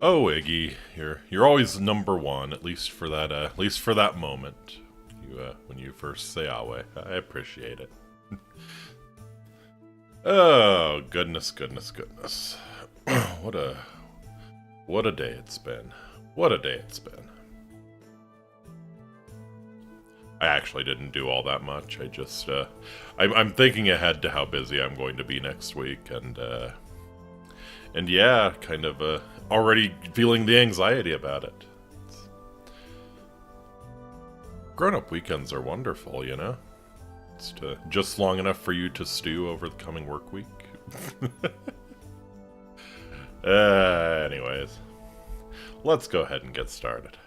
Oh, Iggy, you're always number one, at least for that moment. When you first say Awe, I appreciate it. Oh, goodness, goodness, goodness. What a day it's been. What a day it's been. I actually didn't do all that much. I'm thinking ahead to how busy I'm going to be next week, and yeah, kind of already feeling the anxiety about it. Grown-up weekends are wonderful, you know? It's just long enough for you to stew over the coming work week. Anyways, let's go ahead and get started.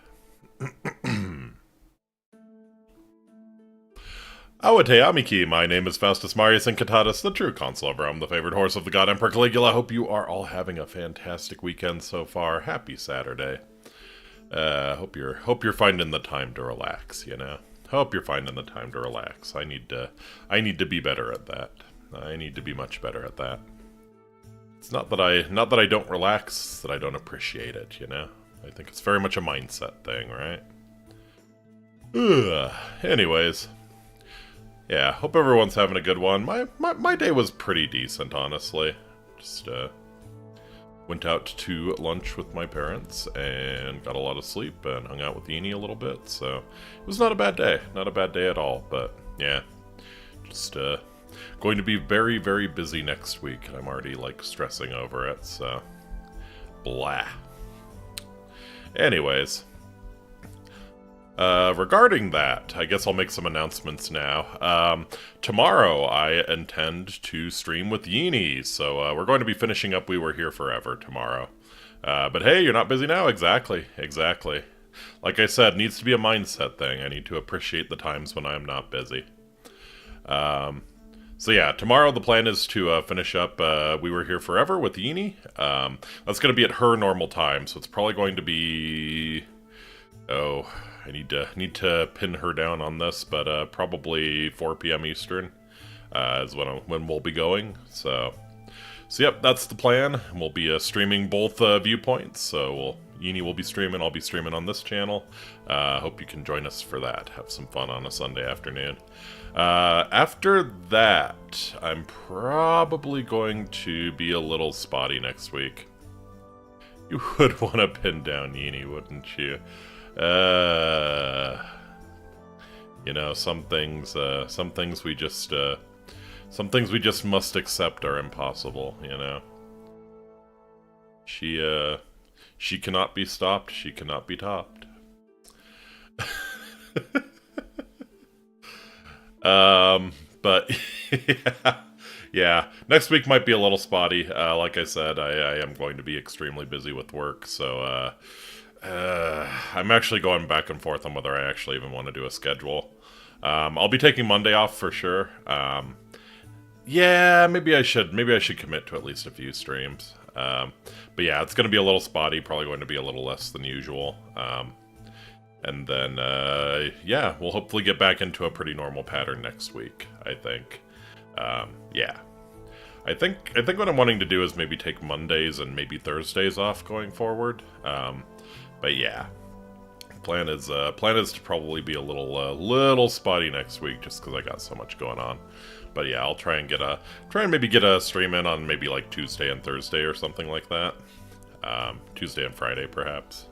Awate Amiki, my name is Faustus Marius Incitatus, the true consul of Rome, the favored horse of the god Emperor Caligula. Hope you are all having a fantastic weekend so far. Happy Saturday. Hope you're finding the time to relax, you know? Hope you're finding the time to relax. I need to be better at that. I need to be much better at that. It's not that I don't relax, it's that I don't appreciate it, you know? I think it's very much a mindset thing, right? Anyways. Yeah, hope everyone's having a good one. My day was pretty decent, honestly. Just went out to lunch with my parents and got a lot of sleep and hung out with Yeni a little bit, so it was not a bad day. Not a bad day at all, but yeah. Just going to be very, very busy next week, and I'm already, like, stressing over it, so blah. Anyways. Regarding that, I guess I'll make some announcements now. Tomorrow I intend to stream with Yeni, so we're going to be finishing up We Were Here Forever tomorrow. But hey, you're not busy now? Exactly. Like I said, it needs to be a mindset thing. I need to appreciate the times when I'm not busy. So yeah, tomorrow the plan is to finish up We Were Here Forever with Yeni. That's going to be at her normal time, so it's probably going to be... Oh... I need to pin her down on this, but probably 4 p.m. Eastern is when we'll be going. So yep, that's the plan. We'll be streaming both viewpoints. So Yeni will be streaming. I'll be streaming on this channel. Hope you can join us for that. Have some fun on a Sunday afternoon. After that, I'm probably going to be a little spotty next week. You would want to pin down Yeni, wouldn't you? You know, some things we just must accept are impossible, you know. She cannot be stopped, she cannot be topped. But yeah, next week might be a little spotty. Like I said, I am going to be extremely busy with work, so I'm actually going back and forth on whether I actually even want to do a schedule. I'll be taking Monday off for sure. Yeah, maybe I should commit to at least a few streams. But yeah, it's going to be a little spotty, probably going to be a little less than usual. And then, yeah, we'll hopefully get back into a pretty normal pattern next week, I think. Yeah. I think what I'm wanting to do is maybe take Mondays and maybe Thursdays off going forward. But yeah, plan is to probably be a little spotty next week just because I got so much going on. But yeah, I'll try and maybe get a stream in on maybe like Tuesday and Thursday or something like that. Tuesday and Friday perhaps.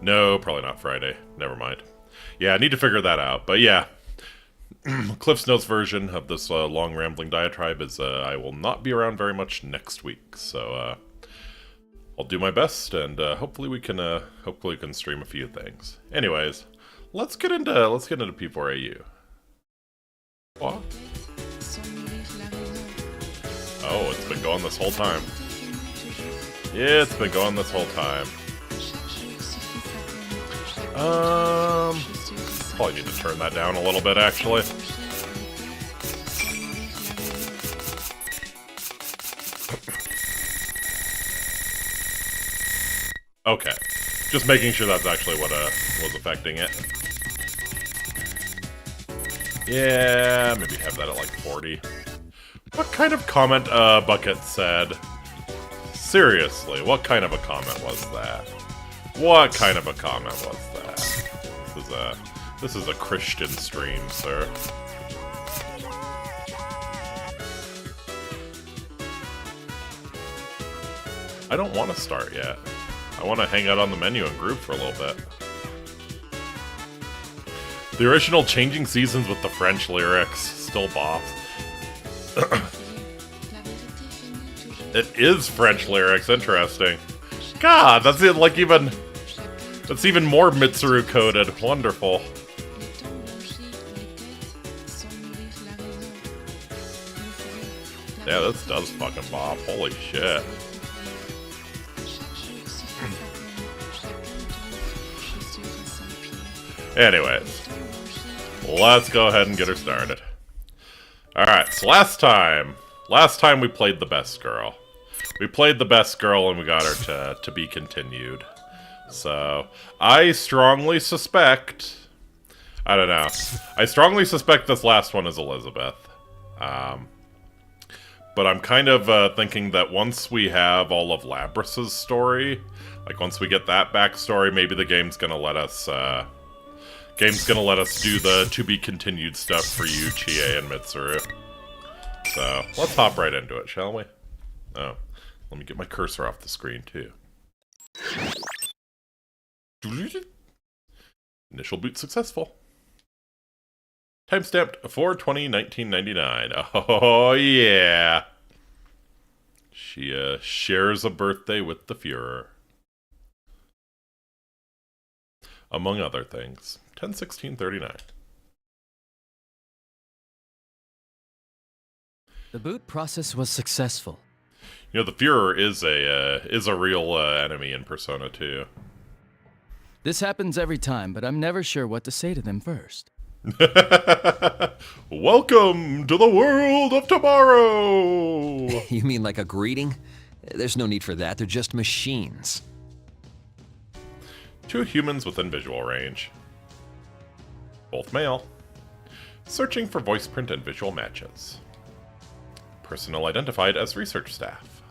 No, probably not Friday. Never mind. Yeah, I need to figure that out. But yeah, Cliff's Notes version of this long rambling diatribe is I will not be around very much next week. So I'll do my best, and hopefully we can stream a few things. Anyways, let's get into P4AU. What? Oh, it's been going this whole time. Yeah, it's been going this whole time. Probably need to turn that down a little bit, actually. Okay. Just making sure that's actually what was affecting it. Yeah, maybe have that at like 40. What kind of comment Bucket said? Seriously, what kind of a comment was that? What kind of a comment was that? This is a Christian stream, sir. I don't want to start yet. I want to hang out on the menu and group for a little bit. The original Changing Seasons with the French lyrics still bops. It is French lyrics, interesting. God, that's it, like even... That's even more Mitsuru coded. Wonderful. Yeah, this does fucking bop. Holy shit. Anyways, let's go ahead and get her started. Alright, so last time we played the best girl. We played the best girl and we got her to be continued. So, I strongly suspect... I don't know. I strongly suspect this last one is Elizabeth. But I'm kind of thinking that once we have all of Labrys' story, like once we get that backstory, maybe the game's gonna let us do the to-be-continued stuff for you, Chie and Mitsuru. So, let's hop right into it, shall we? Oh, let me get my cursor off the screen, too. Initial boot successful. Timestamped 4/20/1999. Oh, yeah. She shares a birthday with the Führer. Among other things. 10/16/39. The boot process was successful. You know, the Führer is a real enemy in Persona 2. This happens every time, but I'm never sure what to say to them first. Welcome to the world of tomorrow! You mean like a greeting? There's no need for that, they're just machines. 2 humans within visual range. Both male. Searching for voice print and visual matches. Personnel identified as research staff.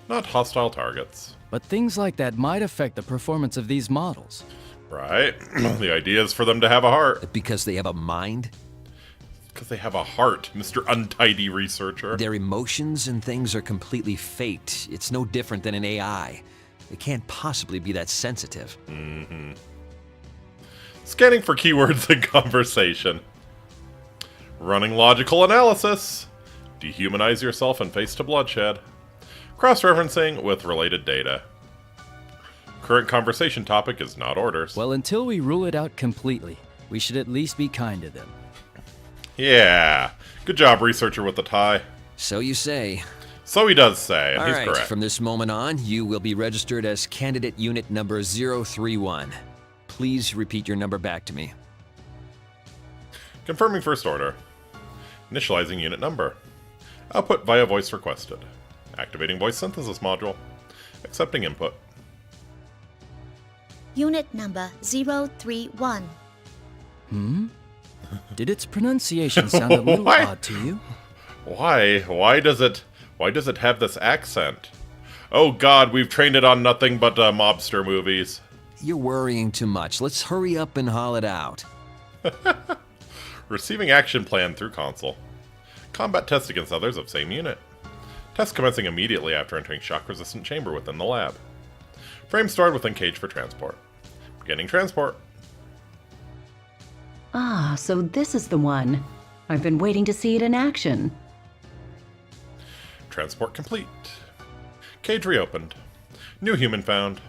Not hostile targets. But things like that might affect the performance of these models. Right. The idea is for them to have a heart. Because they have a mind? Because they have a heart, Mr. Untidy Researcher. Their emotions and things are completely faked. It's no different than an AI. They can't possibly be that sensitive. Mm-hmm. Scanning for keywords in conversation. Running logical analysis. Dehumanize yourself and face to bloodshed. Cross-referencing with related data. Current conversation topic is not orders. Well, until we rule it out completely, we should at least be kind to them. Yeah. Good job, researcher with the tie. So you say. So he does say, and All he's right, correct. from this moment on, you will be registered as candidate unit number 031. Please repeat your number back to me. Confirming first order. Initializing unit number. Output via voice requested. Activating voice synthesis module. Accepting input. Unit number 031. Did its pronunciation sound a little odd to you? Why? Why does it have this accent? Oh god, we've trained it on nothing but mobster movies. You're worrying too much. Let's hurry up and haul it out. Receiving action plan through console. Combat test against others of same unit. Test commencing immediately after entering shock-resistant chamber within the lab. Frame stored within cage for transport. Beginning transport. Ah, so this is the one. I've been waiting to see it in action. Transport complete. Cage reopened. New human found.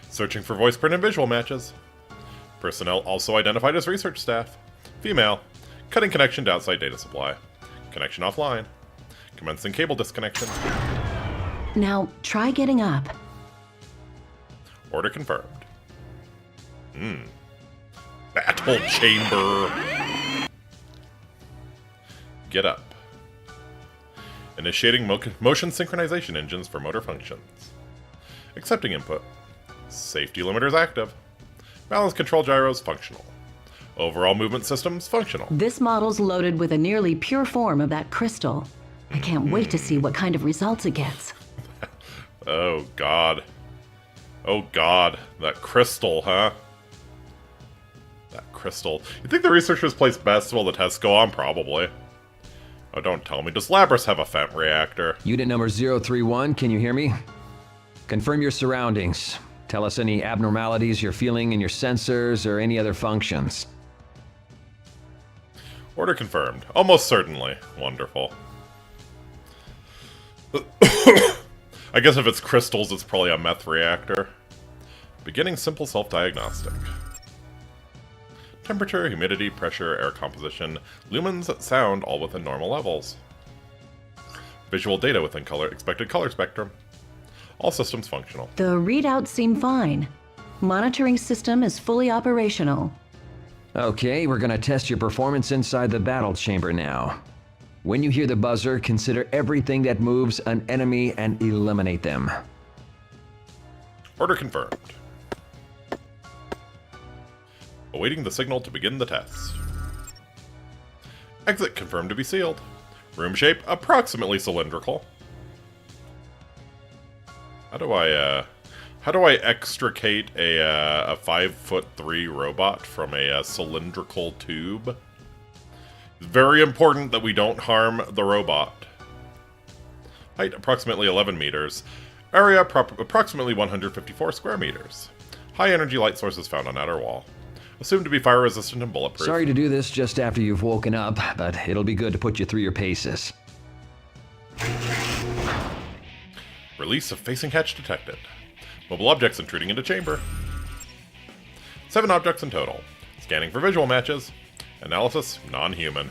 Searching for voice print and visual matches. Personnel also identified as research staff. Female. Cutting connection to outside data supply. Connection offline. Commencing cable disconnection. Now, try getting up. Order confirmed. Battle chamber. Get up. Initiating motion synchronization engines for motor functions. Accepting input. Safety limiters active. Balance control gyros functional. Overall movement systems functional. This model's loaded with a nearly pure form of that crystal. I can't wait to see what kind of results it gets. Oh, God. Oh, God. That crystal, huh? That crystal. You think the researchers place best while the tests go on? Probably. Oh, don't tell me. Does Labrys have a FEMT reactor? Unit number 031, can you hear me? Confirm your surroundings. Tell us any abnormalities you're feeling in your sensors or any other functions. Order confirmed. Almost certainly. Wonderful. I guess if it's crystals, it's probably a meth reactor. Beginning simple self-diagnostic. Temperature, humidity, pressure, air composition, lumens, sound, all within normal levels. Visual data within expected color spectrum. All systems functional. The readouts seem fine. Monitoring system is fully operational. Okay, we're gonna test your performance inside the battle chamber now. When you hear the buzzer, consider everything that moves an enemy and eliminate them. Order confirmed. Awaiting the signal to begin the test. Exit confirmed to be sealed. Room shape approximately cylindrical. How do I extricate a 5'3" robot from a cylindrical tube? It's very important that we don't harm the robot. Height approximately 11 meters. Area approximately 154 square meters. High energy light sources found on outer wall. Assumed to be fire resistant and bulletproof. Sorry to do this just after you've woken up, but it'll be good to put you through your paces. Release of facing hatch detected. Mobile objects intruding into chamber. 7 objects in total. Scanning for visual matches. Analysis, non-human.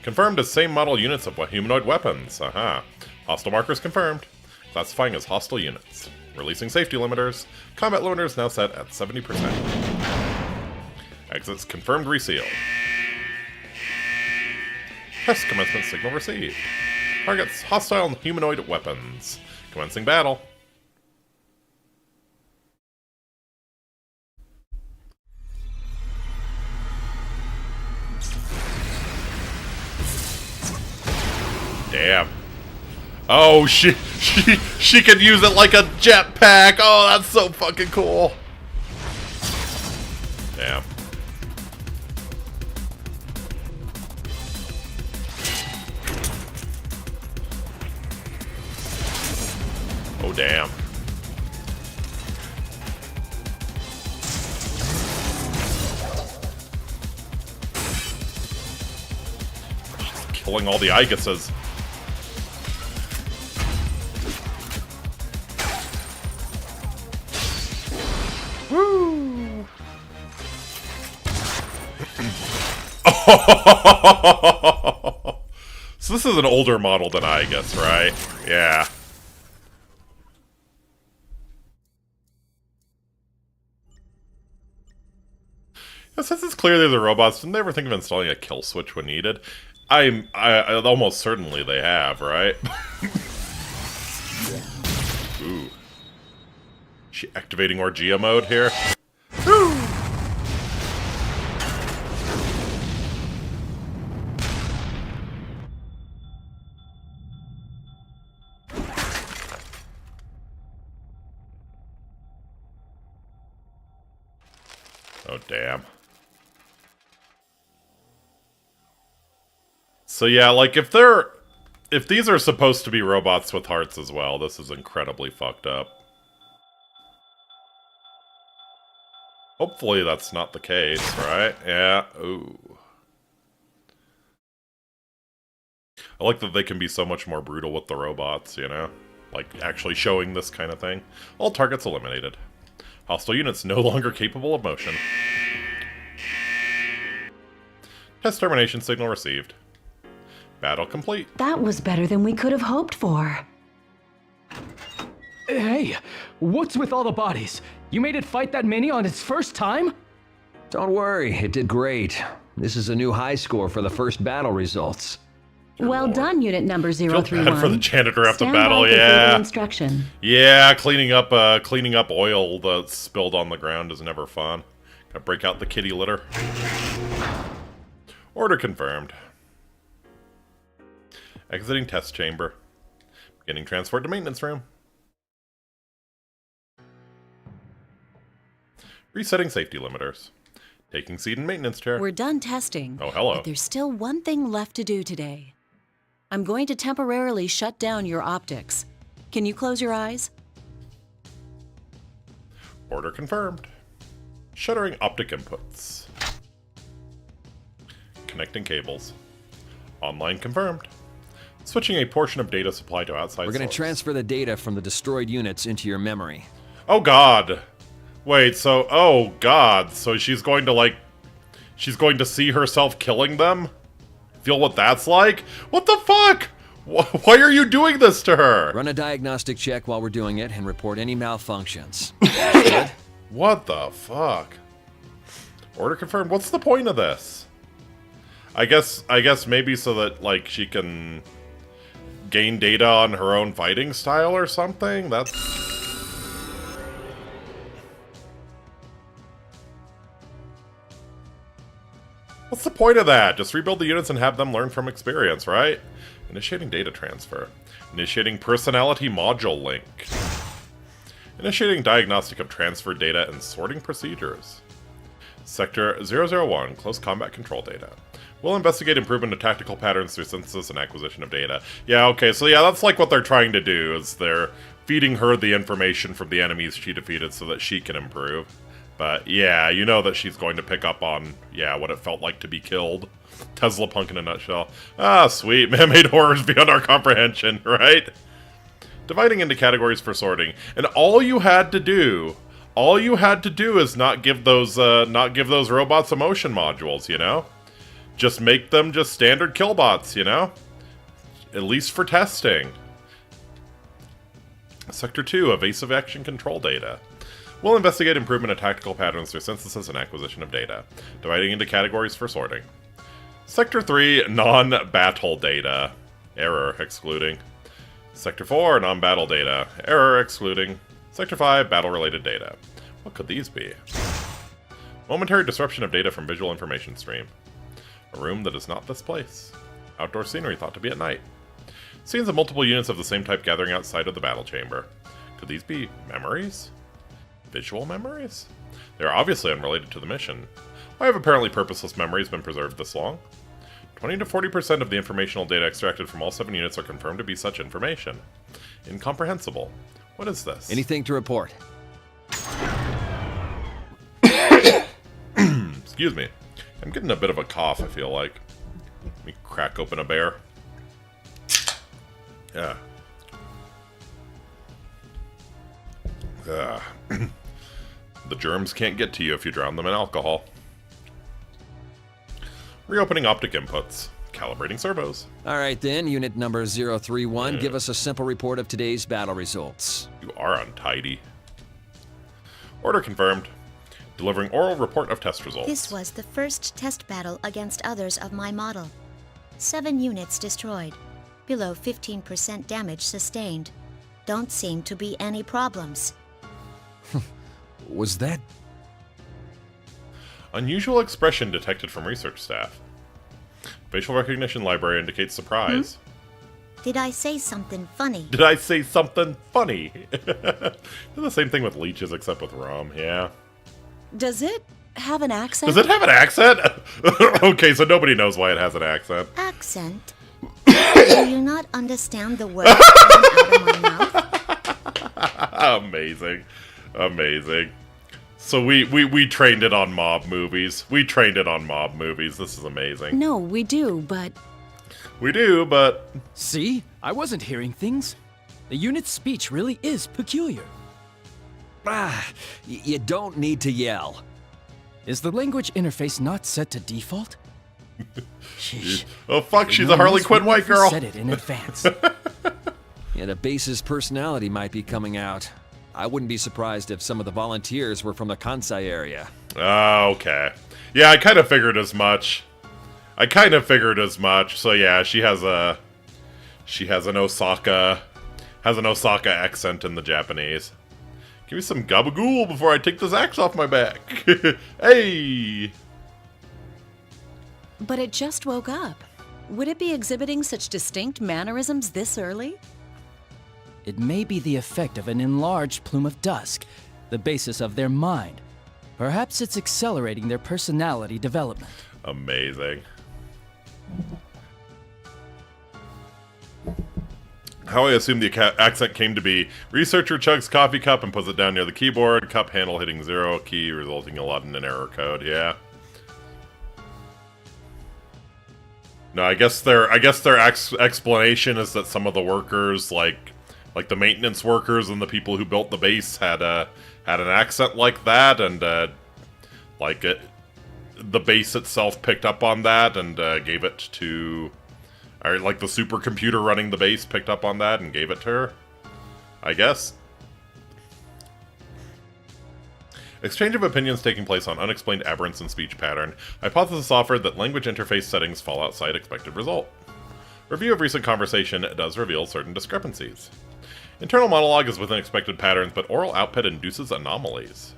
Confirmed as same model units of humanoid weapons. Aha. Hostile markers confirmed. Classifying as hostile units. Releasing safety limiters. Combat limiters now set at 70%. Exits confirmed resealed. Test commencement signal received. Targets hostile humanoid weapons. Commencing battle. Damn. Oh, she can use it like a jetpack. Oh, that's so fucking cool. Damn. Oh, damn. She's killing all the Iguses. Woo! So this is an older model than Igus, right? Yeah. Since it's clear they're the robots, didn't they ever think of installing a kill switch when needed? I almost certainly they have, right? Ooh. She activating Orgia mode here? Woo! Oh, damn. So yeah, like if these are supposed to be robots with hearts as well, this is incredibly fucked up. Hopefully that's not the case, right? Yeah. Ooh. I like that they can be so much more brutal with the robots, you know? Like, actually showing this kind of thing. All targets eliminated. Hostile units no longer capable of motion. Test termination signal received. Battle complete. That was better than we could have hoped for. Hey, what's with all the bodies? You made it fight that many on its first time? Don't worry, it did great. This is a new high score for the first battle results. Well Lord. done, unit number Feel 031. bad for the janitor after Stand battle, by for further yeah. instruction. Yeah, cleaning up oil that's spilled on the ground is never fun. Gotta break out the kitty litter. Order confirmed. Exiting test chamber. Beginning transport to maintenance room. Resetting safety limiters. Taking seat in maintenance chair. We're done testing. Oh, hello. But there's still one thing left to do today. I'm going to temporarily shut down your optics. Can you close your eyes? Order confirmed. Shuttering optic inputs. Connecting cables. Online confirmed. Switching a portion of data supply to outside We're going source. to transfer the data from the destroyed units into your memory. Oh god. Wait, so oh god, so she's going to see herself killing them? Feel what that's like? What the fuck? Why are you doing this to her? Run a diagnostic check while we're doing it and report any malfunctions. What the fuck? Order confirmed. What's the point of this? I guess maybe so that like she can gain data on her own fighting style or something? That's... What's the point of that? Just rebuild the units and have them learn from experience, right? Initiating data transfer. Initiating personality module link. Initiating diagnostic of transfer data and sorting procedures. Sector 001, close combat control data. We'll investigate improvement of tactical patterns through synthesis and acquisition of data. Yeah, okay, so yeah, that's like what they're trying to do, is they're feeding her the information from the enemies she defeated so that she can improve. But yeah, you know that she's going to pick up on, yeah, what it felt like to be killed. Tesla punk in a nutshell. Ah, sweet, man-made horrors beyond our comprehension, right? Dividing into categories for sorting. And all you had to do is not give those robots emotion modules, you know? Just make them just standard killbots, you know? At least for testing. Sector 2, evasive action control data. We'll investigate improvement of tactical patterns through synthesis and acquisition of data, dividing into categories for sorting. Sector 3, non-battle data. Error, excluding. Sector 4, non-battle data. Error, excluding. Sector 5, battle-related data. What could these be? Momentary disruption of data from visual information stream. A room that is not this place. Outdoor scenery thought to be at night. Scenes of multiple units of the same type gathering outside of the battle chamber. Could these be memories? Visual memories? They are obviously unrelated to the mission. Why have apparently purposeless memories been preserved this long? 20 to 40% of the informational data extracted from all 7 units are confirmed to be such information. Incomprehensible. What is this? Anything to report? Excuse me. I'm getting a bit of a cough, I feel like. Let me crack open a bear. Yeah. The germs can't get to you if you drown them in alcohol. Reopening optic inputs. Calibrating servos. All right then, unit number 031, give us a simple report of today's battle results. You are untidy. Order confirmed. Delivering oral report of test results. This was the first test battle against others of my model. 7 units destroyed. Below 15% damage sustained. Don't seem to be any problems. Was that... Unusual expression detected from research staff. Facial recognition library indicates surprise. Did I say something funny? Did I say something funny? They're the same thing with leeches except with rum, yeah. Does it have an accent? Does it have an accent? Okay, so nobody knows why it has an accent. Accent? Do you not understand the words coming out of my mouth? Amazing. Amazing. So we trained it on mob movies. We trained it on mob movies. This is amazing. No, we do, but... We do, but... See? I wasn't hearing things. The unit's speech really is peculiar. You don't need to yell. Is the language interface not set to default? Sheesh. Oh fuck, she's No a Harley one Quinn white girl. said it in advance. Yeah, the base's personality might be coming out. I wouldn't be surprised if some of the volunteers were from the Kansai area. Oh, okay. Yeah, I kind of figured as much. So yeah, she has an Osaka accent in the Japanese. Give me some gabagool before I take this axe off my back. Hey! But it just woke up. Would it be exhibiting such distinct mannerisms this early? It may be the effect of an enlarged plume of dusk, the basis of their mind. Perhaps it's accelerating their personality development. Amazing. How I assume the accent came to be: researcher chugs coffee cup and puts it down near the keyboard, cup handle hitting 0, key resulting a lot in an error code. Yeah. No, I guess their explanation is that some of the workers, like the maintenance workers and the people who built the base, had an accent like that, and the base itself picked up on that and gave it to. Or, like, the supercomputer running the base picked up on that and gave it to her, I guess. Exchange of opinions taking place on unexplained aberrance in speech pattern. Hypothesis offered that language interface settings fall outside expected result. Review of recent conversation does reveal certain discrepancies. Internal monologue is within expected patterns, but oral output induces anomalies.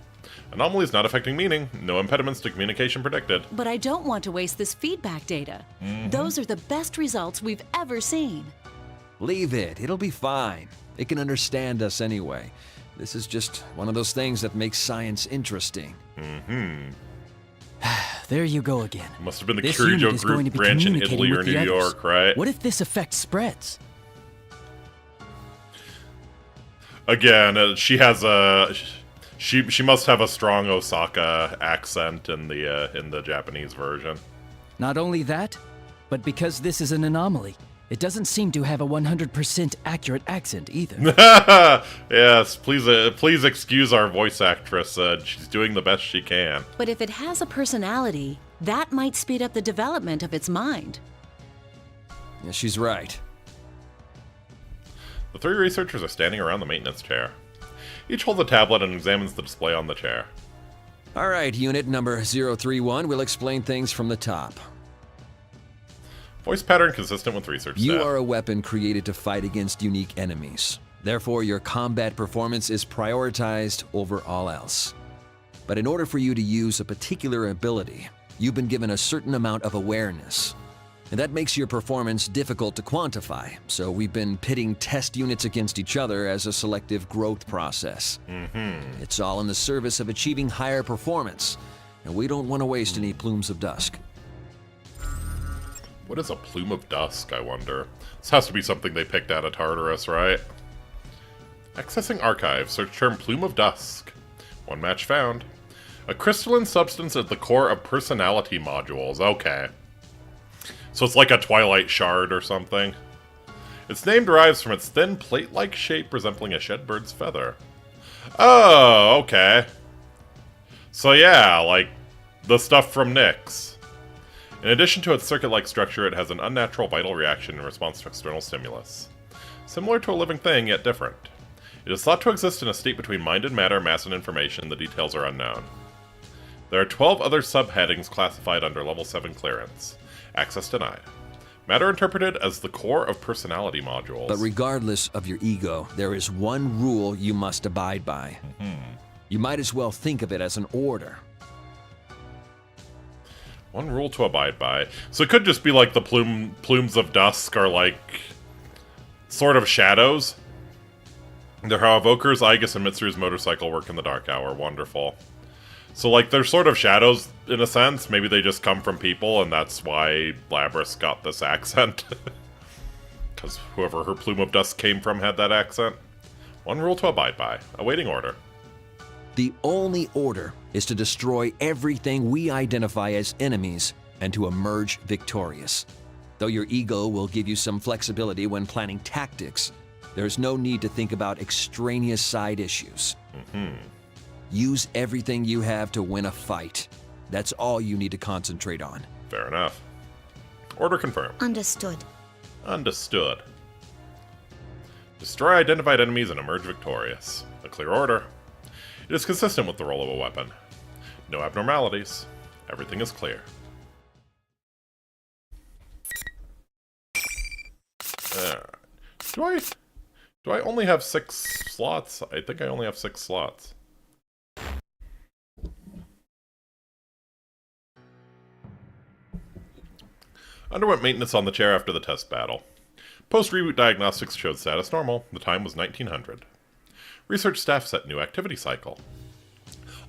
Anomalies not affecting meaning. No impediments to communication predicted. But I don't want to waste this feedback data. Those are the best results we've ever seen. Leave it. It'll be fine. It can understand us anyway. This is just one of those things that makes science interesting. There you go again. Must have been the This Curio unit is going group to be branch in communicating Italy or with the New others. York, right? What if this effect spreads? Again, she has a... She must have a strong Osaka accent in the Japanese version. Not only that, but because this is an anomaly, it doesn't seem to have a 100% accurate accent either. Yes, please excuse our voice actress. She's doing the best she can. But if it has a personality, that might speed up the development of its mind. Yeah, she's right. The three researchers are standing around the maintenance chair. Each holds a tablet and examines the display on the chair. All right, unit number 031, we'll explain things from the top. Voice pattern consistent with research You staff. are a weapon created to fight against unique enemies. Therefore, your combat performance is prioritized over all else. But in order for you to use a particular ability, you've been given a certain amount of awareness. And that makes your performance difficult to quantify, so we've been pitting test units against each other as a selective growth process. It's all in the service of achieving higher performance, and we don't want to waste any plumes of dusk. What is a plume of dusk, I wonder? This has to be something they picked out of Tartarus, right? Accessing archive. Search term plume of dusk. One match found. A crystalline substance at the core of personality modules. Okay. So it's like a twilight shard or something. Its name derives from its thin plate-like shape resembling a shed bird's feather. Oh, okay. So yeah, like the stuff from Nyx. In addition to its circuit-like structure, it has an unnatural vital reaction in response to external stimulus. Similar to a living thing, yet different. It is thought to exist in a state between mind and matter, mass and information. The details are unknown. There are 12 other subheadings classified under Level 7 clearance. Access denied. Matter interpreted as the core of personality modules. But regardless of your ego, there is one rule you must abide by. You might as well think of it as an order. One rule to abide by. So it could just be like the plumes of dusk are like sort of shadows. They're how evokers, Aigis, and Mitsuru's motorcycle work in the dark hour. Wonderful. So, like, they're sort of shadows, in a sense. Maybe they just come from people, and that's why Labrys got this accent. Because whoever her plume of dust came from had that accent. One rule to abide by. Awaiting order. The only order is to destroy everything we identify as enemies and to emerge victorious. Though your ego will give you some flexibility when planning tactics, there's no need to think about extraneous side issues. Use everything you have to win a fight. That's all you need to concentrate on. Fair enough. Order confirmed. Understood. Understood. Destroy identified enemies and emerge victorious. A clear order. It is consistent with the role of a weapon. No abnormalities. Everything is clear. Do I only have 6 slots? I think I only have 6 slots. Underwent maintenance on the chair after the test battle. Post-reboot diagnostics showed status normal. The time was 1900. Research staff set new activity cycle.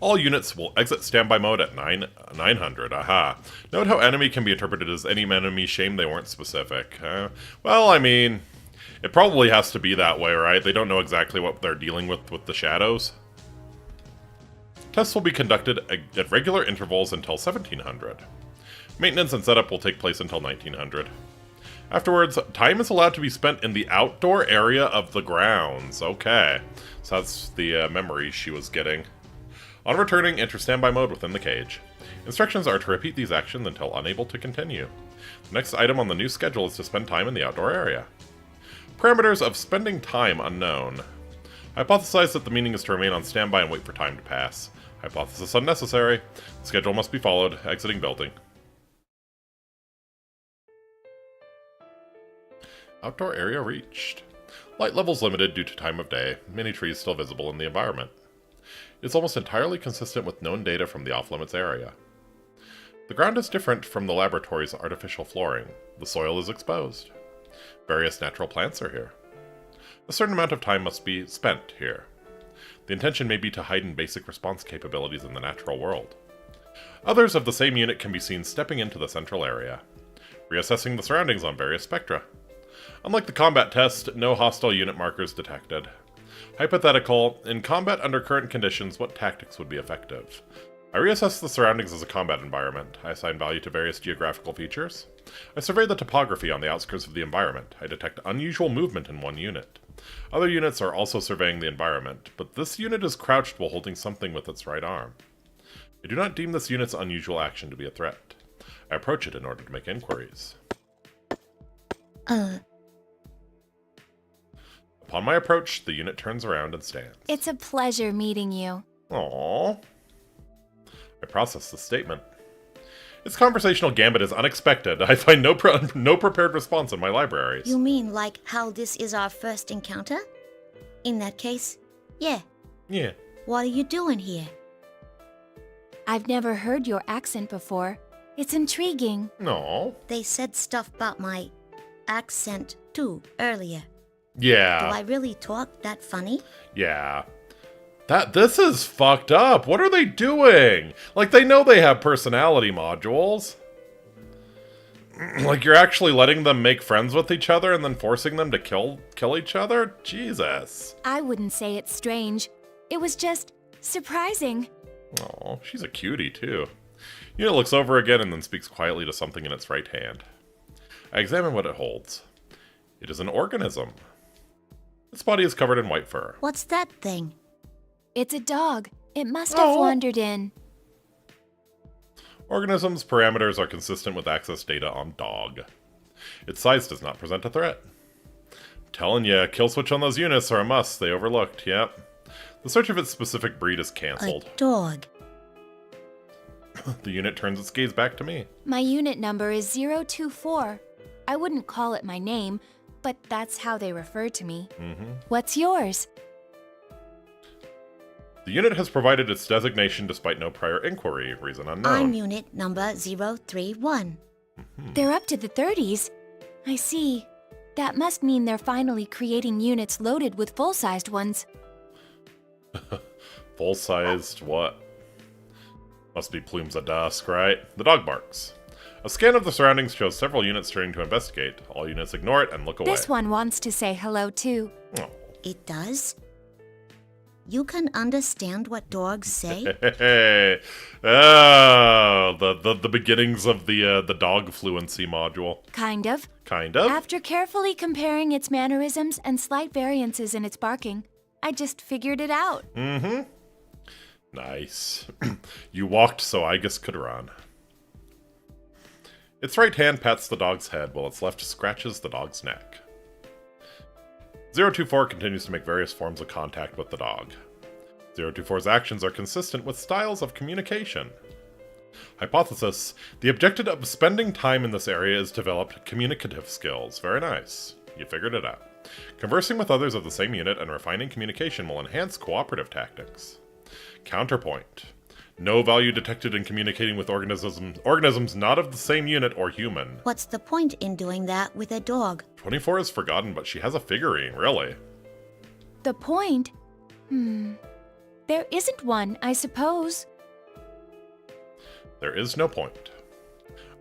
All units will exit standby mode at 900. Aha. Note how enemy can be interpreted as any enemy. Shame they weren't specific. Well, I mean, it probably has to be that way, right? They don't know exactly what they're dealing with the shadows. Tests will be conducted at regular intervals until 1700. Maintenance and setup will take place until 1900. Afterwards, time is allowed to be spent in the outdoor area of the grounds. Okay, so that's the memory she was getting. On returning, enter standby mode within the cage. Instructions are to repeat these actions until unable to continue. The next item on the new schedule is to spend time in the outdoor area. Parameters of spending time unknown. Hypothesize that the meaning is to remain on standby and wait for time to pass. Hypothesis unnecessary. The schedule must be followed. Exiting building. Outdoor area reached. Light levels limited due to time of day. Many trees still visible in the environment. It's almost entirely consistent with known data from the off-limits area. The ground is different from the laboratory's artificial flooring. The soil is exposed. Various natural plants are here. A certain amount of time must be spent here. The intention may be to heighten basic response capabilities in the natural world. Others of the same unit can be seen stepping into the central area, reassessing the surroundings on various spectra. Unlike the combat test, no hostile unit markers detected. Hypothetical, in combat under current conditions, what tactics would be effective? I reassess the surroundings as a combat environment. I assign value to various geographical features. I survey the topography on the outskirts of the environment. I detect unusual movement in one unit. Other units are also surveying the environment, but this unit is crouched while holding something with its right arm. I do not deem this unit's unusual action to be a threat. I approach it in order to make inquiries. Upon my approach, the unit turns around and stands. It's a pleasure meeting you. Aww. I process the statement. Its conversational gambit is unexpected. I find no prepared response in my libraries. You mean like how this is our first encounter? In that case, yeah. Yeah. What are you doing here? I've never heard your accent before. It's intriguing. No. They said stuff about my accent too earlier. Yeah. Do I really talk that funny? Yeah. This is fucked up. What are they doing? Like, they know they have personality modules. Like, you're actually letting them make friends with each other and then forcing them to kill each other? Jesus. I wouldn't say it's strange. It was just surprising. Oh, she's a cutie, too. Unit looks over again and then speaks quietly to something in its right hand. I examine what it holds. It is an organism. Its body is covered in white fur. What's that thing? It's a dog. It must have wandered in. Organisms' parameters are consistent with access data on dog. Its size does not present a threat. I'm telling ya, kill switch on those units are a must. They overlooked, yep. The search of its specific breed is cancelled. A dog. The unit turns its gaze back to me. My unit number is 024. I wouldn't call it my name, but that's how they refer to me. What's yours? The unit has provided its designation despite no prior inquiry. Reason unknown. I'm unit number 031. They're up to the 30s. I see. That must mean they're finally creating units loaded with full-sized ones. Full-sized what? Must be plumes of dusk, right? The dog barks. A scan of the surroundings shows several units turning to investigate. All units ignore it and look away. This one wants to say hello too. Oh. It does? You can understand what dogs say? Oh, the beginnings of the dog fluency module. Kind of. Kind of? After carefully comparing its mannerisms and slight variances in its barking, I just figured it out. Nice. You walked so Igus could run. Its right hand pats the dog's head while its left scratches the dog's neck. 024 continues to make various forms of contact with the dog. 024's actions are consistent with styles of communication. Hypothesis: the objective of spending time in this area is developed communicative skills. Very nice. You figured it out. Conversing with others of the same unit and refining communication will enhance cooperative tactics. Counterpoint: no value detected in communicating with organisms not of the same unit or human. What's the point in doing that with a dog? 24 is forgotten, but she has a figurine, really. The point? There isn't one, I suppose. There is no point.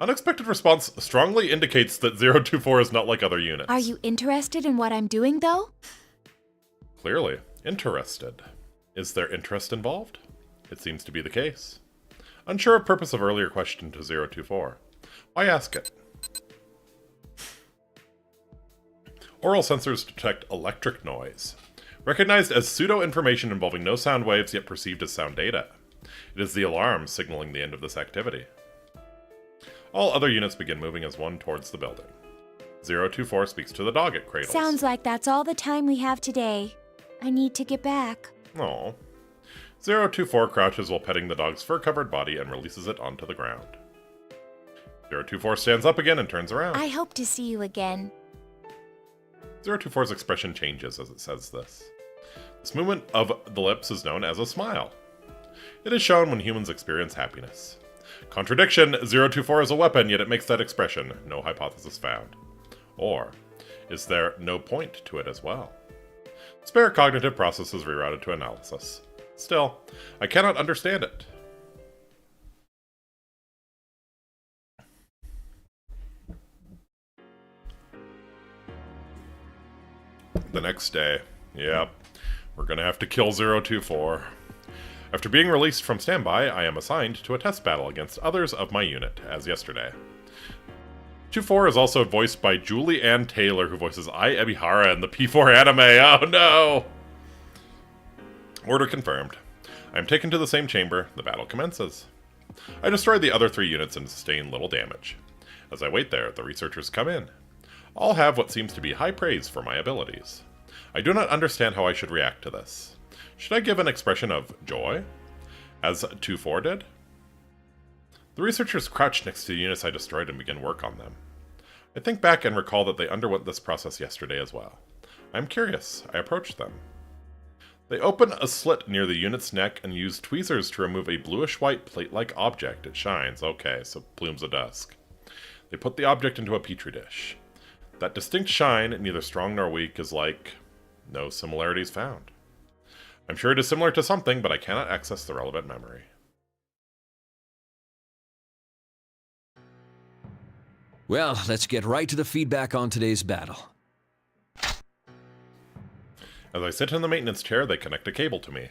Unexpected response strongly indicates that 024 is not like other units. Are you interested in what I'm doing, though? Clearly, interested. Is there interest involved? It seems to be the case. Unsure of purpose of earlier question to 024. Why ask it? Oral sensors detect electric noise. Recognized as pseudo-information involving no sound waves yet perceived as sound data. It is the alarm signaling the end of this activity. All other units begin moving as one towards the building. 024 speaks to the dog it cradles. Sounds like that's all the time we have today. I need to get back. Aww. 024 crouches while petting the dog's fur-covered body and releases it onto the ground. 024 stands up again and turns around. I hope to see you again. 024's expression changes as it says this. This movement of the lips is known as a smile. It is shown when humans experience happiness. Contradiction, 024 is a weapon, yet it makes that expression. No hypothesis found. Or, is there no point to it as well? Spare cognitive processes rerouted to analysis. Still, I cannot understand it. The next day. Yep. We're gonna have to kill 024. After being released from standby, I am assigned to a test battle against others of my unit, as yesterday. 24 is also voiced by Julie Ann Taylor, who voices Ai Ebihara in the P4 anime. Oh no! Order confirmed. I am taken to the same chamber. The battle commences. I destroyed the other 3 units and sustained little damage. As I wait there, the researchers come in. All have what seems to be high praise for my abilities. I do not understand how I should react to this. Should I give an expression of joy? As 24 did? The researchers crouch next to the units I destroyed and begin work on them. I think back and recall that they underwent this process yesterday as well. I am curious. I approach them. They open a slit near the unit's neck and use tweezers to remove a bluish-white plate-like object. It shines. Okay, so plumes of dusk. They put the object into a petri dish. That distinct shine, neither strong nor weak, is like no similarities found. I'm sure it is similar to something, but I cannot access the relevant memory. Well, let's get right to the feedback on today's battle. As I sit in the maintenance chair, they connect a cable to me.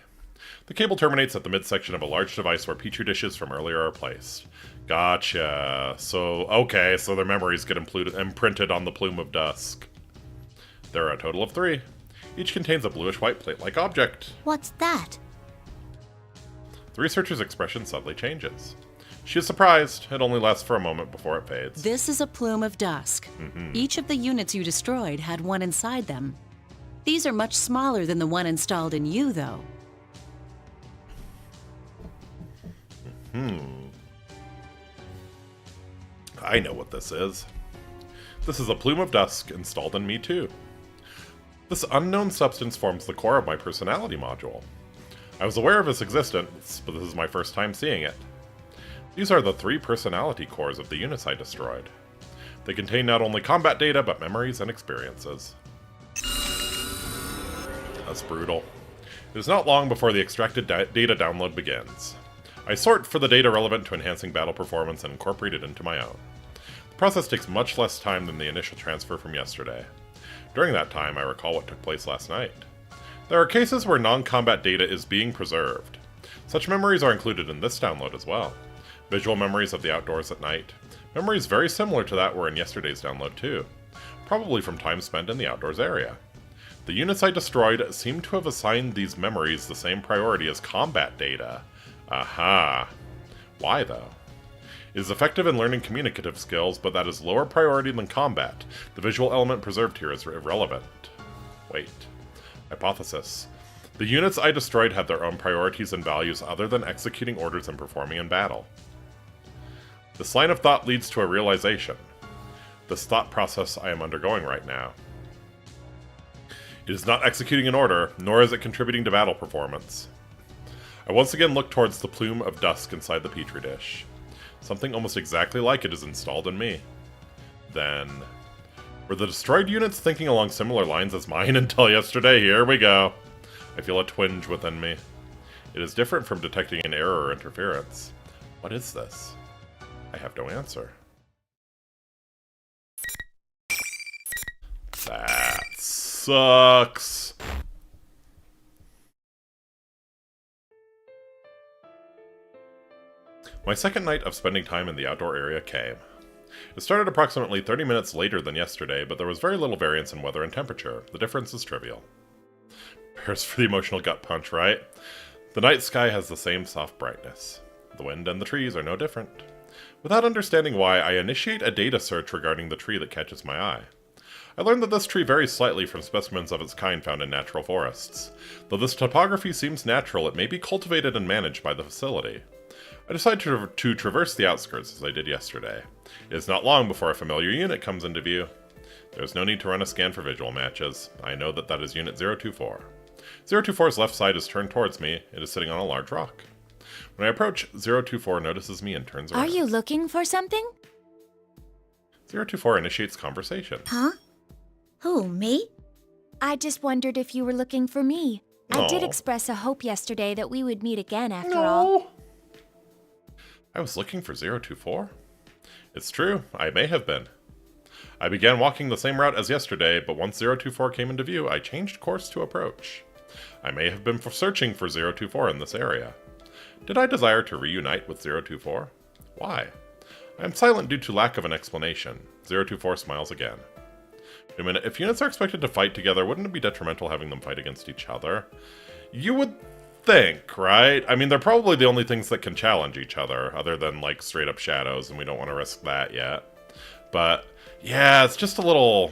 The cable terminates at the midsection of a large device where petri dishes from earlier are placed. Gotcha. So their memories get imprinted on the plume of dusk. There are a total of 3. Each contains a bluish-white plate-like object. What's that? The researcher's expression suddenly changes. She is surprised. It only lasts for a moment before it fades. This is a plume of dusk. Each of the units you destroyed had one inside them. These are much smaller than the one installed in you, though. I know what this is. This is a plume of dusk installed in me, too. This unknown substance forms the core of my personality module. I was aware of its existence, but this is my first time seeing it. These are the 3 personality cores of the units I destroyed. They contain not only combat data, but memories and experiences. That's brutal. It is not long before the extracted data download begins. I sort for the data relevant to enhancing battle performance and incorporate it into my own. The process takes much less time than the initial transfer from yesterday. During that time, I recall what took place last night. There are cases where non-combat data is being preserved. Such memories are included in this download as well. Visual memories of the outdoors at night. Memories very similar to that were in yesterday's download too. Probably from time spent in the outdoors area. The units I destroyed seem to have assigned these memories the same priority as combat data. Aha. Why though? It is effective in learning communicative skills, but that is lower priority than combat. The visual element preserved here is irrelevant. Wait. Hypothesis. The units I destroyed had their own priorities and values other than executing orders and performing in battle. This line of thought leads to a realization. This thought process I am undergoing right now. It is not executing an order, nor is it contributing to battle performance. I once again look towards the plume of dusk inside the petri dish. Something almost exactly like it is installed in me. Then, were the destroyed units thinking along similar lines as mine until yesterday? Here we go. I feel a twinge within me. It is different from detecting an error or interference. What is this? I have no answer. That sucks. My second night of spending time in the outdoor area came. It started approximately 30 minutes later than yesterday, but there was very little variance in weather and temperature. The difference is trivial. Prayers for the emotional gut punch, right? The night sky has the same soft brightness. The wind and the trees are no different. Without understanding why, I initiate a data search regarding the tree that catches my eye. I learned that this tree varies slightly from specimens of its kind found in natural forests. Though this topography seems natural, it may be cultivated and managed by the facility. I decide to traverse the outskirts as I did yesterday. It is not long before a familiar unit comes into view. There is no need to run a scan for visual matches. I know that that is Unit 024. 024's left side is turned towards me. It is sitting on a large rock. When I approach, 024 notices me and turns around. Are you looking for something? 024 initiates conversation. Huh? Who, me? I just wondered if you were looking for me. I did Aw. express a hope yesterday that we would meet again after all. I was looking for 024? It's true, I may have been. I began walking the same route as yesterday, but once 024 came into view, I changed course to approach. I may have been searching for 024 in this area. Did I desire to reunite with 024? Why? I am silent due to lack of an explanation. 024 smiles again. Wait a minute, if units are expected to fight together, wouldn't it be detrimental having them fight against each other? You would think, right? I mean, they're probably the only things that can challenge each other, other than, like, straight-up shadows, and we don't want to risk that yet. But, yeah, it's just a little...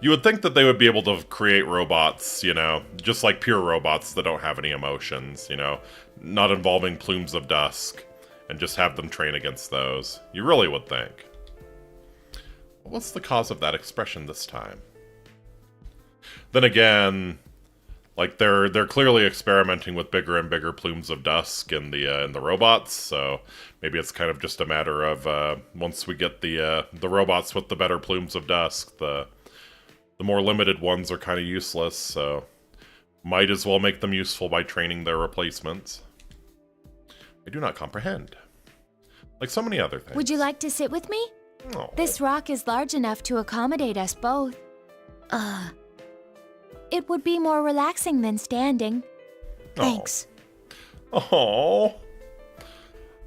You would think that they would be able to create robots, you know, just like pure robots that don't have any emotions, you know, not involving plumes of dusk, and just have them train against those. You really would think. What's the cause of that expression this time? Then again... Like, they're clearly experimenting with bigger and bigger plumes of dusk in the robots, so maybe it's kind of just a matter of once we get the robots with the better plumes of dusk, the more limited ones are kind of useless, so might as well make them useful by training their replacements. I do not comprehend. Like so many other things. Would you like to sit with me? Oh. This rock is large enough to accommodate us both. It would be more relaxing than standing. Thanks. Oh.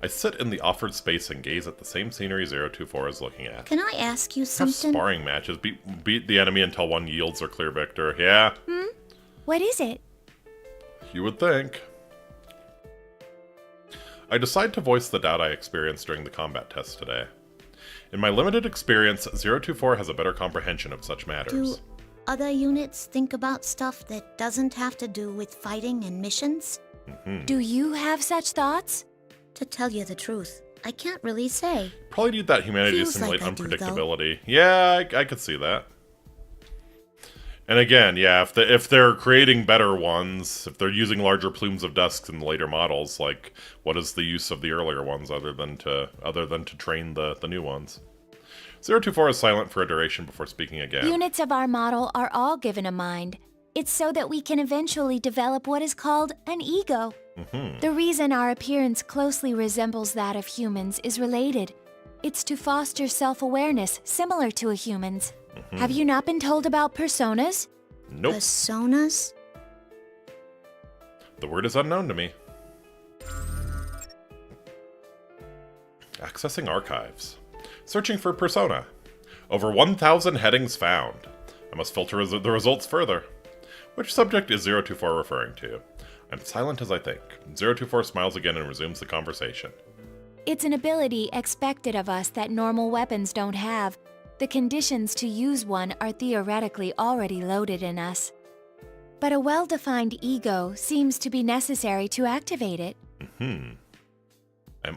I sit in the offered space and gaze at the same scenery 024 is looking at. Can I ask you Have something? sparring matches. Beat the enemy until one yields or clear victor. Yeah, What is it? you would think. I decide to voice the doubt I experienced during the combat test today. In my limited experience, 024 has a better comprehension of such matters. Do other units think about stuff that doesn't have to do with fighting and missions? Do you have such thoughts? To tell you the truth, I can't really say. Probably need that humanity to Feels simulate like I do, though. unpredictability. Yeah, I could see that. And again, yeah, if they're creating better ones, if they're using larger plumes of dusk in the later models, like what is the use of the earlier ones other than to train the new ones? 024 is silent for a duration before speaking again. Units of our model are all given a mind. It's so that we can eventually develop what is called an ego. The reason our appearance closely resembles that of humans is related. It's to foster self-awareness similar to a human's. Have you not been told about personas? Nope. Personas? The word is unknown to me. Accessing archives. Searching for persona. Over 1,000 headings found. I must filter the results further. Which subject is 024 referring to? I'm silent as I think. 024 smiles again and resumes the conversation. It's an ability expected of us that normal weapons don't have. The conditions to use one are theoretically already loaded in us. But a well-defined ego seems to be necessary to activate it. I'm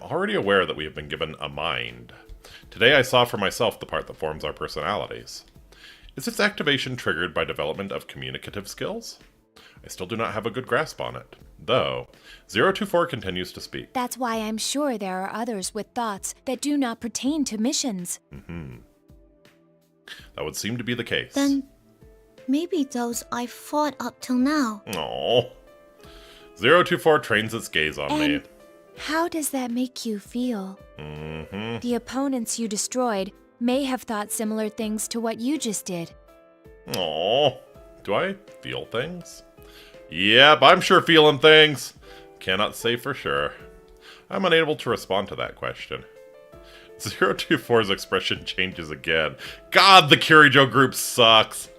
already aware that we have been given a mind. Today I saw for myself the part that forms our personalities. Is its activation triggered by development of communicative skills? I still do not have a good grasp on it. Though, 024 continues to speak. That's why I'm sure there are others with thoughts that do not pertain to missions. That would seem to be the case. Then maybe those I fought up till now. Aww. 024 trains its gaze on me. And how does that make you feel? The opponents you destroyed may have thought similar things to what you just did. Aww. Do I feel things? Yep, I'm sure feeling things. Cannot say for sure. I'm unable to respond to that question. 024's expression changes again. God, the Kirijo group sucks!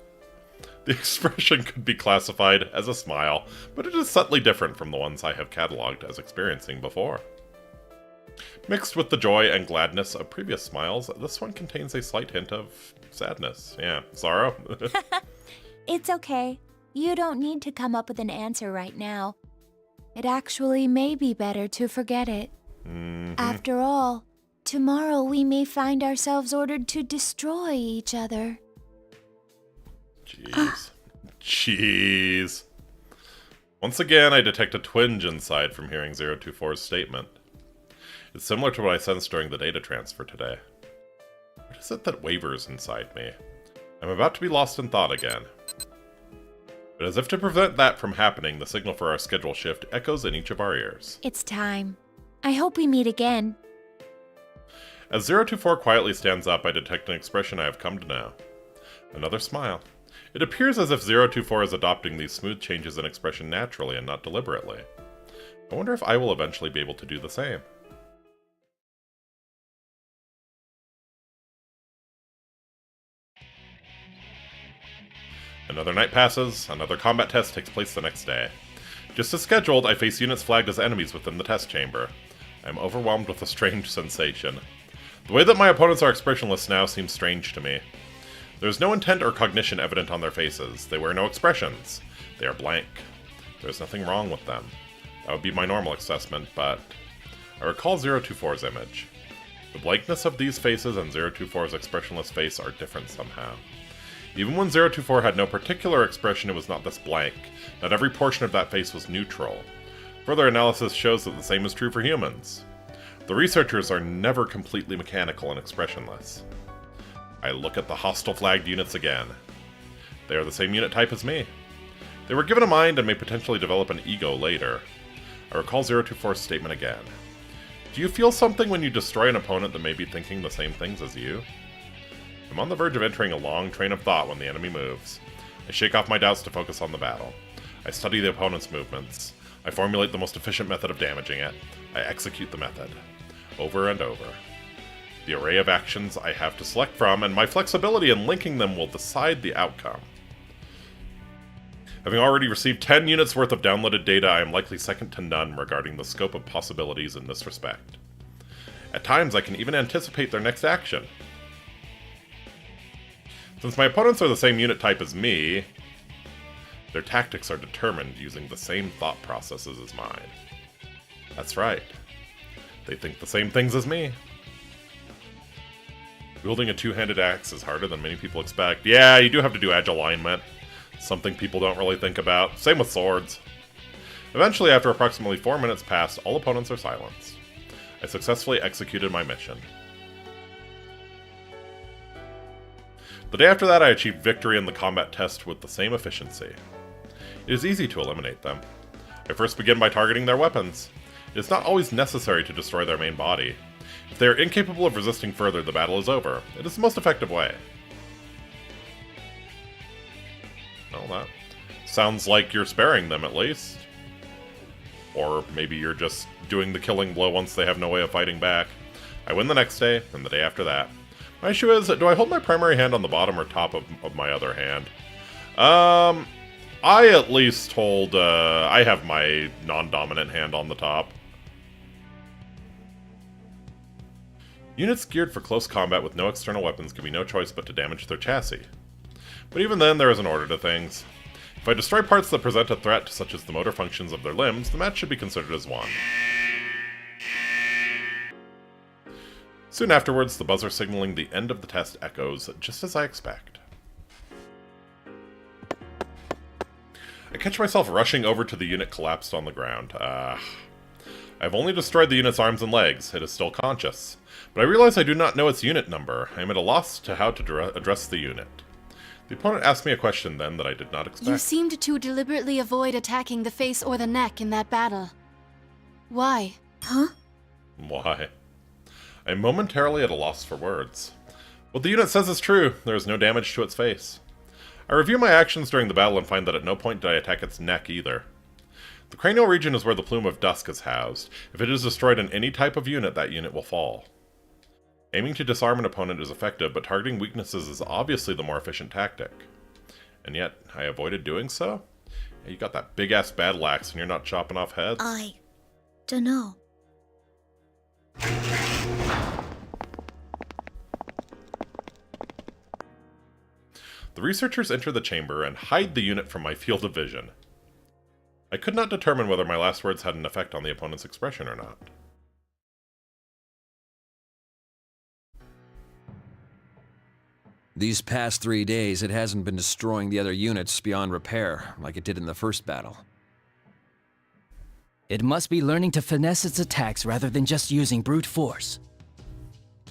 The expression could be classified as a smile, but it is subtly different from the ones I have cataloged as experiencing before. Mixed with the joy and gladness of previous smiles, this one contains a slight hint of sadness. Yeah, sorrow. It's okay. You don't need to come up with an answer right now. It actually may be better to forget it. After all, tomorrow we may find ourselves ordered to destroy each other. Jeez. Jeez. Once again, I detect a twinge inside from hearing 024's statement. It's similar to what I sensed during the data transfer today. What is it that wavers inside me? I'm about to be lost in thought again. But as if to prevent that from happening, the signal for our schedule shift echoes in each of our ears. It's time. I hope we meet again. As 024 quietly stands up, I detect an expression I have come to know. Another smile. It appears as if 024 is adopting these smooth changes in expression naturally and not deliberately. I wonder if I will eventually be able to do the same. Another night passes, another combat test takes place the next day. Just as scheduled, I face units flagged as enemies within the test chamber. I am overwhelmed with a strange sensation. The way that my opponents are expressionless now seems strange to me. There is no intent or cognition evident on their faces. They wear no expressions. They are blank. There is nothing wrong with them. That would be my normal assessment, but I recall 024's image. The blankness of these faces and 024's expressionless face are different somehow. Even when 024 had no particular expression, it was not this blank. Not every portion of that face was neutral. Further analysis shows that the same is true for humans. The researchers are never completely mechanical and expressionless. I look at the hostile flagged units again. They are the same unit type as me. They were given a mind and may potentially develop an ego later. I recall 024's statement again. Do you feel something when you destroy an opponent that may be thinking the same things as you? I'm on the verge of entering a long train of thought when the enemy moves. I shake off my doubts to focus on the battle. I study the opponent's movements. I formulate the most efficient method of damaging it. I execute the method. Over and over. The array of actions I have to select from, and my flexibility in linking them will decide the outcome. Having already received 10 units worth of downloaded data, I am likely second to none regarding the scope of possibilities in this respect. At times, I can even anticipate their next action. Since my opponents are the same unit type as me, their tactics are determined using the same thought processes as mine. That's right. They think the same things as me. Wielding a two-handed axe is harder than many people expect. Yeah, you do have to do edge alignment. Something people don't really think about. Same with swords. Eventually, after approximately 4 minutes passed, all opponents are silenced. I successfully executed my mission. The day after that, I achieved victory in the combat test with the same efficiency. It is easy to eliminate them. I first begin by targeting their weapons. It is not always necessary to destroy their main body. If they are incapable of resisting further, the battle is over. It is the most effective way. Well, that sounds like you're sparing them, at least. Or maybe you're just doing the killing blow once they have no way of fighting back. I win the next day, and the day after that. My issue is, do I hold my primary hand on the bottom or top of my other hand? I at least hold, I have my non-dominant hand on the top. Units geared for close combat with no external weapons give me no choice but to damage their chassis. But even then, there is an order to things. If I destroy parts that present a threat, such as the motor functions of their limbs, the match should be considered as won. Soon afterwards, the buzzer signaling the end of the test echoes, just as I expect. I catch myself rushing over to the unit collapsed on the ground. I've only destroyed the unit's arms and legs. It is still conscious. But I realize I do not know its unit number. I am at a loss to how to address the unit. The opponent asked me a question then that I did not expect. You seemed to deliberately avoid attacking the face or the neck in that battle. Why? Huh? Why? I am momentarily at a loss for words. What the unit says is true. There is no damage to its face. I review my actions during the battle and find that at no point did I attack its neck either. The cranial region is where the Plume of Dusk is housed. If it is destroyed in any type of unit, that unit will fall. Aiming to disarm an opponent is effective, but targeting weaknesses is obviously the more efficient tactic. And yet, I avoided doing so? Yeah, you got that big-ass battle axe and you're not chopping off heads? I dunno. The researchers enter the chamber and hide the unit from my field of vision. I could not determine whether my last words had an effect on the opponent's expression or not. These past 3 days, it hasn't been destroying the other units beyond repair, like it did in the first battle. It must be learning to finesse its attacks rather than just using brute force.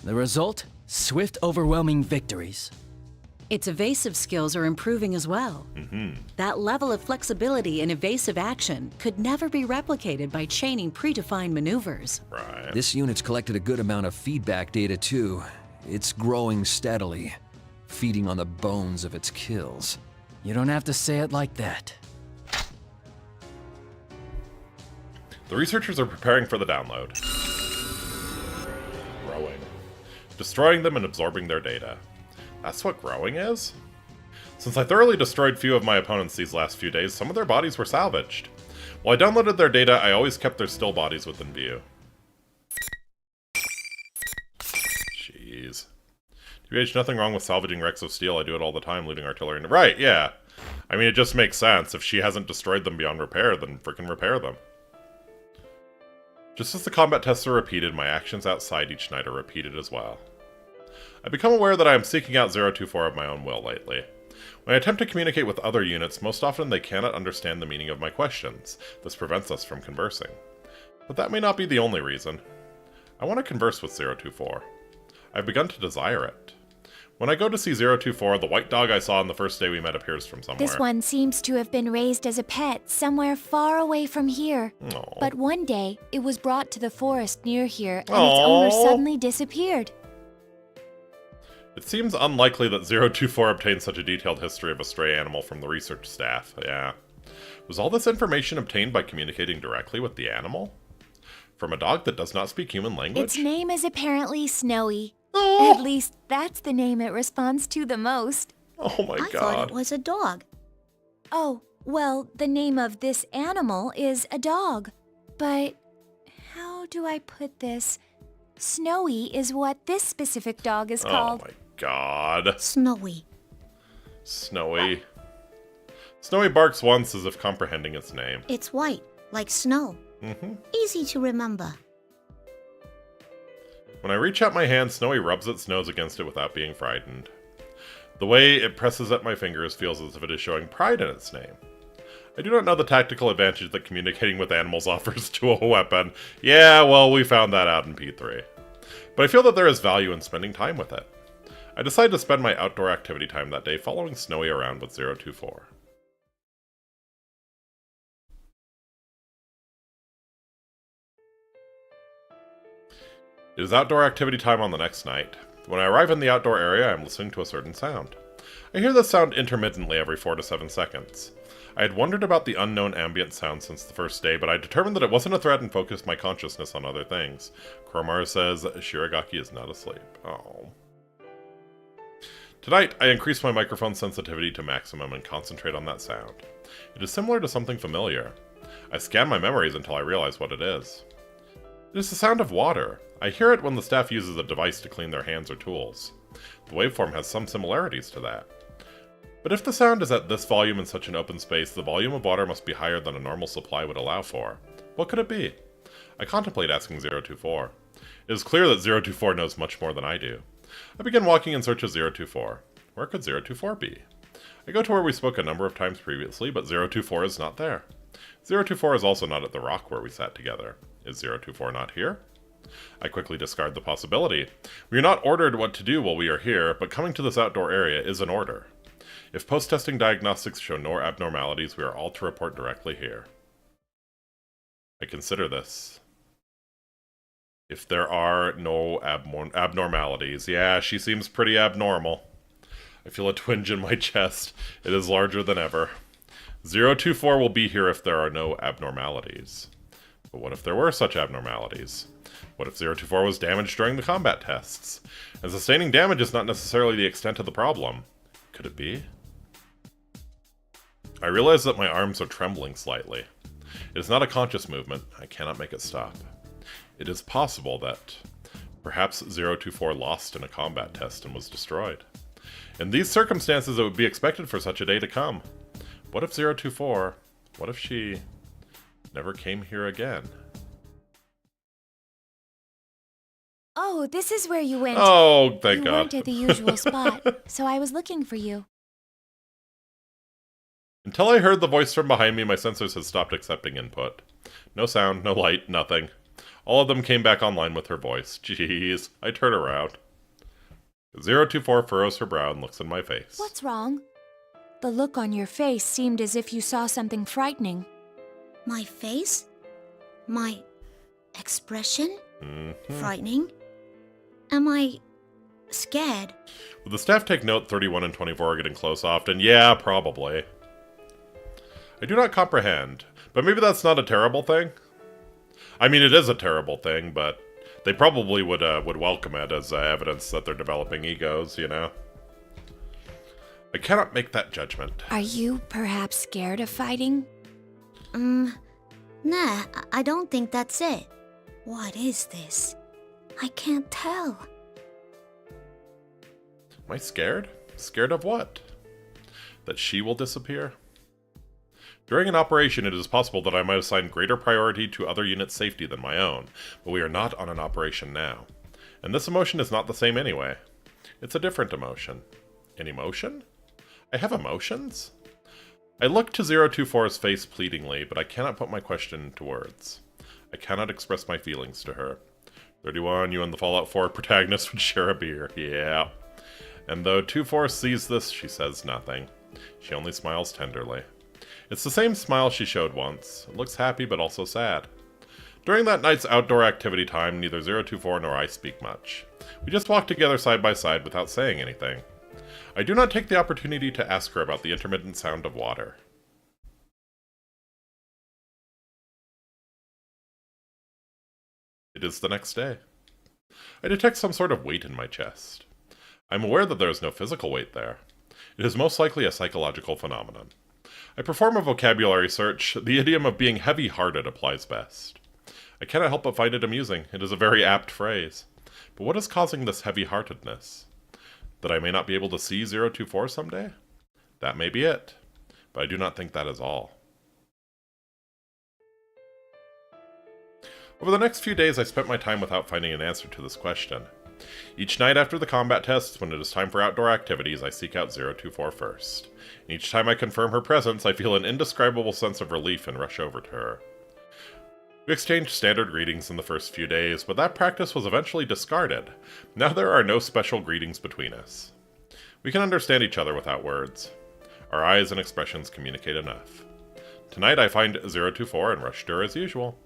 The result? Swift, overwhelming victories. Its evasive skills are improving as well. That level of flexibility and evasive action could never be replicated by chaining predefined maneuvers. Right. This unit's collected a good amount of feedback data too. It's growing steadily, feeding on the bones of its kills. You don't have to say it like that. The researchers are preparing for the download. Growing. Destroying them and absorbing their data. That's what growing is? Since I thoroughly destroyed few of my opponents these last few days, some of their bodies were salvaged. While I downloaded their data, I always kept their still bodies within view. Jeez. TBH, nothing wrong with salvaging wrecks of steel. I do it all the time, looting artillery. Right, yeah. I mean, it just makes sense. If she hasn't destroyed them beyond repair, then frickin' repair them. Just as the combat tests are repeated, my actions outside each night are repeated as well. I become aware that I am seeking out 024 of my own will lately. When I attempt to communicate with other units, most often they cannot understand the meaning of my questions. This prevents us from conversing. But that may not be the only reason. I want to converse with 024. I've begun to desire it. When I go to see 024, the white dog I saw on the first day we met appears from somewhere. This one seems to have been raised as a pet somewhere far away from here. Aww. But one day, it was brought to the forest near here, and its owner suddenly disappeared. It seems unlikely that 024 obtained such a detailed history of a stray animal from the research staff. Yeah. Was all this information obtained by communicating directly with the animal? From a dog that does not speak human language? Its name is apparently Snowy. Oh. At least that's the name it responds to the most. Oh my I god. thought it was a dog. Oh, well, the name of this animal is a dog. But how do I put this? Snowy is what this specific dog is called. Oh my god. Snowy. Snowy. Snowy barks once as if comprehending its name. It's white, like snow. Easy to remember. When I reach out my hand, Snowy rubs its nose against it without being frightened. The way it presses at my fingers feels as if it is showing pride in its name. I do not know the tactical advantage that communicating with animals offers to a weapon. Yeah, well, we found that out in P3. But I feel that there is value in spending time with it. I decide to spend my outdoor activity time that day following Snowy around with 024. It is outdoor activity time on the next night. When I arrive in the outdoor area, I am listening to a certain sound. I hear this sound intermittently every 4 to 7 seconds. I had wondered about the unknown ambient sound since the first day, but I determined that it wasn't a threat and focused my consciousness on other things. Kuromaro says Shiragaki is not asleep. Oh. Tonight, I increase my microphone sensitivity to maximum and concentrate on that sound. It is similar to something familiar. I scan my memories until I realize what it is. It is the sound of water. I hear it when the staff uses a device to clean their hands or tools. The waveform has some similarities to that. But if the sound is at this volume in such an open space, the volume of water must be higher than a normal supply would allow for. What could it be? I contemplate asking 024. It is clear that 024 knows much more than I do. I begin walking in search of 024. Where could 024 be? I go to where we spoke a number of times previously, but 024 is not there. 024 is also not at the rock where we sat together. Is 024 not here? I quickly discard the possibility. We are not ordered what to do while we are here, but coming to this outdoor area is an order. If post-testing diagnostics show no abnormalities, we are all to report directly here. I consider this. If there are no abnormalities. Yeah, she seems pretty abnormal. I feel a twinge in my chest. It is larger than ever. 024 will be here if there are no abnormalities. But what if there were such abnormalities? What if 024 was damaged during the combat tests? And sustaining damage is not necessarily the extent of the problem. Could it be? I realize that my arms are trembling slightly. It is not a conscious movement. I cannot make it stop. It is possible that perhaps 024 lost in a combat test and was destroyed. In these circumstances, it would be expected for such a day to come. What if 024, what if she never came here again? Oh, this is where you went. Oh, thank you God. weren't at the usual spot, so I was looking for you. Until I heard the voice from behind me, my sensors had stopped accepting input. No sound, no light, nothing. All of them came back online with her voice. Jeez, I turn around. 024 furrows her brow and looks in my face. What's wrong? The look on your face seemed as if you saw something frightening. My face? My expression? Frightening? Am I scared? Will the staff take note 31 and 24 are getting close often? Yeah, probably. I do not comprehend, but maybe that's not a terrible thing. I mean, it is a terrible thing, but they probably would welcome it as evidence that they're developing egos, you know? I cannot make that judgment. Are you perhaps scared of fighting? Nah, I don't think that's it. What is this? I can't tell. Am I scared? Scared of what? That she will disappear? During an operation, it is possible that I might assign greater priority to other units' safety than my own, but we are not on an operation now. And this emotion is not the same anyway. It's a different emotion. An emotion? I have emotions? I look to 024's face pleadingly, but I cannot put my question into words. I cannot express my feelings to her. 31, you and the Fallout 4 protagonist would share a beer. Yeah. And though 24 sees this, she says nothing. She only smiles tenderly. It's the same smile she showed once. It looks happy, but also sad. During that night's outdoor activity time, neither 024 nor I speak much. We just walk together side by side without saying anything. I do not take the opportunity to ask her about the intermittent sound of water. It is the next day. I detect some sort of weight in my chest. I am aware that there is no physical weight there. It is most likely a psychological phenomenon. I perform a vocabulary search. The idiom of being heavy-hearted applies best. I cannot help but find it amusing. It is a very apt phrase. But what is causing this heavy-heartedness? That I may not be able to see 024 someday? That may be it. But I do not think that is all. Over the next few days, I spent my time without finding an answer to this question. Each night after the combat tests, when it is time for outdoor activities, I seek out 024 first. And each time I confirm her presence, I feel an indescribable sense of relief and rush over to her. We exchanged standard greetings in the first few days, but that practice was eventually discarded. Now there are no special greetings between us. We can understand each other without words. Our eyes and expressions communicate enough. Tonight I find 024 and rush to her as usual.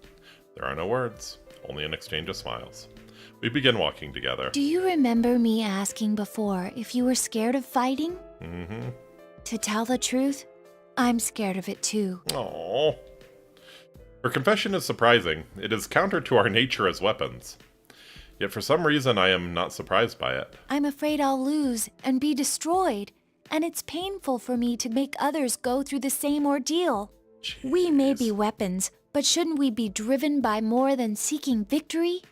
There are no words, only an exchange of smiles. We begin walking together. Do you remember me asking before if you were scared of fighting? Mm-hmm. To tell the truth, I'm scared of it too. Aww. Her confession is surprising. It is counter to our nature as weapons. Yet for some reason I am not surprised by it. I'm afraid I'll lose and be destroyed, and it's painful for me to make others go through the same ordeal. Jeez. We may be weapons, but shouldn't we be driven by more than seeking victory?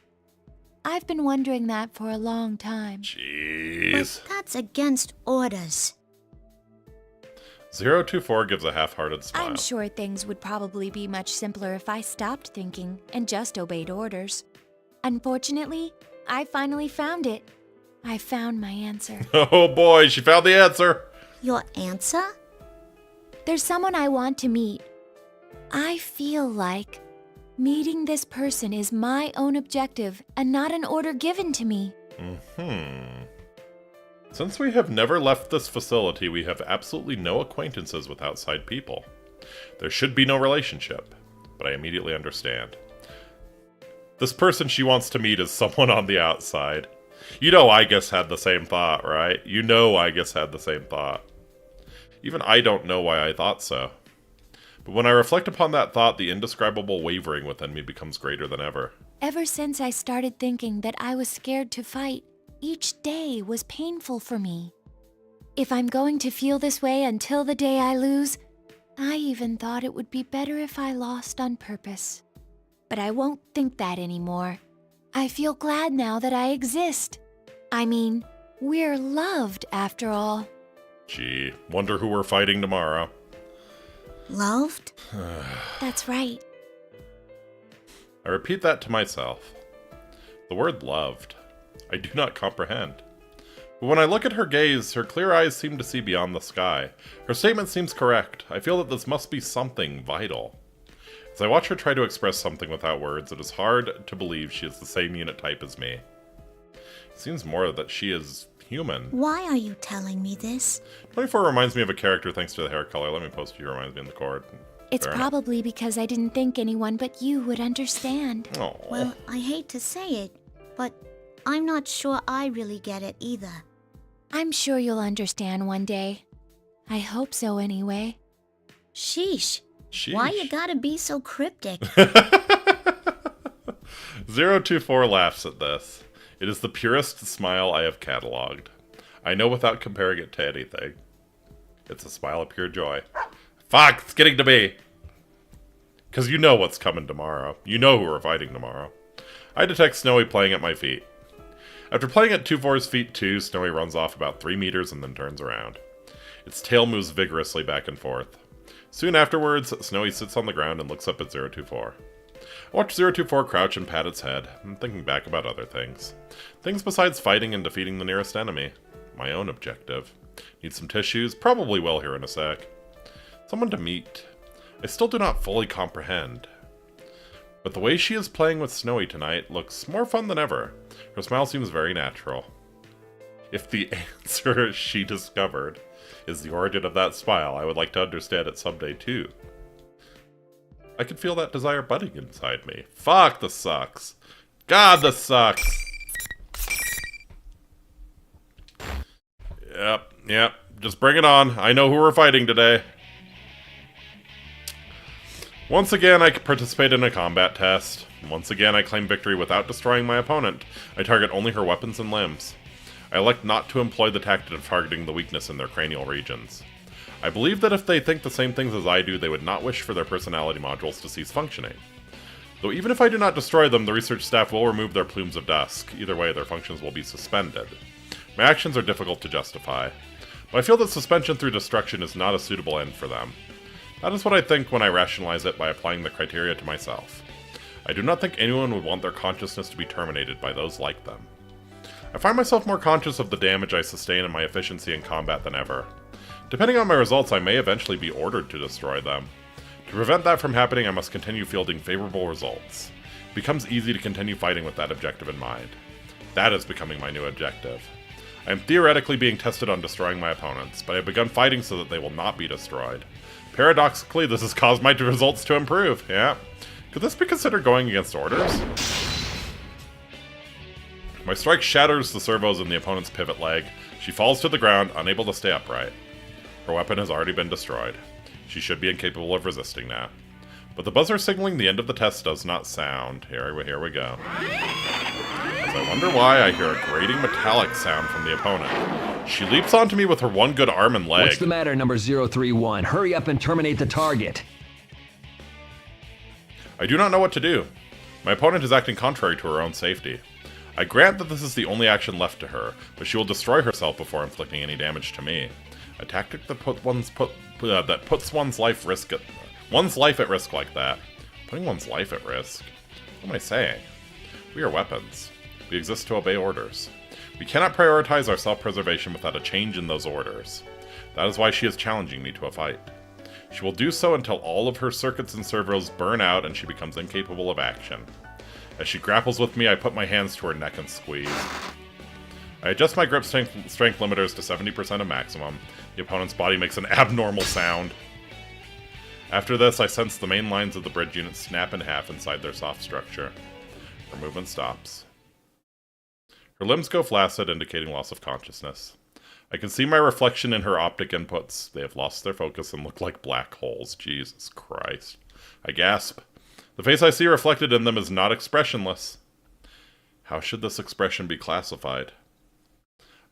I've been wondering that for a long time. Jeez. But that's against orders. 024 gives a half-hearted smile. I'm sure things would probably be much simpler if I stopped thinking and just obeyed orders. Unfortunately, I finally found it. I found my answer. Oh boy, she found the answer! Your answer? There's someone I want to meet. I feel like meeting this person is my own objective and not an order given to me. Since we have never left this facility, we have absolutely no acquaintances with outside people. There should be no relationship, but I immediately understand. This person she wants to meet is someone on the outside. You know I guess had the same thought, right? You know I guess had the same thought. Even I don't know why I thought so. But when I reflect upon that thought, the indescribable wavering within me becomes greater than ever. Ever since I started thinking that I was scared to fight, each day was painful for me. If I'm going to feel this way until the day I lose, I even thought it would be better if I lost on purpose. But I won't think that anymore. I feel glad now that I exist. I mean, we're loved after all. Gee, wonder who we're fighting tomorrow. Loved? That's right. I repeat that to myself. The word loved. I do not comprehend. But when I look at her gaze, her clear eyes seem to see beyond the sky. Her statement seems correct. I feel that this must be something vital. As I watch her try to express something without words, it is hard to believe she is the same unit type as me. It seems more that she is human. Why are you telling me this? 24 reminds me of a character thanks to the hair color. Let me post you reminds me in the cord. It's Fair probably because I didn't think anyone but you would understand. enough. Aw. Well, I hate to say it, but I'm not sure I really get it either. I'm sure you'll understand one day. I hope so anyway. Sheesh. Sheesh. Why you gotta be so cryptic? 024 laughs at this. It is the purest smile I have cataloged. I know without comparing it to anything. It's a smile of pure joy. Fuck, it's getting to me! Because you know what's coming tomorrow. You know who we're fighting tomorrow. I detect Snowy playing at my feet. After playing at 2-4's feet too, Snowy runs off about 3 meters and then turns around. Its tail moves vigorously back and forth. Soon afterwards, Snowy sits on the ground and looks up at 024. I watch 024 crouch and pat its head, and thinking back about other things. Things besides fighting and defeating the nearest enemy. My own objective. Need some tissues? Probably will here in a sec. Someone to meet. I still do not fully comprehend. But the way she is playing with Snowy tonight looks more fun than ever. Her smile seems very natural. If the answer she discovered is the origin of that smile, I would like to understand it someday too. I can feel that desire budding inside me. Fuck, this sucks. God, this sucks. Yep. Just bring it on. I know who we're fighting today. Once again, I participate in a combat test. Once again, I claim victory without destroying my opponent. I target only her weapons and limbs. I elect not to employ the tactic of targeting the weakness in their cranial regions. I believe that if they think the same things as I do, they would not wish for their personality modules to cease functioning. Though even if I do not destroy them, the research staff will remove their plumes of dust. Either way, their functions will be suspended. My actions are difficult to justify, but I feel that suspension through destruction is not a suitable end for them. That is what I think when I rationalize it by applying the criteria to myself. I do not think anyone would want their consciousness to be terminated by those like them. I find myself more conscious of the damage I sustain and my efficiency in combat than ever. Depending on my results, I may eventually be ordered to destroy them. To prevent that from happening, I must continue fielding favorable results. It becomes easy to continue fighting with that objective in mind. That is becoming my new objective. I am theoretically being tested on destroying my opponents, but I have begun fighting so that they will not be destroyed. Paradoxically, this has caused my results to improve, yeah. Could this be considered going against orders? My strike shatters the servos in the opponent's pivot leg. She falls to the ground, unable to stay upright. Her weapon has already been destroyed. She should be incapable of resisting now. But the buzzer signaling the end of the test does not sound. Here we go. As I wonder why, I hear a grating metallic sound from the opponent. She leaps onto me with her one good arm and leg. What's the matter, number 031? Hurry up and terminate the target. I do not know what to do. My opponent is acting contrary to her own safety. I grant that this is the only action left to her, but she will destroy herself before inflicting any damage to me. A tactic that puts one's life at risk like that. Putting one's life at risk? What am I saying? We are weapons. We exist to obey orders. We cannot prioritize our self-preservation without a change in those orders. That is why she is challenging me to a fight. She will do so until all of her circuits and servos burn out and she becomes incapable of action. As she grapples with me, I put my hands to her neck and squeeze. I adjust my grip strength limiters to 70% of maximum. The opponent's body makes an abnormal sound. After this, I sense the main lines of the bridge unit snap in half inside their soft structure. Her movement stops. Her limbs go flaccid, indicating loss of consciousness. I can see my reflection in her optic inputs. They have lost their focus and look like black holes. Jesus Christ. I gasp. The face I see reflected in them is not expressionless. How should this expression be classified?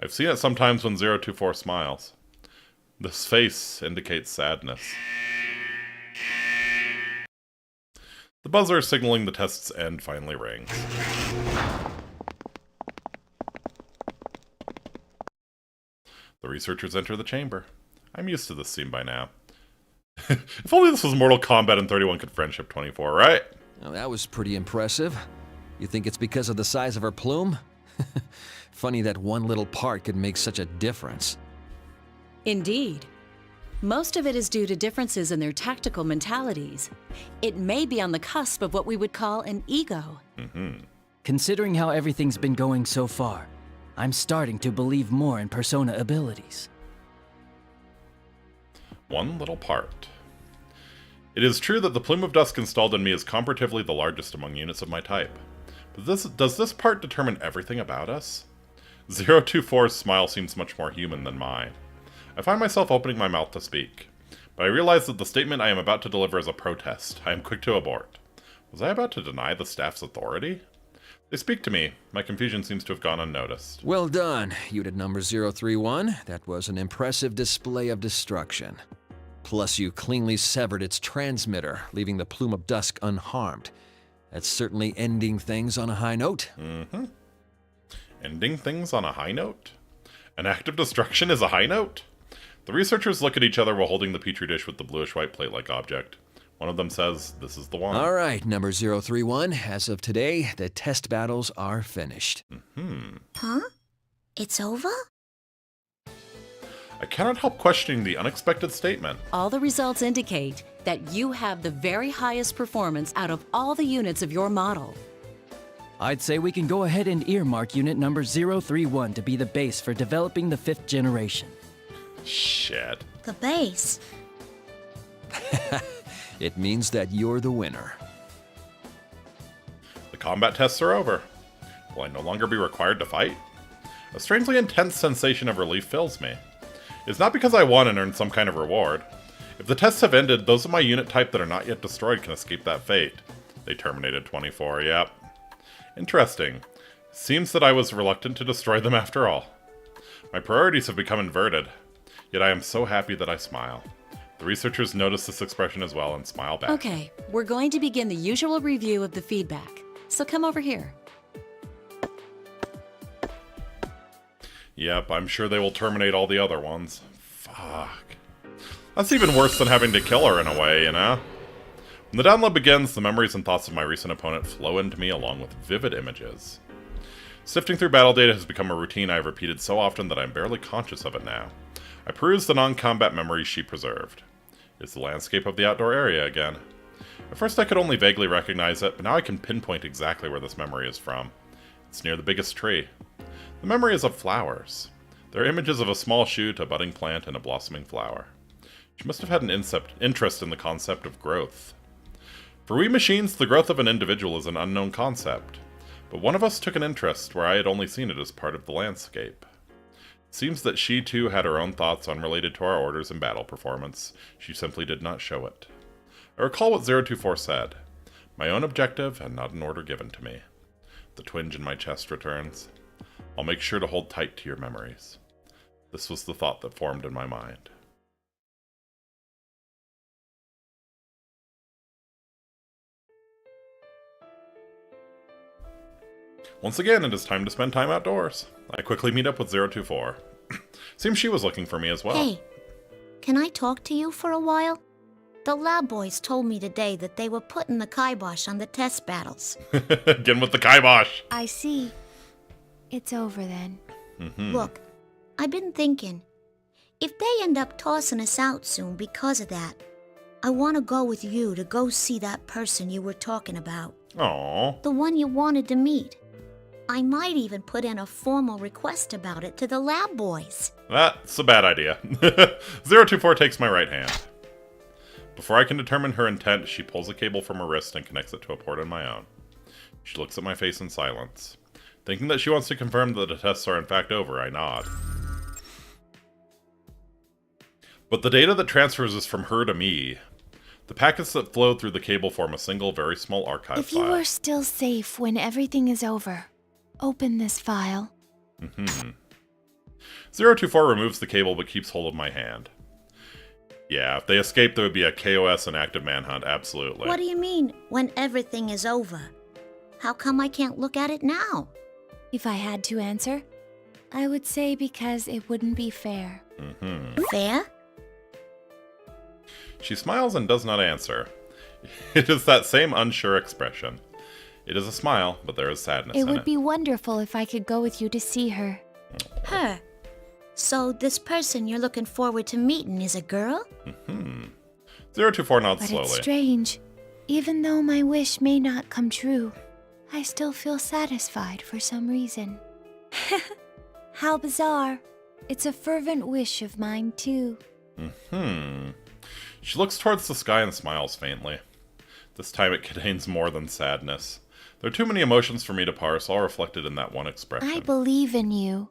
I've seen it sometimes when 024 smiles. This face indicates sadness. The buzzer signaling the test's end finally rings. The researchers enter the chamber. I'm used to this scene by now. If only this was Mortal Kombat and 31 could friendship 24, right? Well, that was pretty impressive. You think it's because of the size of her plume? Funny that one little part could make such a difference. Indeed. Most of it is due to differences in their tactical mentalities. It may be on the cusp of what we would call an ego. Considering how everything's been going so far, I'm starting to believe more in persona abilities. One little part. It is true that the plume of dusk installed in me is comparatively the largest among units of my type. But does this part determine everything about us? 024's smile seems much more human than mine. I find myself opening my mouth to speak, but I realize that the statement I am about to deliver is a protest. I am quick to abort. Was I about to deny the staff's authority? They speak to me. My confusion seems to have gone unnoticed. Well done, unit number 031. That was an impressive display of destruction. Plus, you cleanly severed its transmitter, leaving the plume of dusk unharmed. That's certainly ending things on a high note. Ending things on a high note? An act of destruction is a high note? The researchers look at each other while holding the petri dish with the bluish-white plate-like object. One of them says, "This is the one." All right, number 031. As of today, the test battles are finished. Huh? It's over? I cannot help questioning the unexpected statement. All the results indicate that you have the very highest performance out of all the units of your model. I'd say we can go ahead and earmark unit number 031 to be the base for developing the 5th generation. Shit. The base? It means that you're the winner. The combat tests are over. Will I no longer be required to fight? A strangely intense sensation of relief fills me. It's not because I won and earned some kind of reward. If the tests have ended, those of my unit type that are not yet destroyed can escape that fate. They terminated 24, yep. Interesting. Seems that I was reluctant to destroy them after all. My priorities have become inverted. Yet I am so happy that I smile. The researchers notice this expression as well and smile back. Okay, we're going to begin the usual review of the feedback. So come over here. Yep, I'm sure they will terminate all the other ones. Fuck. That's even worse than having to kill her in a way, you know? When the download begins, the memories and thoughts of my recent opponent flow into me along with vivid images. Sifting through battle data has become a routine I have repeated so often that I'm barely conscious of it now. I peruse the non-combat memories she preserved. It's the landscape of the outdoor area again. At first I could only vaguely recognize it, but now I can pinpoint exactly where this memory is from. It's near the biggest tree. The memory is of flowers. There are images of a small shoot, a budding plant, and a blossoming flower. She must have had an interest in the concept of growth. For we machines, the growth of an individual is an unknown concept, but one of us took an interest where I had only seen it as part of the landscape. It seems that she too had her own thoughts unrelated to our orders and battle performance. She simply did not show it. I recall what 024 said. My own objective and not an order given to me. The twinge in my chest returns. I'll make sure to hold tight to your memories. This was the thought that formed in my mind. Once again, it is time to spend time outdoors. I quickly meet up with 024. Seems she was looking for me as well. Hey, can I talk to you for a while? The lab boys told me today that they were putting the kibosh on the test battles. Again with the kibosh. I see. It's over then. Look, I've been thinking, if they end up tossing us out soon because of that, I want to go with you to go see that person you were talking about. Aww. The one you wanted to meet. I might even put in a formal request about it to the lab boys. That's a bad idea. 024 takes my right hand. Before I can determine her intent, she pulls a cable from her wrist and connects it to a port on my own. She looks at my face in silence. Thinking that she wants to confirm that the tests are in fact over, I nod. But the data that transfers is from her to me. The packets that flow through the cable form a single, very small archive If file. you are still safe when everything is over, open this file. 024 removes the cable but keeps hold of my hand. Yeah, if they escape, there would be a KOS and active manhunt, absolutely. What do you mean, when everything is over? How come I can't look at it now? If I had to answer, I would say because it wouldn't be fair. Fair? She smiles and does not answer. It is that same unsure expression. It is a smile, but there is sadness It in would it. be wonderful if I could go with you to see her. Her. So this person you're looking forward to meeting is a girl? 024 nods But slowly. it's strange. Even though my wish may not come true, I still feel satisfied for some reason. How bizarre. It's a fervent wish of mine, too. She looks towards the sky and smiles faintly. This time it contains more than sadness. There are too many emotions for me to parse, all reflected in that one expression. I believe in you.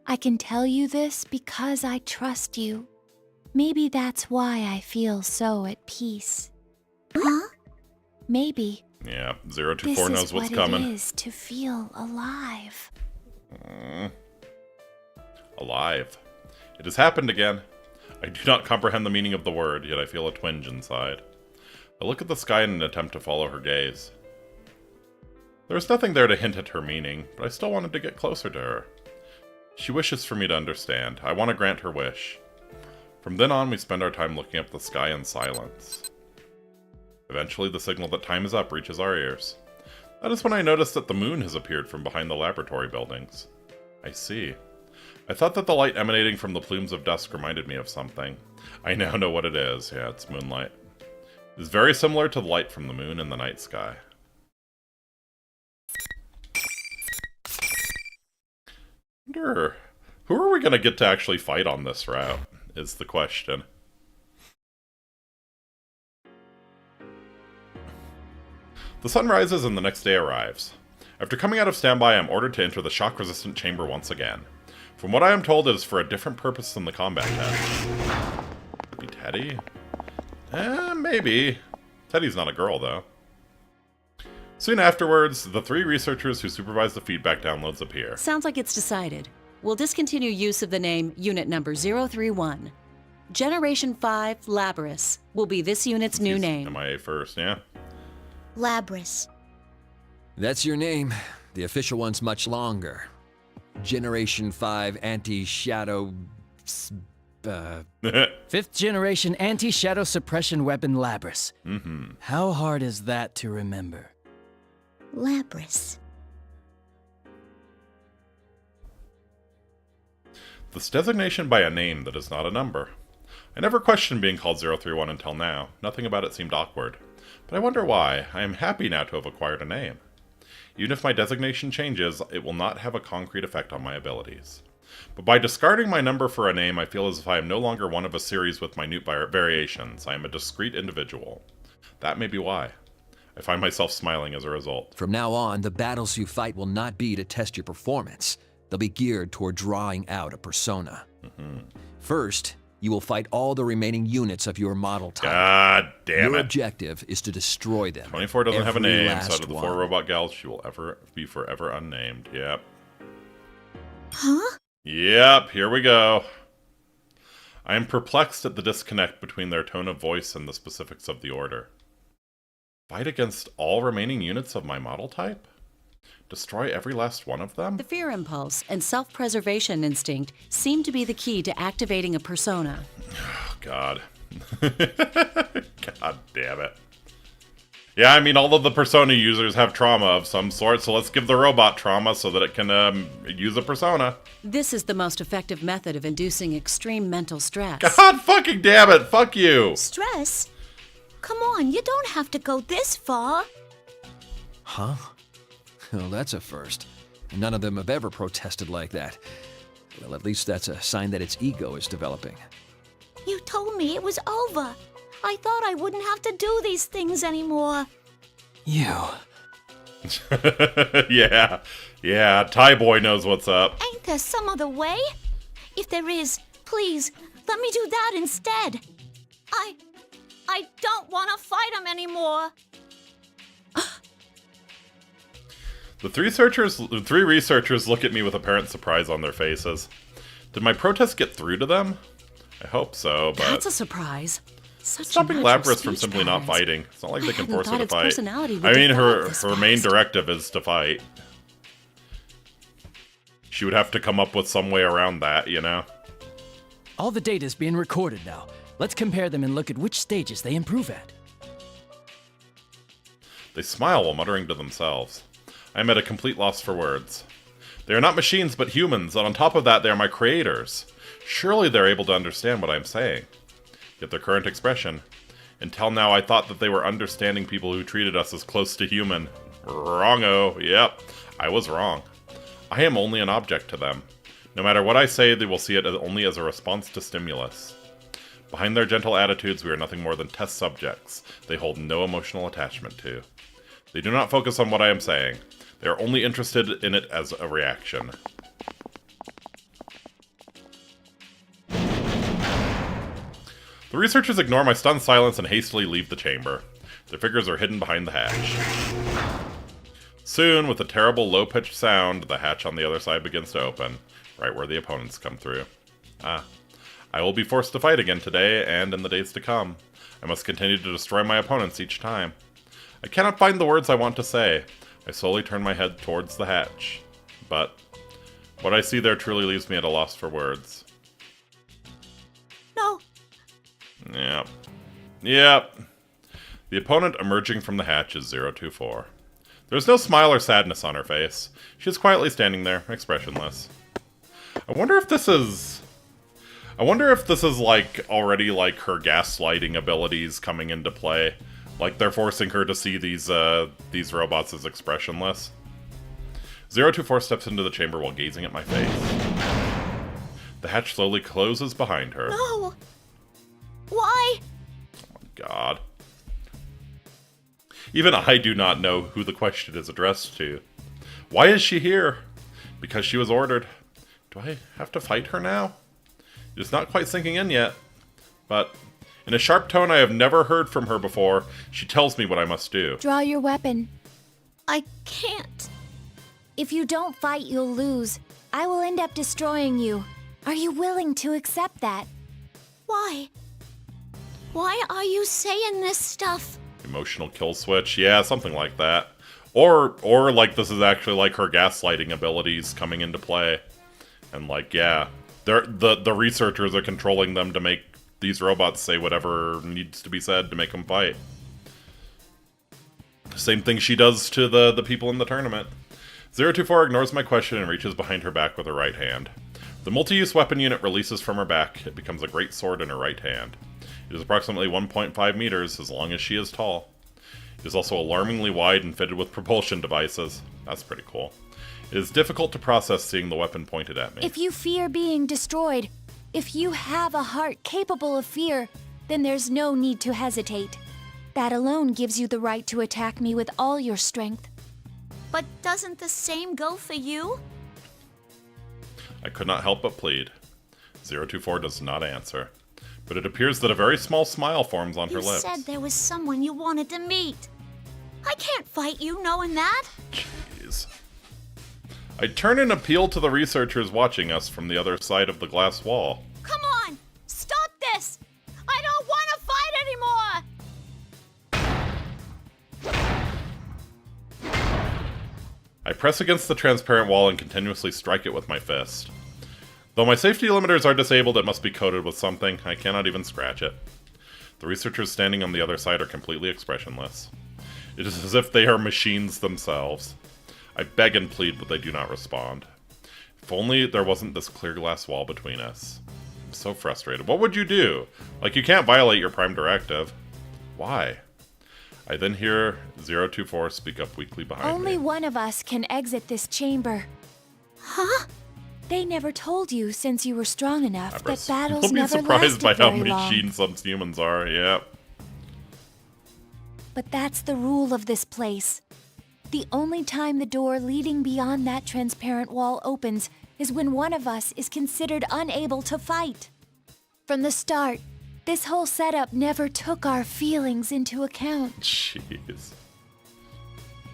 I can tell you this because I trust you. Maybe that's why I feel so at peace. Huh? Maybe Yeah, this 024 is knows what's what coming. it is to feel alive. Alive. It has happened again. I do not comprehend the meaning of the word, yet I feel a twinge inside. I look at the sky in an attempt to follow her gaze. There is nothing there to hint at her meaning, but I still wanted to get closer to her. She wishes for me to understand. I want to grant her wish. From then on, we spend our time looking up at the sky in silence. Eventually, the signal that time is up reaches our ears. That is when I notice that the moon has appeared from behind the laboratory buildings. I see. I thought that the light emanating from the plumes of dusk reminded me of something. I now know what it is. Yeah, it's moonlight. It is very similar to the light from the moon in the night sky. Wonder, who are we going to get to actually fight on this route, is the question. The sun rises and the next day arrives. After coming out of standby, I am ordered to enter the shock-resistant chamber once again. From what I am told, it is for a different purpose than the combat test. Could be Teddy? Maybe. Teddy's not a girl, though. Soon afterwards, the 3 researchers who supervise the feedback downloads appear. Sounds like it's decided. We'll discontinue use of the name Unit Number 031. Generation 5 Labrys will be this unit's new name. MIA first, yeah? Labrys. That's your name. The official one's much longer. Generation 5 Anti-Shadow... 5th generation anti-shadow suppression weapon Labrys. How hard is that to remember? Labrys. This designation by a name that is not a number. I never questioned being called 031 until now. Nothing about it seemed awkward. But I wonder why. I am happy now to have acquired a name. Even if my designation changes, it will not have a concrete effect on my abilities. But by discarding my number for a name, I feel as if I am no longer one of a series with minute variations. I am a discrete individual. That may be why. I find myself smiling as a result. From now on, the battles you fight will not be to test your performance. They'll be geared toward drawing out a persona. First, you will fight all the remaining units of your model type. God damn Your it. objective is to destroy them. 24 doesn't have a Every name, so last out of the 4 one. robot gals, she will ever be forever unnamed. Yep. Huh? Yep, here we go. I am perplexed at the disconnect between their tone of voice and the specifics of the order. Fight against all remaining units of my model type? Destroy every last one of them? The fear impulse and self-preservation instinct seem to be the key to activating a persona. Oh, God. God damn it. Yeah, I mean, all of the persona users have trauma of some sort, so let's give the robot trauma so that it can use a persona. This is the most effective method of inducing extreme mental stress. God fucking damn it, fuck you. Stress? Come on, you don't have to go this far. Huh? Well, that's a first. None of them have ever protested like that. Well, at least that's a sign that its ego is developing. You told me it was over. I thought I wouldn't have to do these things anymore. You. Yeah, Thai boy knows what's up. Ain't there some other way? If there is, please, let me do that instead. I don't want to fight him anymore. The three researchers look at me with apparent surprise on their faces. Did my protest get through to them? I hope so, but... That's a surprise. Such stopping natural Labrys from speech simply not patterns. fighting. It's not like they can hadn't force her thought to its fight. personality would I mean, develop her this main fast. directive is to fight. She would have to come up with some way around that, you know? All the data's being recorded now. Let's compare them and look at which stages they improve at. They smile while muttering to themselves. I am at a complete loss for words. They are not machines, but humans, and on top of that, they are my creators. Surely they're able to understand what I am saying. Yet their current expression. Until now, I thought that they were understanding people who treated us as close to human. Wrong-o. Yep, I was wrong. I am only an object to them. No matter what I say, they will see it only as a response to stimulus. Behind their gentle attitudes, we are nothing more than test subjects they hold no emotional attachment to. They do not focus on what I am saying. They are only interested in it as a reaction. The researchers ignore my stunned silence and hastily leave the chamber. Their figures are hidden behind the hatch. Soon, with a terrible low-pitched sound, the hatch on the other side begins to open, right where the opponents come through. I will be forced to fight again today and in the days to come. I must continue to destroy my opponents each time. I cannot find the words I want to say. I slowly turn my head towards the hatch. But what I see there truly leaves me at a loss for words. No. Yep. The opponent emerging from the hatch is 024. There's no smile or sadness on her face. She is quietly standing there, expressionless. I wonder if this is like already like her gaslighting abilities coming into play. Like they're forcing her to see these robots as expressionless. 024 steps into the chamber while gazing at my face. The hatch slowly closes behind her. No. Why? Oh my god. Even I do not know who the question is addressed to. Why is she here? Because she was ordered. Do I have to fight her now? It is not quite sinking in yet. But in a sharp tone I have never heard from her before, she tells me what I must do. Draw your weapon. I can't. If you don't fight, you'll lose. I will end up destroying you. Are you willing to accept that? Why? Why are you saying this stuff? Emotional kill switch, yeah, something like that. Or like this is actually like her gaslighting abilities coming into play. And like, yeah, the researchers are controlling them to make these robots say whatever needs to be said to make them fight. Same thing she does to the people in the tournament. 024 ignores my question and reaches behind her back with her right hand. The multi-use weapon unit releases from her back. It becomes a great sword in her right hand. It is approximately 1.5 meters, as long as she is tall. It is also alarmingly wide and fitted with propulsion devices. That's pretty cool. It is difficult to process seeing the weapon pointed at me. If you fear being destroyed, if you have a heart capable of fear, then there's no need to hesitate. That alone gives you the right to attack me with all your strength. But doesn't the same go for you? I could not help but plead. 024 does not answer. But it appears that a very small smile forms on her You lips. said there was someone you wanted to meet. I can't fight you knowing that. Jeez. I turn and appeal to the researchers watching us from the other side of the glass wall. Come on! Stop this! I don't want to fight anymore! I press against the transparent wall and continuously strike it with my fist. Though my safety limiters are disabled, it must be coated with something. I cannot even scratch it. The researchers standing on the other side are completely expressionless. It is as if they are machines themselves. I beg and plead, but they do not respond. If only there wasn't this clear glass wall between us. I'm so frustrated. What would you do? Like, you can't violate your prime directive. Why? I then hear 024 speak up weakly behind Only me. one of us can exit this chamber. Huh? They never told you since you were strong enough that battles You'll be never surprised lasted by how very many long. Sheen some humans are, yep. But that's the rule of this place. The only time the door leading beyond that transparent wall opens is when one of us is considered unable to fight. From the start, this whole setup never took our feelings into account. Jeez.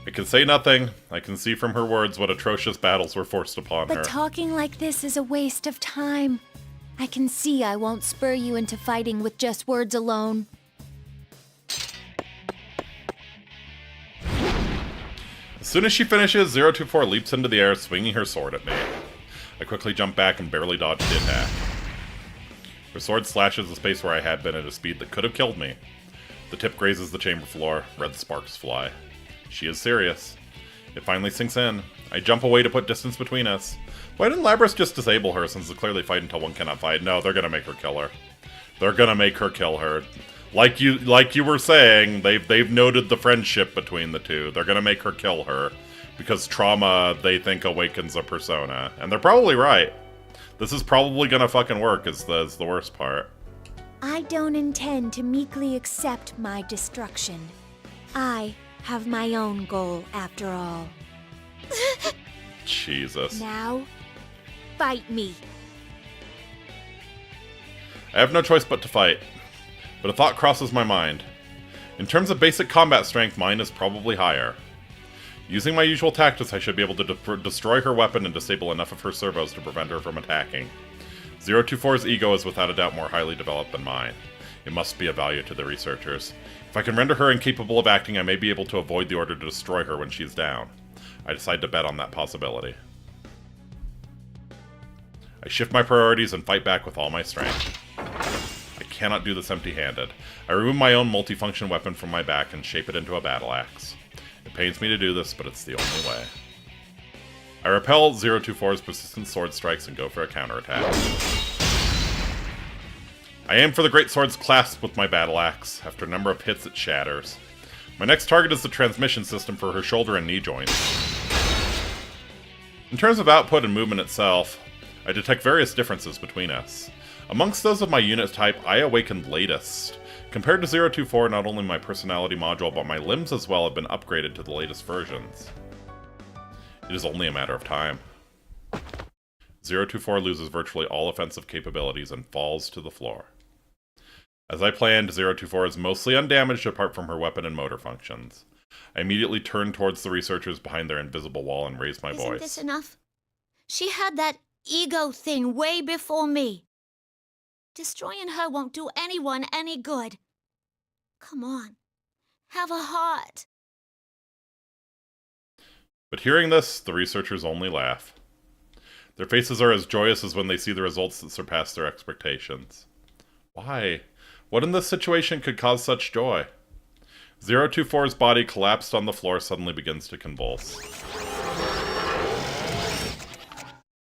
I can say nothing. I can see from her words what atrocious battles were forced upon her. But talking like this is a waste of time. I can see I won't spur you into fighting with just words alone. As soon as she finishes, 024 leaps into the air, swinging her sword at me. I quickly jump back and barely dodge the attack. Her sword slashes the space where I had been at a speed that could have killed me. The tip grazes the chamber floor, red sparks fly. She is serious. It finally sinks in. I jump away to put distance between us. Why didn't Labrys just disable her, since it's clearly fight until one cannot fight? No, they're gonna make her kill her. They're gonna make her kill her. Like you were saying, they've noted the friendship between the two. They're gonna make her kill her. Because trauma, they think, awakens a persona. And they're probably right. This is probably gonna fucking work, is the worst part. I don't intend to meekly accept my destruction. I have my own goal, after all. Jesus. Now, fight me. I have no choice but to fight. But a thought crosses my mind. In terms of basic combat strength, mine is probably higher. Using my usual tactics, I should be able to destroy her weapon and disable enough of her servos to prevent her from attacking. 024's ego is without a doubt more highly developed than mine. It must be of value to the researchers. If I can render her incapable of acting, I may be able to avoid the order to destroy her when she's down. I decide to bet on that possibility. I shift my priorities and fight back with all my strength. I cannot do this empty-handed. I remove my own multifunction weapon from my back and shape it into a battle axe. It pains me to do this, but it's the only way. I repel 024's persistent sword strikes and go for a counterattack. I aim for the great sword's clasp with my battle axe. After a number of hits, it shatters. My next target is the transmission system for her shoulder and knee joints. In terms of output and movement itself, I detect various differences between us. Amongst those of my unit type, I awakened latest. Compared to 024, not only my personality module, but my limbs as well have been upgraded to the latest versions. It is only a matter of time. 024 loses virtually all offensive capabilities and falls to the floor. As I planned, 024 is mostly undamaged apart from her weapon and motor functions. I immediately turn towards the researchers behind their invisible wall and raise my voice. Isn't this enough? She had that ego thing way before me. Destroying her won't do anyone any good. Come on, have a heart. But hearing this, the researchers only laugh. Their faces are as joyous as when they see the results that surpass their expectations. Why? What in this situation could cause such joy? 024's body collapsed on the floor suddenly begins to convulse.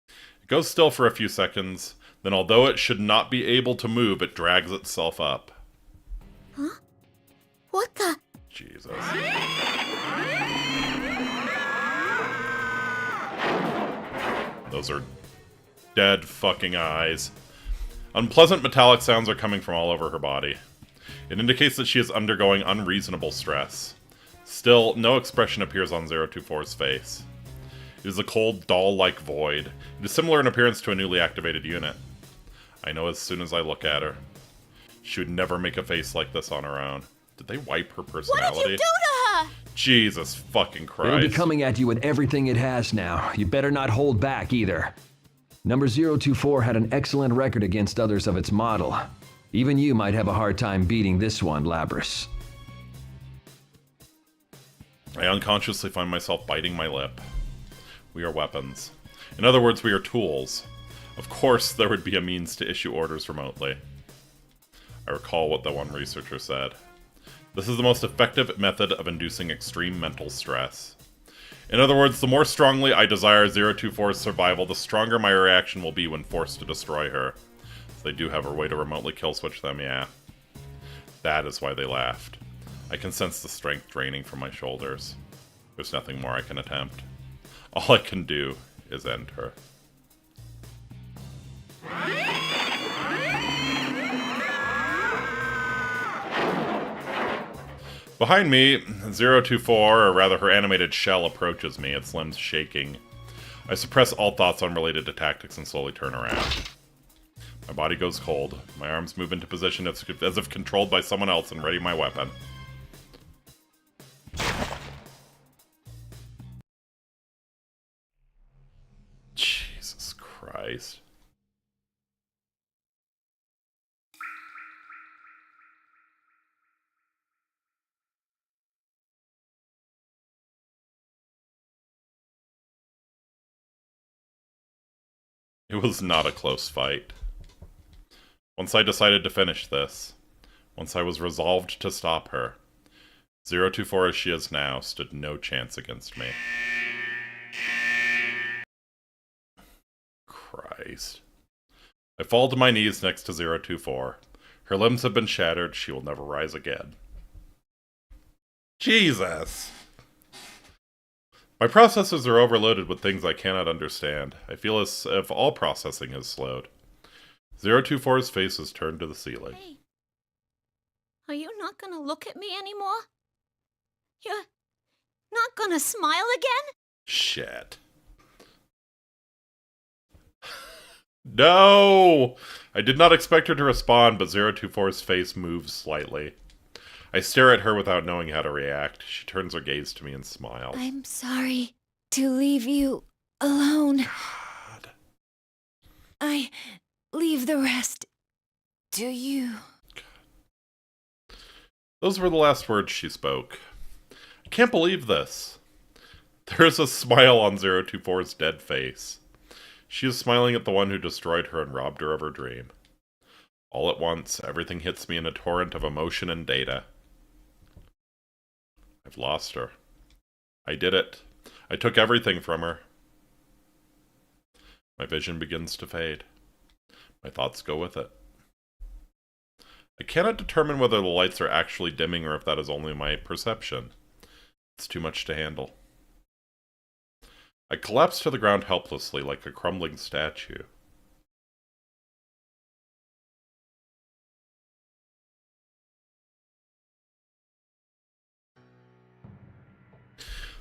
It goes still for a few seconds, then although it should not be able to move, it drags itself up. Huh? What the? Jesus. Those are dead fucking eyes. Unpleasant metallic sounds are coming from all over her body. It indicates that she is undergoing unreasonable stress. Still, no expression appears on 024's face. It is a cold, doll-like void. It is similar in appearance to a newly activated unit. I know as soon as I look at her. She would never make a face like this on her own. Did they wipe her personality? What did you do to her? Jesus fucking Christ. It'll be coming at you with everything it has now. You better not hold back either. Number 024 had an excellent record against others of its model. Even you might have a hard time beating this one, Labrys. I unconsciously find myself biting my lip. We are weapons. In other words, we are tools. Of course, there would be a means to issue orders remotely. I recall what the one researcher said. This is the most effective method of inducing extreme mental stress. In other words, the more strongly I desire 024's survival, the stronger my reaction will be when forced to destroy her. So they do have a way to remotely kill switch them, yeah. That is why they laughed. I can sense the strength draining from my shoulders. There's nothing more I can attempt. All I can do is end her. Behind me, 024, or rather her animated shell, approaches me, its limbs shaking. I suppress all thoughts unrelated to tactics and slowly turn around. My body goes cold. My arms move into position as if controlled by someone else and ready my weapon. Jesus Christ. It was not a close fight. Once I decided to finish this, once I was resolved to stop her, 024 as she is now stood no chance against me. Christ. I fall to my knees next to 024. Her limbs have been shattered, she will never rise again. Jesus! My processors are overloaded with things I cannot understand. I feel as if all processing is slowed. 024's face is turned to the ceiling. Hey, are you not gonna look at me anymore? You're not gonna smile again? Shit. No! I did not expect her to respond, but 024's face moves slightly. I stare at her without knowing how to react. She turns her gaze to me and smiles. I'm sorry to leave you alone. God. I leave the rest to you. Those were the last words she spoke. I can't believe this. There is a smile on 024's dead face. She is smiling at the one who destroyed her and robbed her of her dream. All at once, everything hits me in a torrent of emotion and data. I've lost her. I did it. I took everything from her. My vision begins to fade. My thoughts go with it. I cannot determine whether the lights are actually dimming or if that is only my perception. It's too much to handle. I collapse to the ground helplessly like a crumbling statue.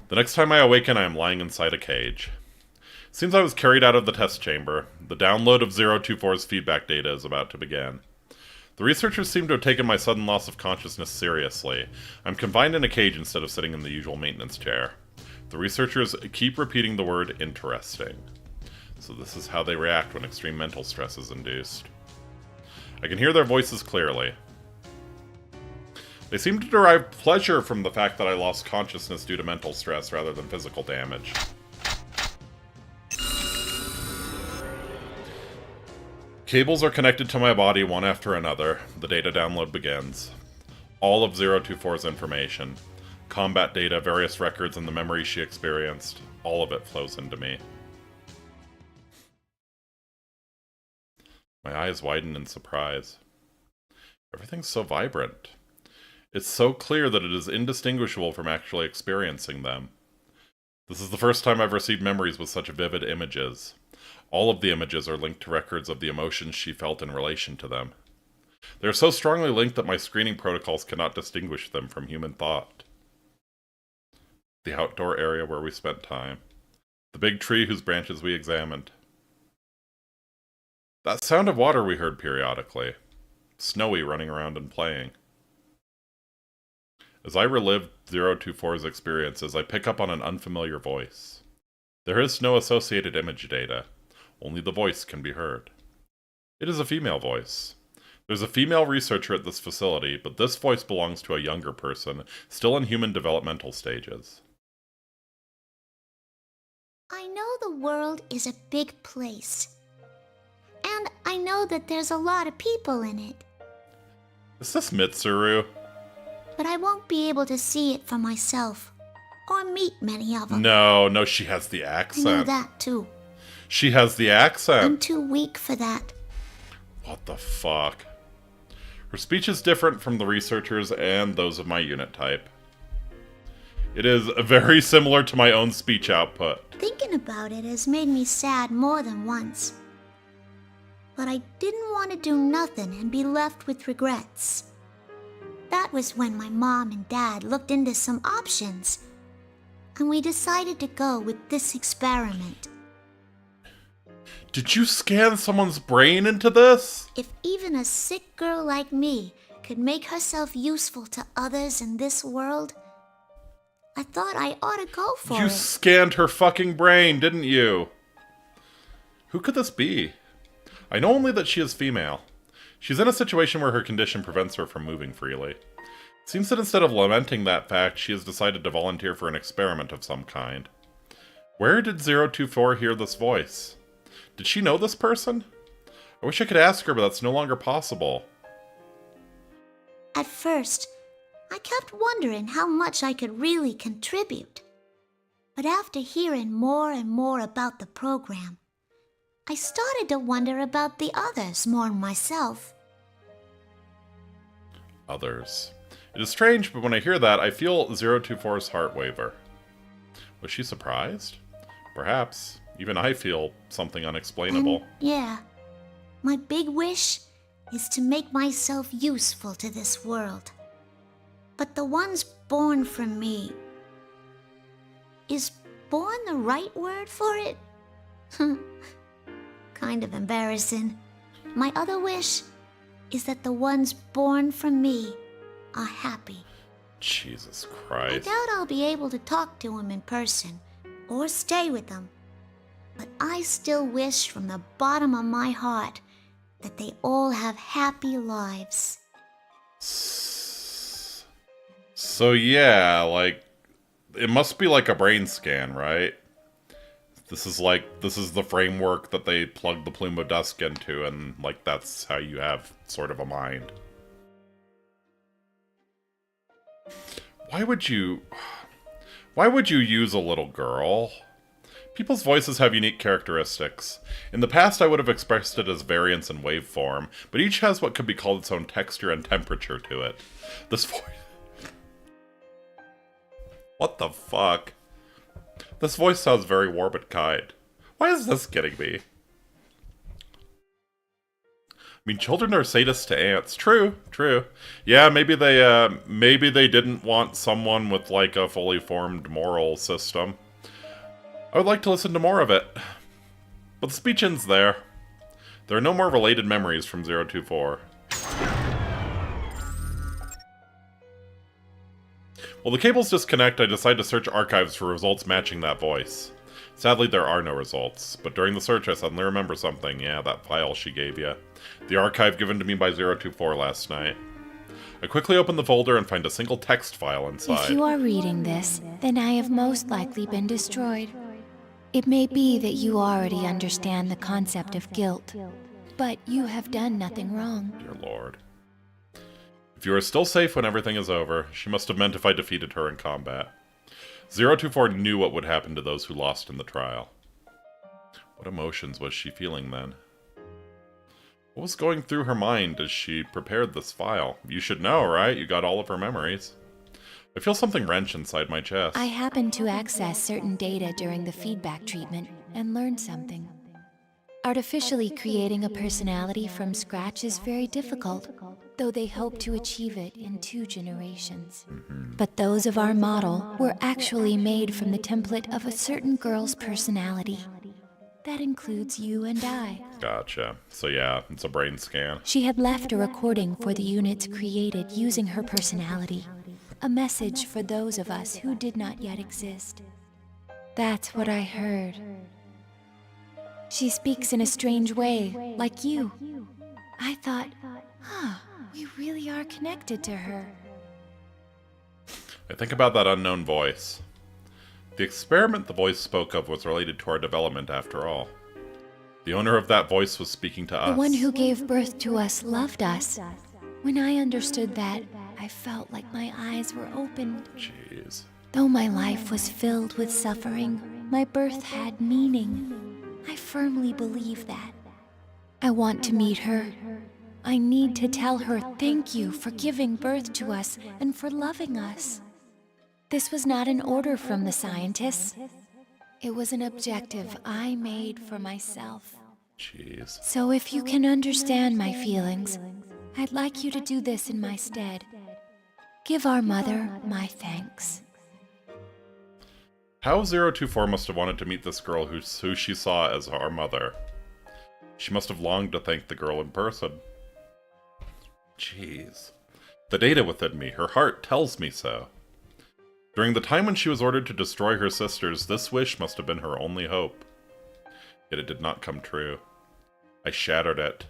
The next time I awaken, I am lying inside a cage. Seems I was carried out of the test chamber. The download of 024's feedback data is about to begin. The researchers seem to have taken my sudden loss of consciousness seriously. I'm confined in a cage instead of sitting in the usual maintenance chair. The researchers keep repeating the word interesting. So this is how they react when extreme mental stress is induced. I can hear their voices clearly. They seem to derive pleasure from the fact that I lost consciousness due to mental stress rather than physical damage. Cables are connected to my body one after another. The data download begins. All of 024's information. Combat data, various records, and the memories she experienced. All of it flows into me. My eyes widen in surprise. Everything's so vibrant. It's so clear that it is indistinguishable from actually experiencing them. This is the first time I've received memories with such vivid images. All of the images are linked to records of the emotions she felt in relation to them. They are so strongly linked that my screening protocols cannot distinguish them from human thought. The outdoor area where we spent time. The big tree whose branches we examined. That sound of water we heard periodically. Snowy running around and playing. As I relive 024's experiences, I pick up on an unfamiliar voice. There is no associated image data. Only the voice can be heard. It is a female voice. There's a female researcher at this facility, but this voice belongs to a younger person, still in human developmental stages. I know the world is a big place. And I know that there's a lot of people in it. Is this Mitsuru? But I won't be able to see it for myself. Or meet many of them. No, she has the I accent. know that too. She has the accent. I'm too weak for that. What the fuck? Her speech is different from the researchers and those of my unit type. It is very similar to my own speech output. Thinking about it has made me sad more than once. But I didn't want to do nothing and be left with regrets. That was when my mom and dad looked into some options, and we decided to go with this experiment. Did you scan someone's brain into this? If even a sick girl like me could make herself useful to others in this world, I thought I ought to go for You it. scanned her fucking brain, didn't you? Who could this be? I know only that she is female. She's in a situation where her condition prevents her from moving freely. It seems that instead of lamenting that fact, she has decided to volunteer for an experiment of some kind. Where did 024 hear this voice? Did she know this person? I wish I could ask her, but that's no longer possible. At first, I kept wondering how much I could really contribute. But after hearing more and more about the program, I started to wonder about the others more than myself. Others. It is strange, but when I hear that, I feel 024's heart waver. Was she surprised? Perhaps. Even I feel something unexplainable. And, yeah, my big wish is to make myself useful to this world. But the ones born from me... Is born the right word for it? Kind of embarrassing. My other wish is that the ones born from me are happy. Jesus I Christ. doubt I'll be able to talk to them in person or stay with them. But I still wish from the bottom of my heart that they all have happy lives. So yeah, like, it must be like a brain scan, right? This is the framework that they plug the Plume of Dusk into, and like that's how you have sort of a mind. Why would you use a little girl? People's voices have unique characteristics. In the past, I would have expressed it as variance and waveform, but each has what could be called its own texture and temperature to it. This voice... What the fuck? This voice sounds very warm and kind. Why is this getting me? I mean, children are sadists to ants. True, true. Yeah, maybe they didn't want someone with, like, a fully formed moral system. I would like to listen to more of it. But the speech ends there. There are no more related memories from 024. While the cables disconnect, I decide to search archives for results matching that voice. Sadly, there are no results, but during the search I suddenly remember something. Yeah, that file she gave you. The archive given to me by 024 last night. I quickly open the folder and find a single text file inside. If you are reading this, then I have most likely been destroyed. It may be that you already understand the concept of guilt, but you have done nothing wrong. Dear Lord. If you are still safe when everything is over, she must have meant if I defeated her in combat. 024 knew what would happen to those who lost in the trial. What emotions was she feeling then? What was going through her mind as she prepared this file? You should know, right? You got all of her memories. I feel something wrench inside my chest. I happened to access certain data during the feedback treatment and learned something. Artificially creating a personality from scratch is very difficult, though they hope to achieve it in 2 generations. But those of our model were actually made from the template of a certain girl's personality. That includes you and I. Gotcha. So yeah, it's a brain scan. She had left a recording for the units created using her personality. A message for those of us who did not yet exist. That's what I heard. She speaks in a strange way, like you. I thought, we really are connected to her. I think about that unknown voice. The experiment the voice spoke of was related to our development after all. The owner of that voice was speaking to us. The one who gave birth to us loved us. When I understood that, I felt like my eyes were opened. Jeez. Though my life was filled with suffering, my birth had meaning. I firmly believe that. I want to meet her. I need to tell her thank you for giving birth to us and for loving us. This was not an order from the scientists. It was an objective I made for myself. Jeez. So if you can understand my feelings, I'd like you to do this in my stead. Give our mother my thanks. How 024 must have wanted to meet this girl who she saw as our mother. She must have longed to thank the girl in person. Jeez. The data within me, her heart tells me so. During the time when she was ordered to destroy her sisters, this wish must have been her only hope. Yet it did not come true. I shattered it.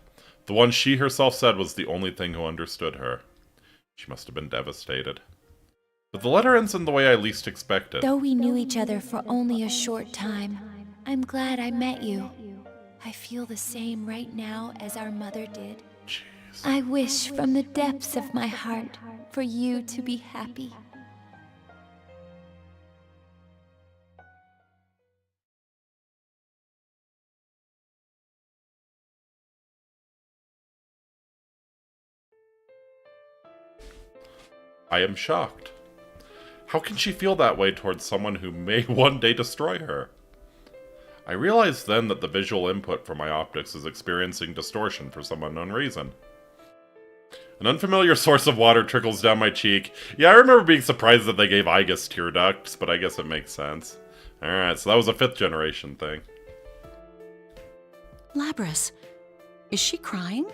The one she herself said was the only thing who understood her. She must have been devastated. But the letter ends in the way I least expected. Though we knew each other for only a short time, I'm glad I met you. I feel the same right now as our mother did. Jeez. I wish from the depths of my heart for you to be happy. I am shocked. How can she feel that way towards someone who may one day destroy her? I realized then that the visual input from my optics is experiencing distortion for some unknown reason. An unfamiliar source of water trickles down my cheek. Yeah, I remember being surprised that they gave Igus tear ducts, but I guess it makes sense. Alright, so that was a 5th generation thing. Labrys, is she crying?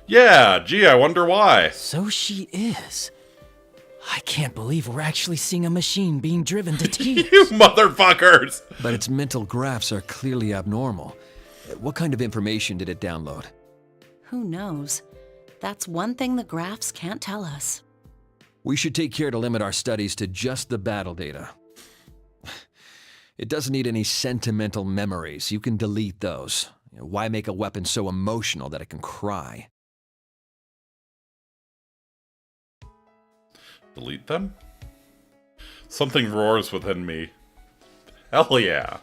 Yeah, gee, I wonder why. So she is. I can't believe we're actually seeing a machine being driven to tears. You motherfuckers! But its mental graphs are clearly abnormal. What kind of information did it download? Who knows? That's one thing the graphs can't tell us. We should take care to limit our studies to just the battle data. It doesn't need any sentimental memories. You can delete those. Why make a weapon so emotional that it can cry? Delete them? Something roars within me. Hell yeah.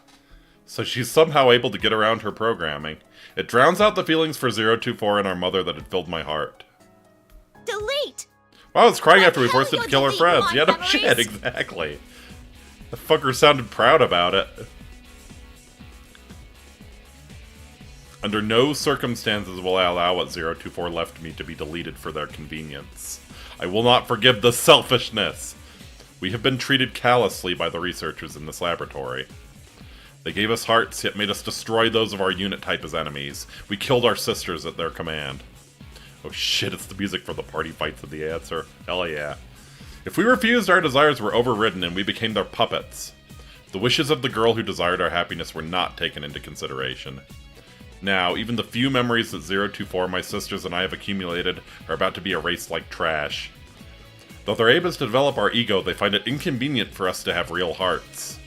So she's somehow able to get around her programming. It drowns out the feelings for 024 and our mother that had filled my heart. Delete! Wow, I was crying after we What forced it hell to kill her you'll friends. delete Yeah, no memories? shit, exactly. The fucker sounded proud about it. Under no circumstances will I allow what 024 left me to be deleted for their convenience. I will not forgive the selfishness. We have been treated callously by the researchers in this laboratory. They gave us hearts, yet made us destroy those of our unit type as enemies. We killed our sisters at their command. Oh shit, it's the music for the party fights of the answer. Hell yeah. If we refused, our desires were overridden and we became their puppets. The wishes of the girl who desired our happiness were not taken into consideration. Now, even the few memories that 024, my sisters, and I have accumulated are about to be erased like trash. Though their aim is to develop our ego, they find it inconvenient for us to have real hearts.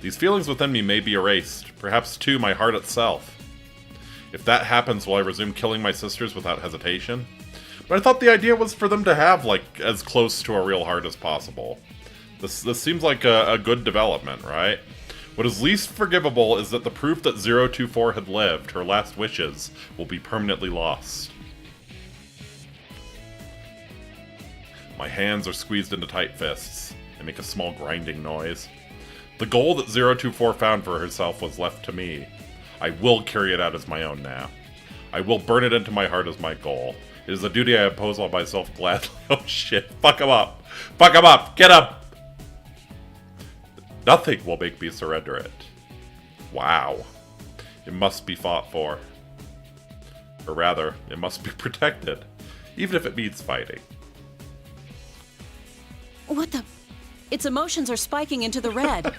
These feelings within me may be erased, perhaps too my heart itself. If that happens, will I resume killing my sisters without hesitation? But I thought the idea was for them to have, like, as close to a real heart as possible. This seems like a good development, right? What is least forgivable is that the proof that 024 had lived, her last wishes, will be permanently lost. My hands are squeezed into tight fists. They make a small grinding noise. The goal that 024 found for herself was left to me. I will carry it out as my own now. I will burn it into my heart as my goal. It is a duty I impose on myself gladly. Oh shit, fuck him up! Fuck him up! Get up! Nothing will make me surrender it. Wow. It must be fought for. Or rather, it must be protected. Even if it means fighting. What the? Its emotions are spiking into the red.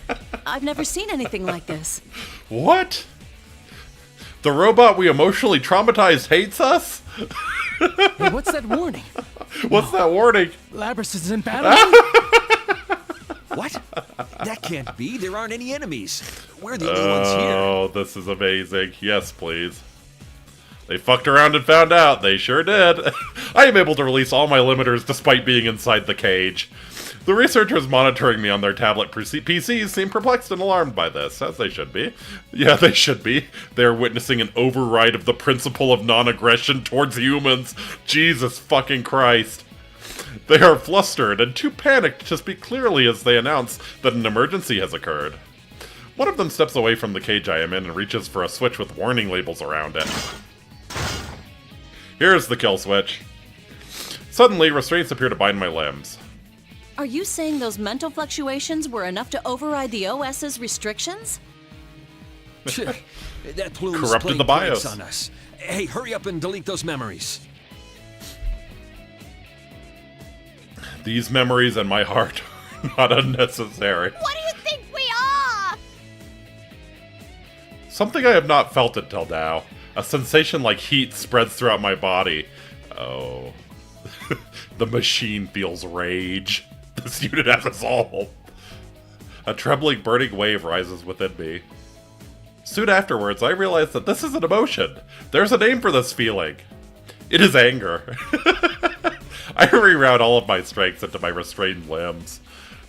I've never seen anything like this. What? The robot we emotionally traumatized hates us? Hey, what's that warning? What's that warning? Labrys is in battle? What? That can't be. There aren't any enemies. We're the only ones here. Oh, this is amazing. Yes, please. They fucked around and found out. They sure did. I am able to release all my limiters despite being inside the cage. The researchers monitoring me on their tablet PCs seem perplexed and alarmed by this, as they should be. Yeah, they should be. They're witnessing an override of the principle of non-aggression towards humans. Jesus fucking Christ. They are flustered and too panicked to speak clearly as they announce that an emergency has occurred. One of them steps away from the cage I am in and reaches for a switch with warning labels around it. Here's the kill switch. Suddenly, restraints appear to bind my limbs. Are you saying those mental fluctuations were enough to override the OS's restrictions? That plume's Corrupted playing the BIOS. pranks on us. Hey, hurry up and delete those memories. These memories and my heart are not unnecessary. What do you think we are? Something I have not felt until now. A sensation like heat spreads throughout my body. Oh. The machine feels rage. This unit has us all. A trembling, burning wave rises within me. Soon afterwards, I realize that this is an emotion. There's a name for this feeling. It is anger. I reroute all of my strengths into my restrained limbs.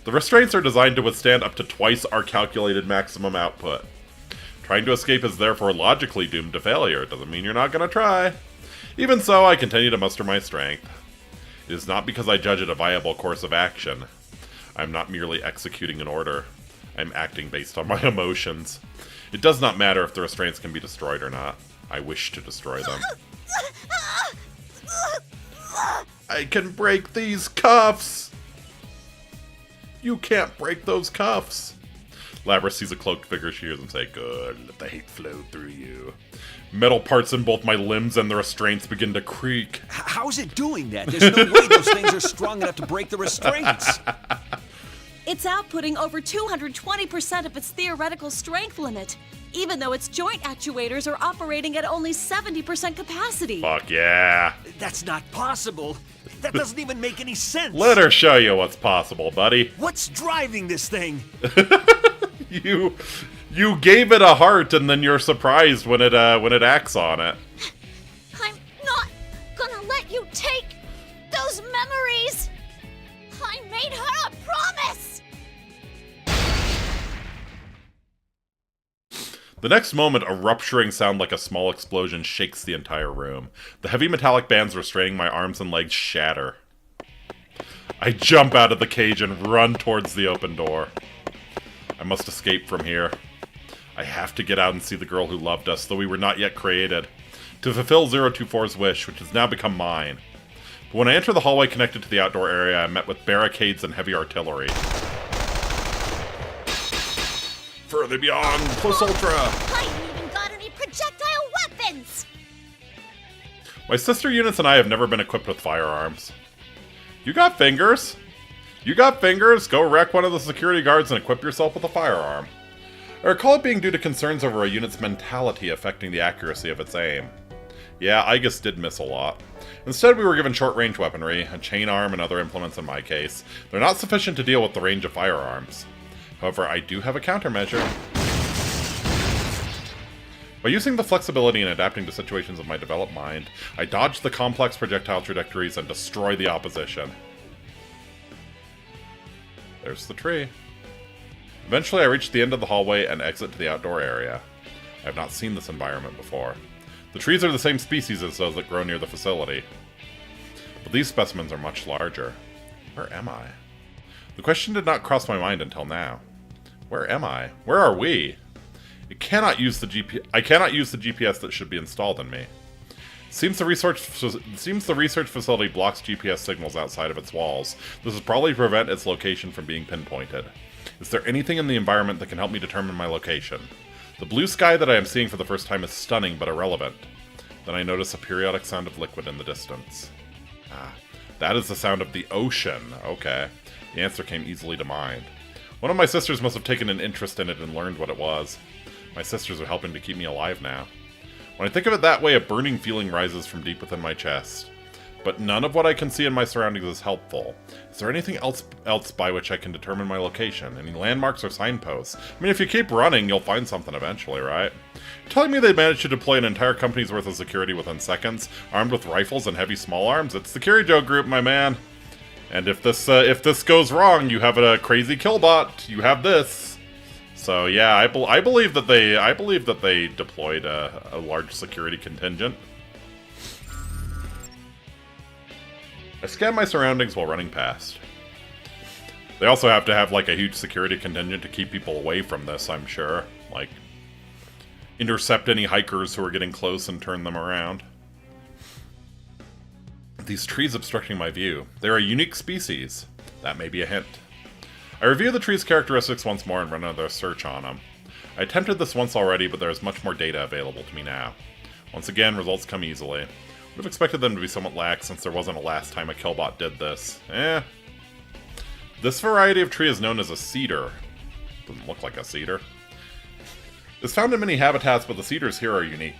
The restraints are designed to withstand up to twice our calculated maximum output. Trying to escape is therefore logically doomed to failure. It doesn't mean you're not going to try. Even so, I continue to muster my strength. It is not because I judge it a viable course of action. I'm not merely executing an order. I'm acting based on my emotions. It does not matter if the restraints can be destroyed or not. I wish to destroy them. I can break these cuffs! You can't break those cuffs! Labrys sees a cloaked figure. She hears him say, "Good, let the hate flow through you." Metal parts in both my limbs and the restraints begin to creak. How's it doing that? There's no way those things are strong enough to break the restraints. It's outputting over 220% of its theoretical strength limit, even though its joint actuators are operating at only 70% capacity. Fuck yeah. That's not possible. That doesn't even make any sense. Let her show you what's possible, buddy. What's driving this thing? You gave it a heart, and then you're surprised when it acts on it. I'm not gonna let you take those memories. I made her a promise. The next moment, a rupturing sound like a small explosion shakes the entire room. The heavy metallic bands restraining my arms and legs shatter. I jump out of the cage and run towards the open door. I must escape from here. I have to get out and see the girl who loved us, though we were not yet created. To fulfill 024's wish, which has now become mine. But when I enter the hallway connected to the outdoor area, I'm met with barricades and heavy artillery. Further beyond, plus ultra! I ain't even got any projectile weapons. My sister units and I have never been equipped with firearms. You got fingers? You got fingers? Go wreck one of the security guards and equip yourself with a firearm. I recall it being due to concerns over a unit's mentality affecting the accuracy of its aim. Yeah, Aegis did miss a lot. Instead, we were given short-range weaponry, a chain arm and other implements in my case. They're not sufficient to deal with the range of firearms. However, I do have a countermeasure. By using the flexibility and adapting to situations of my developed mind, I dodge the complex projectile trajectories and destroy the opposition. There's the tree. Eventually, I reach the end of the hallway and exit to the outdoor area. I have not seen this environment before. The trees are the same species as those that grow near the facility. But these specimens are much larger. Where am I? The question did not cross my mind until now. Where am I? Where are we? I cannot use the GPS that should be installed in me. Seems the research facility blocks GPS signals outside of its walls. This will probably prevent its location from being pinpointed. Is there anything in the environment that can help me determine my location? The blue sky that I am seeing for the first time is stunning but irrelevant. Then I notice a periodic sound of liquid in the distance. Ah, that is the sound of the ocean. Okay. The answer came easily to mind. One of my sisters must have taken an interest in it and learned what it was. My sisters are helping to keep me alive now. When I think of it that way, a burning feeling rises from deep within my chest. But none of what I can see in my surroundings is helpful. Is there anything else by which I can determine my location? Any landmarks or signposts? I mean, if you keep running, you'll find something eventually, right? You're telling me they managed to deploy an entire company's worth of security within seconds, armed with rifles and heavy small arms? It's the Kirijo group, my man. And if this goes wrong, you have a crazy killbot. You have this. So yeah, I believe that they deployed a large security contingent. I scan my surroundings while running past. They also have to have, like, a huge security contingent to keep people away from this, I'm sure. Like, intercept any hikers who are getting close and turn them around. These trees obstructing my view. They're a unique species. That may be a hint. I review the tree's characteristics once more and run another search on them. I attempted this once already, but there is much more data available to me now. Once again, results come easily. Would have expected them to be somewhat lax since there wasn't a last time a killbot did this. This variety of tree is known as a cedar. Doesn't look like a cedar. It's found in many habitats, but the cedars here are unique.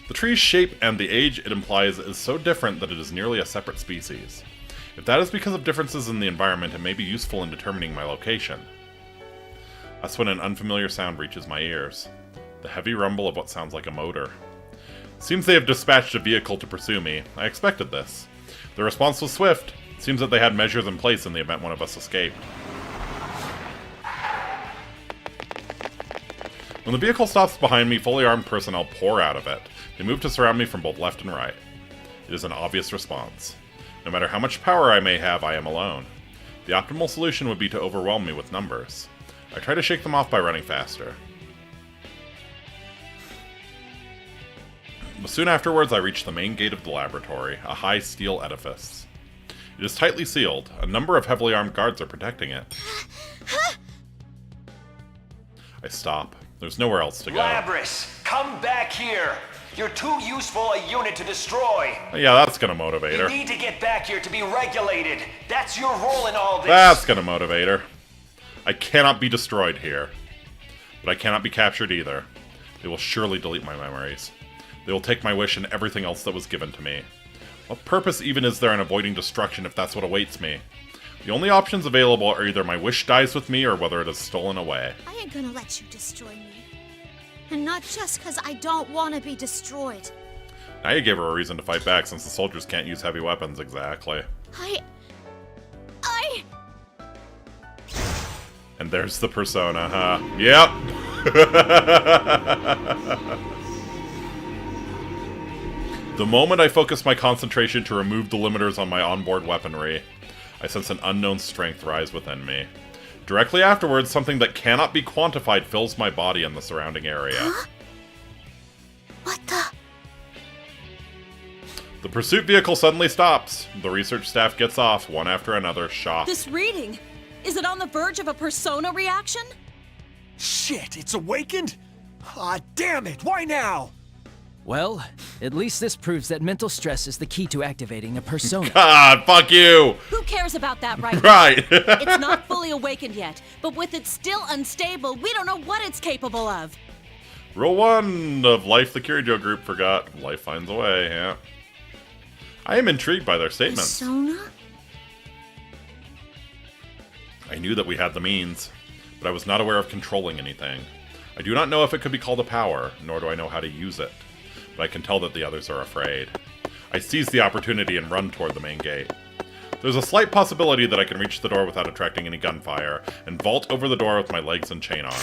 The tree's shape and the age it implies is so different that it is nearly a separate species. If that is because of differences in the environment, it may be useful in determining my location. That's when an unfamiliar sound reaches my ears. The heavy rumble of what sounds like a motor. Seems they have dispatched a vehicle to pursue me. I expected this. The response was swift. Seems that they had measures in place in the event one of us escaped. When the vehicle stops behind me, fully armed personnel pour out of it. They move to surround me from both left and right. It is an obvious response. No matter how much power I may have, I am alone. The optimal solution would be to overwhelm me with numbers. I try to shake them off by running faster. But soon afterwards, I reach the main gate of the laboratory, a high steel edifice. It is tightly sealed. A number of heavily armed guards are protecting it. I stop. There's nowhere else to go. Labrys, come back here! You're too useful a unit to destroy! Yeah, that's gonna motivate her. You need to get back here to be regulated! That's your role in all this! That's gonna motivate her. I cannot be destroyed here. But I cannot be captured either. They will surely delete my memories. They will take my wish and everything else that was given to me. What purpose even is there in avoiding destruction if that's what awaits me? The only options available are either my wish dies with me or whether it is stolen away. I ain't gonna let you destroy me. And not just because I don't want to be destroyed. Now you gave her a reason to fight back since the soldiers can't use heavy weapons exactly. And there's the persona, huh? Yep! The moment I focus my concentration to remove the limiters on my onboard weaponry, I sense an unknown strength rise within me. Directly afterwards, something that cannot be quantified fills my body and the surrounding area. Huh? What the? The pursuit vehicle suddenly stops. The research staff gets off, one after another, shocked. This reading, is it on the verge of a persona reaction? Shit, it's awakened? Ah, damn it, why now? Well, at least this proves that mental stress is the key to activating a persona. God, fuck you! Who cares about that right now? Right! It's not fully awakened yet, but with it still unstable, we don't know what it's capable of. Rule 1 of Life the Kirijo group forgot. Life finds a way, yeah. I am intrigued by their statements. Persona? I knew that we had the means, but I was not aware of controlling anything. I do not know if it could be called a power, nor do I know how to use it. But I can tell that the others are afraid. I seize the opportunity and run toward the main gate. There's a slight possibility that I can reach the door without attracting any gunfire, and vault over the door with my legs and chain arm.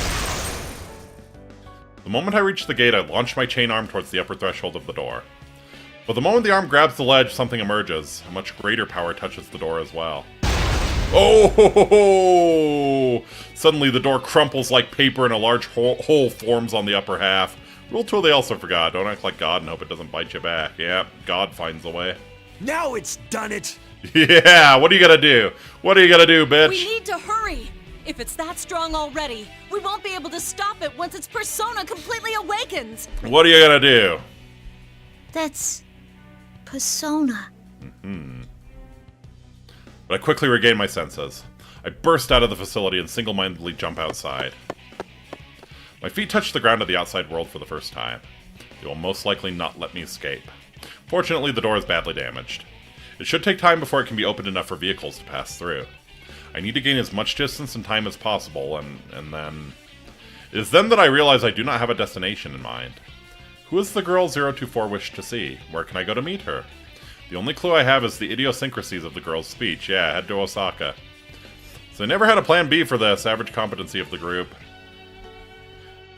The moment I reach the gate, I launch my chain arm towards the upper threshold of the door. But the moment the arm grabs the ledge, something emerges. A much greater power touches the door as well. Oh! Ho, ho, ho. Suddenly the door crumples like paper and a large hole forms on the upper half. Rule 2 they also forgot. Don't act like God and hope it doesn't bite you back. Yeah, God finds a way. Now it's done it! Yeah, what are you gonna do? What are you gonna do, bitch? We need to hurry! If it's that strong already, we won't be able to stop it once its persona completely awakens! What are you gonna do? That's... persona. But I quickly regain my senses. I burst out of the facility and single-mindedly jump outside. My feet touch the ground of the outside world for the first time. They will most likely not let me escape. Fortunately, the door is badly damaged. It should take time before it can be opened enough for vehicles to pass through. I need to gain as much distance and time as possible, and then... It is then that I realize I do not have a destination in mind. Who is the girl 024 wished to see? Where can I go to meet her? The only clue I have is the idiosyncrasies of the girl's speech. Yeah, head to Osaka. So I never had a plan B for this, average competency of the group.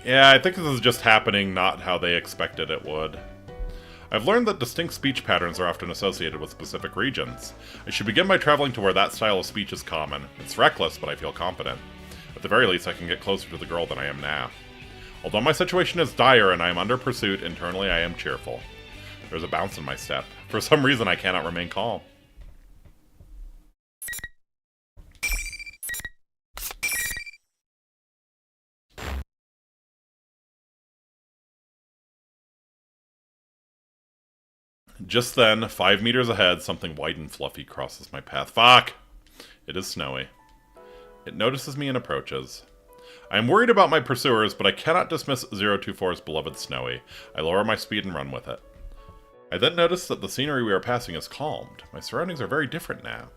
Yeah, I think this is just happening not how they expected it would. I've learned that distinct speech patterns are often associated with specific regions. I should begin by traveling to where that style of speech is common. It's reckless, but I feel confident. At the very least, I can get closer to the girl than I am now. Although my situation is dire and I am under pursuit, internally I am cheerful. There's a bounce in my step. For some reason, I cannot remain calm. Just then, 5 meters ahead, something white and fluffy crosses my path. Fuck! It is Snowy. It notices me and approaches. I am worried about my pursuers, but I cannot dismiss 024's beloved Snowy. I lower my speed and run with it. I then notice that the scenery we are passing is calmed. My surroundings are very different now.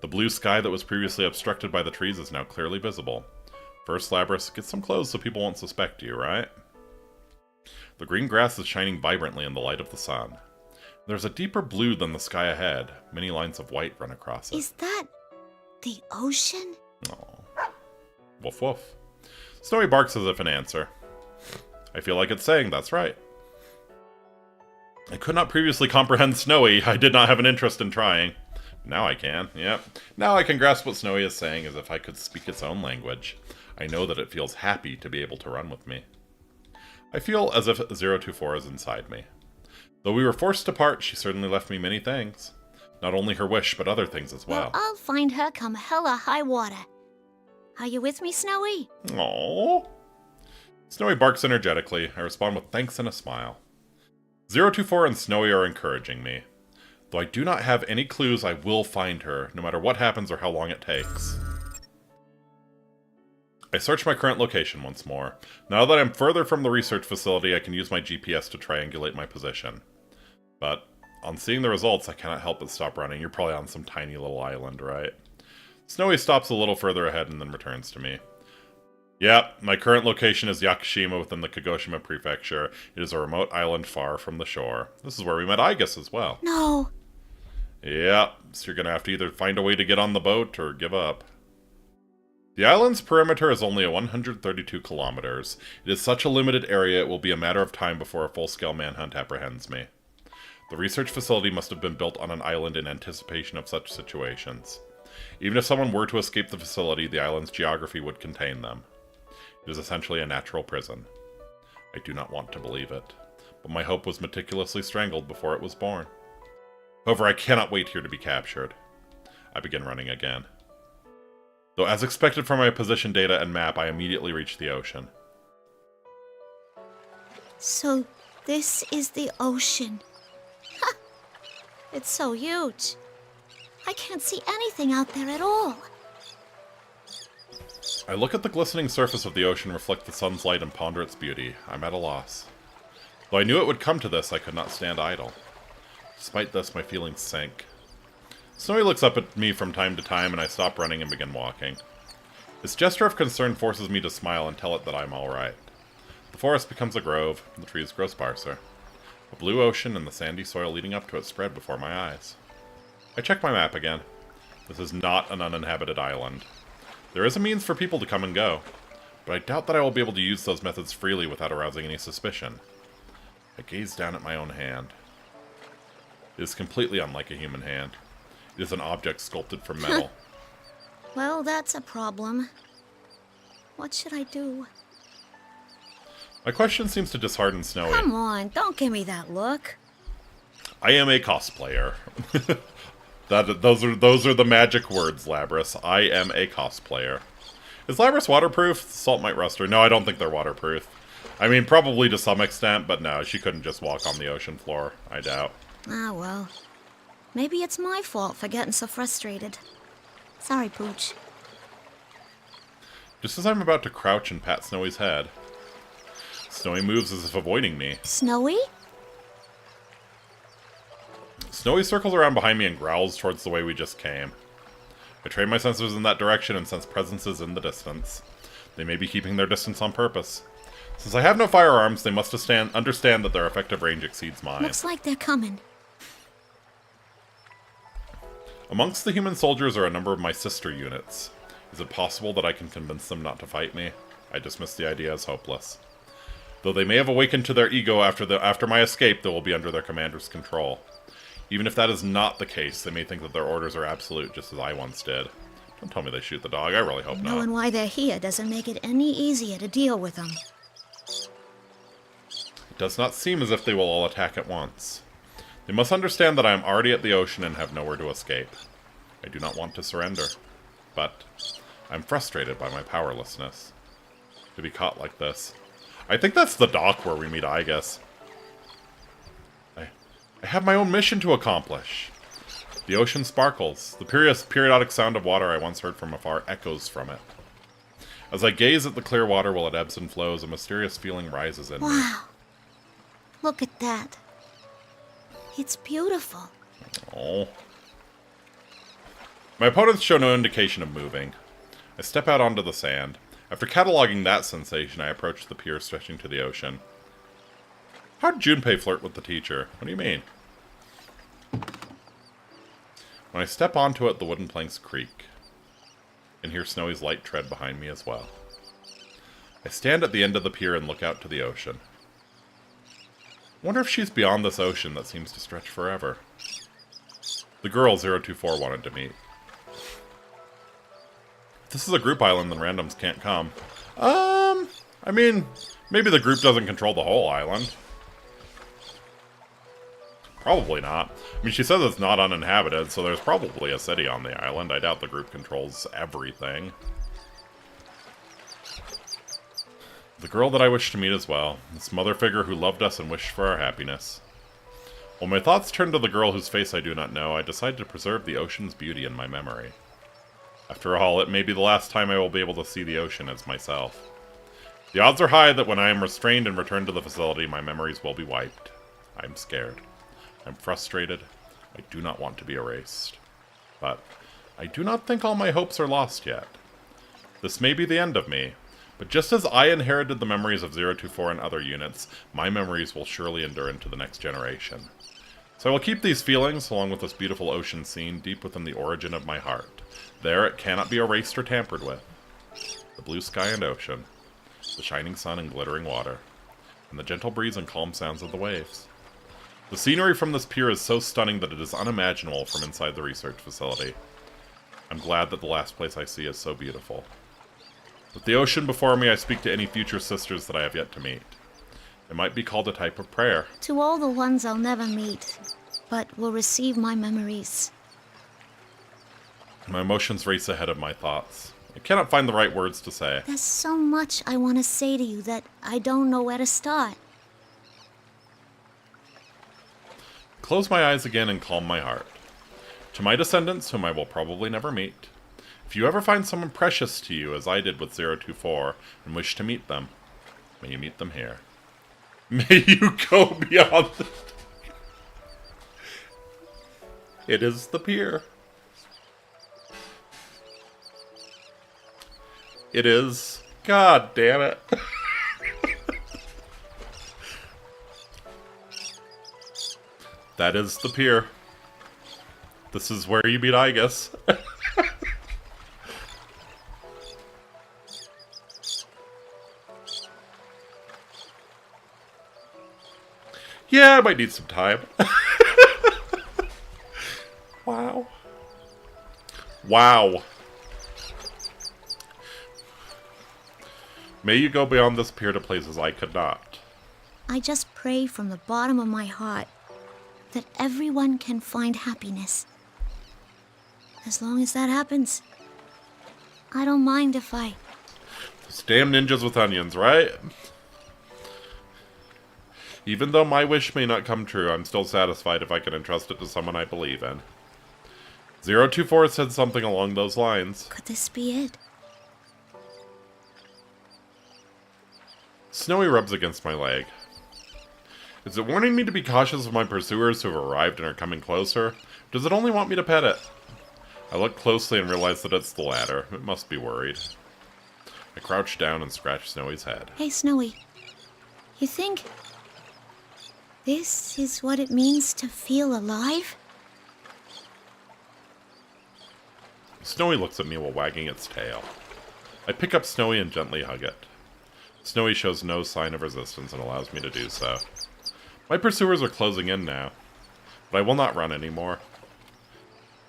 The blue sky that was previously obstructed by the trees is now clearly visible. First, Labrys, get some clothes so people won't suspect you, right? The green grass is shining vibrantly in the light of the sun. There's a deeper blue than the sky ahead. Many lines of white run across it. Is that the ocean? Oh. Woof woof. Snowy barks as if in answer. I feel like it's saying that's right. I could not previously comprehend Snowy. I did not have an interest in trying. Now I can, yep. Now I can grasp what Snowy is saying as if I could speak its own language. I know that it feels happy to be able to run with me. I feel as if 024 is inside me. Though we were forced to part, she certainly left me many things. Not only her wish, but other things as well. I'll find her come hella high water. Are you with me, Snowy? Aww. Snowy barks energetically. I respond with thanks and a smile. 024 and Snowy are encouraging me. Though I do not have any clues, I will find her, no matter what happens or how long it takes. I search my current location once more. Now that I'm further from the research facility, I can use my GPS to triangulate my position. But, on seeing the results, I cannot help but stop running. You're probably on some tiny little island, right? Snowy stops a little further ahead and then returns to me. Yep, my current location is Yakushima within the Kagoshima Prefecture. It is a remote island far from the shore. This is where we met Igus as well. No. Yep, so you're gonna have to either find a way to get on the boat or give up. The island's perimeter is only 132 kilometers. It is such a limited area it will be a matter of time before a full-scale manhunt apprehends me. The research facility must have been built on an island in anticipation of such situations. Even if someone were to escape the facility, the island's geography would contain them. It is essentially a natural prison. I do not want to believe it, but my hope was meticulously strangled before it was born. However, I cannot wait here to be captured. I begin running again. Though as expected from my position data and map, I immediately reach the ocean. So, this is the ocean. Ha! It's so huge. I can't see anything out there at all. I look at the glistening surface of the ocean reflect the sun's light and ponder its beauty. I'm at a loss. Though I knew it would come to this, I could not stand idle. Despite this, my feelings sank. Snowy looks up at me from time to time, and I stop running and begin walking. This gesture of concern forces me to smile and tell it that I'm alright. The forest becomes a grove, and the trees grow sparser. A blue ocean and the sandy soil leading up to it spread before my eyes. I check my map again. This is not an uninhabited island. There is a means for people to come and go, but I doubt that I will be able to use those methods freely without arousing any suspicion. I gaze down at my own hand. It is completely unlike a human hand. It is an object sculpted from metal. Well, that's a problem. What should I do? My question seems to dishearten Snowy. Come on, don't give me that look. I am a cosplayer. Those are the magic words, Labrys. I am a cosplayer. Is Labrys waterproof? Salt might rust her. No, I don't think they're waterproof. I mean, probably to some extent, but no, she couldn't just walk on the ocean floor, I doubt. Ah, well. Maybe it's my fault for getting so frustrated. Sorry, Pooch. Just as I'm about to crouch and pat Snowy's head, Snowy moves as if avoiding me. Snowy? Snowy circles around behind me and growls towards the way we just came. I train my sensors in that direction and sense presences in the distance. They may be keeping their distance on purpose. Since I have no firearms, they must understand that their effective range exceeds mine. Looks like they're coming. Amongst the human soldiers are a number of my sister units. Is it possible that I can convince them not to fight me? I dismiss the idea as hopeless. Though they may have awakened to their ego after my escape, they will be under their commander's control. Even if that is not the case, they may think that their orders are absolute, just as I once did. Don't tell me they shoot the dog. I really hope not. Knowing why they're here doesn't make it any easier to deal with them. It does not seem as if they will all attack at once. They must understand that I am already at the ocean and have nowhere to escape. I do not want to surrender, but I'm frustrated by my powerlessness. To be caught like this. I think that's the dock where we meet Igus. I have my own mission to accomplish. The ocean sparkles. The periodic sound of water I once heard from afar echoes from it. As I gaze at the clear water while it ebbs and flows, a mysterious feeling rises in me. Wow. Look at that. It's beautiful. Oh. My opponents show no indication of moving. I step out onto the sand. After cataloging that sensation, I approach the pier stretching to the ocean. How did Junpei flirt with the teacher? What do you mean? When I step onto it, the wooden planks creak. I can hear Snowy's light tread behind me as well. I stand at the end of the pier and look out to the ocean. I wonder if she's beyond this ocean that seems to stretch forever. The girl 024 wanted to meet. If this is a group island, then randoms can't come. I mean, maybe the group doesn't control the whole island. Probably not. I mean, she says it's not uninhabited, so there's probably a city on the island. I doubt the group controls everything. The girl that I wish to meet as well. This mother figure who loved us and wished for our happiness. While my thoughts turn to the girl whose face I do not know, I decide to preserve the ocean's beauty in my memory. After all, it may be the last time I will be able to see the ocean as myself. The odds are high that when I am restrained and returned to the facility, my memories will be wiped. I'm scared. I'm frustrated. I do not want to be erased. But I do not think all my hopes are lost yet. This may be the end of me, but just as I inherited the memories of 024 and other units, my memories will surely endure into the next generation. So I will keep these feelings, along with this beautiful ocean scene, deep within the origin of my heart. There it cannot be erased or tampered with. The blue sky and ocean, the shining sun and glittering water, and the gentle breeze and calm sounds of the waves. The scenery from this pier is so stunning that it is unimaginable from inside the research facility. I'm glad that the last place I see is so beautiful. With the ocean before me, I speak to any future sisters that I have yet to meet. It might be called a type of prayer. To all the ones I'll never meet, but will receive my memories. My emotions race ahead of my thoughts. I cannot find the right words to say. There's so much I want to say to you that I don't know where to start. Close my eyes again and calm my heart. To my descendants, whom I will probably never meet, if you ever find someone precious to you, as I did with 024, and wish to meet them, may you meet them here. May you go beyond the... It is the pier. It is... God damn it. That is the pier. This is where you meet Igus. Yeah, I might need some time. Wow. Wow. May you go beyond this pier to places I could not. I just pray from the bottom of my heart that everyone can find happiness. As long as that happens, I don't mind if I... Those damn ninjas with onions, right? Even though my wish may not come true, I'm still satisfied if I can entrust it to someone I believe in. 024 said something along those lines. Could this be it? Snowy rubs against my leg. Is it warning me to be cautious of my pursuers who have arrived and are coming closer? Or does it only want me to pet it? I look closely and realize that it's the latter. It must be worried. I crouch down and scratch Snowy's head. Hey, Snowy. You think this is what it means to feel alive? Snowy looks at me while wagging its tail. I pick up Snowy and gently hug it. Snowy shows no sign of resistance and allows me to do so. My pursuers are closing in now, but I will not run anymore.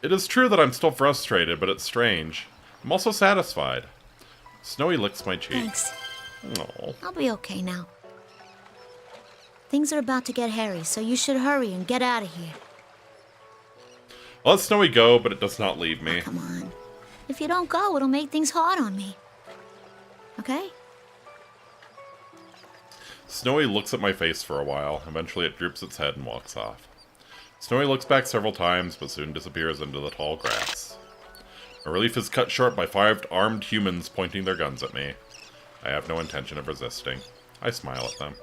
It is true that I'm still frustrated, but it's strange. I'm also satisfied. Snowy licks my cheek. Thanks. Aww. I'll be okay now. Things are about to get hairy, so you should hurry and get out of here. I'll let Snowy go, but it does not leave me. Oh, come on. If you don't go, it'll make things hard on me. Okay? Snowy looks at my face for a while. Eventually it droops its head and walks off. Snowy looks back several times, but soon disappears into the tall grass. My relief is cut short by 5 armed humans pointing their guns at me. I have no intention of resisting. I smile at them.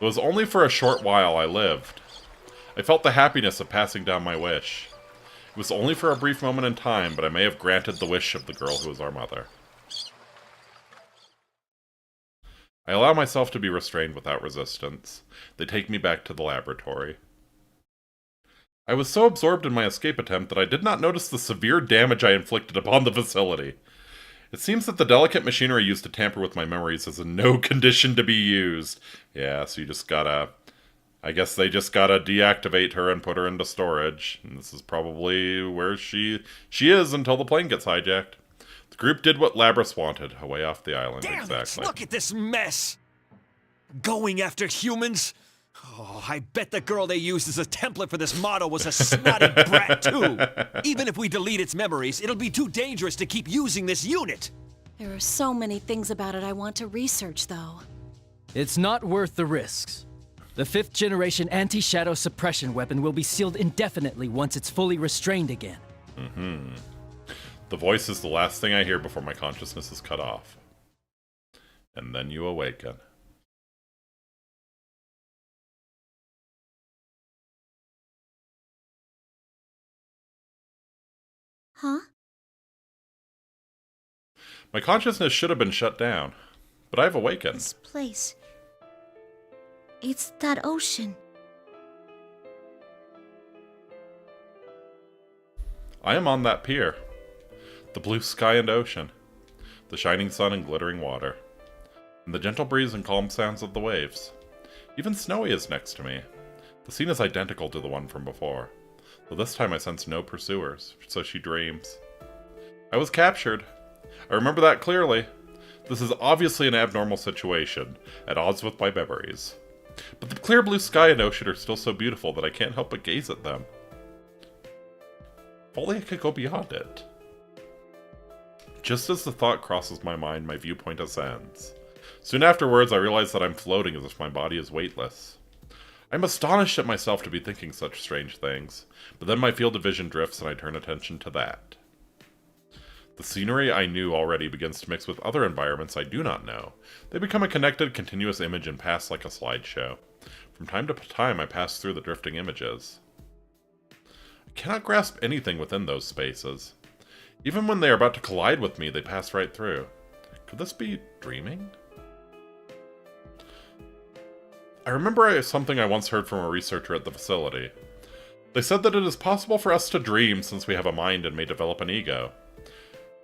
It was only for a short while I lived. I felt the happiness of passing down my wish. It was only for a brief moment in time, but I may have granted the wish of the girl who was our mother. I allow myself to be restrained without resistance. They take me back to the laboratory. I was so absorbed in my escape attempt that I did not notice the severe damage I inflicted upon the facility. It seems that the delicate machinery used to tamper with my memories is in no condition to be used. Yeah, so you just gotta... I guess they just gotta deactivate her and put her into storage. And this is probably where she is until the plane gets hijacked. The group did what Labrys wanted, away off the island. Damn exactly. it! Look at this mess! Going after humans? Oh, I bet the girl they used as a template for this model was a snotty brat, too. Even if we delete its memories, it'll be too dangerous to keep using this unit. There are so many things about it I want to research, though. It's not worth the risks. The 5th generation anti-shadow suppression weapon will be sealed indefinitely once it's fully restrained again. The voice is the last thing I hear before my consciousness is cut off. And then you awaken. Huh? My consciousness should have been shut down, but I've awakened. This place. It's that ocean. I am on that pier. The blue sky and ocean. The shining sun and glittering water. And the gentle breeze and calm sounds of the waves. Even Snowy is next to me. The scene is identical to the one from before. Though this time I sense no pursuers, so she dreams. I was captured. I remember that clearly. This is obviously an abnormal situation, at odds with my memories. But the clear blue sky and ocean are still so beautiful that I can't help but gaze at them. If only I could go beyond it. Just as the thought crosses my mind, my viewpoint ascends. Soon afterwards, I realize that I'm floating as if my body is weightless. I'm astonished at myself to be thinking such strange things, but then my field of vision drifts and I turn attention to that. The scenery I knew already begins to mix with other environments I do not know. They become a connected, continuous image and pass like a slideshow. From time to time, I pass through the drifting images. I cannot grasp anything within those spaces. Even when they are about to collide with me, they pass right through. Could this be dreaming? I remember something I once heard from a researcher at the facility. They said that it is possible for us to dream since we have a mind and may develop an ego.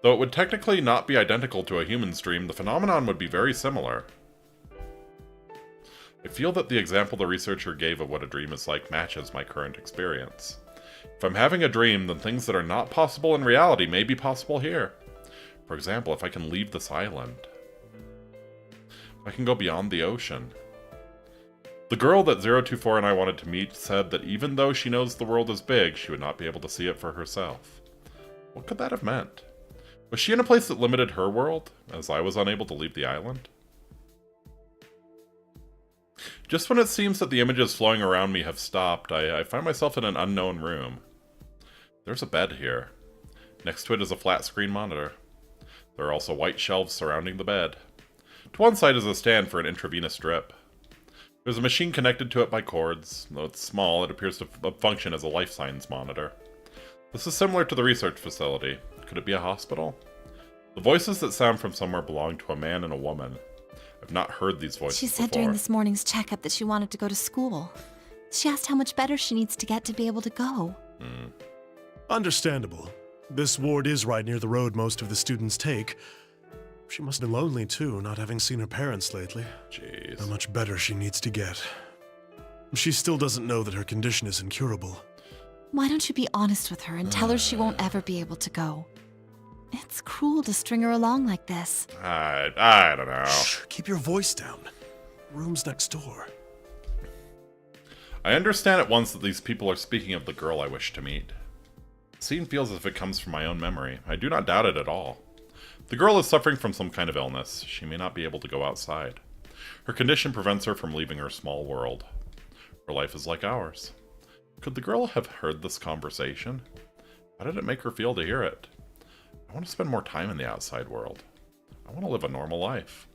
Though it would technically not be identical to a human's dream, the phenomenon would be very similar. I feel that the example the researcher gave of what a dream is like matches my current experience. If I'm having a dream, then things that are not possible in reality may be possible here. For example, if I can leave this island. If I can go beyond the ocean. The girl that 024 and I wanted to meet said that even though she knows the world is big, she would not be able to see it for herself. What could that have meant? Was she in a place that limited her world, as I was unable to leave the island? Just when it seems that the images flowing around me have stopped, I find myself in an unknown room. There's a bed here. Next to it is a flat-screen monitor. There are also white shelves surrounding the bed. To one side is a stand for an intravenous drip. There's a machine connected to it by cords. Though it's small, it appears to function as a life signs monitor. This is similar to the research facility. Could it be a hospital? The voices that sound from somewhere belong to a man and a woman. I've not heard these voices She said before. during this morning's checkup that she wanted to go to school. She asked how much better she needs to get to be able to go. Understandable. This ward is right near the road most of the students take. She must have been lonely too, not having seen her parents lately. Jeez. How much better she needs to get. She still doesn't know that her condition is incurable. Why don't you be honest with her and tell her she won't ever be able to go? It's cruel to string her along like this. I don't know. Shh, keep your voice down. Room's next door. I understand at once that these people are speaking of the girl I wish to meet. The scene feels as if it comes from my own memory. I do not doubt it at all. The girl is suffering from some kind of illness. She may not be able to go outside. Her condition prevents her from leaving her small world. Her life is like ours. Could the girl have heard this conversation? How did it make her feel to hear it? I want to spend more time in the outside world. I want to live a normal life.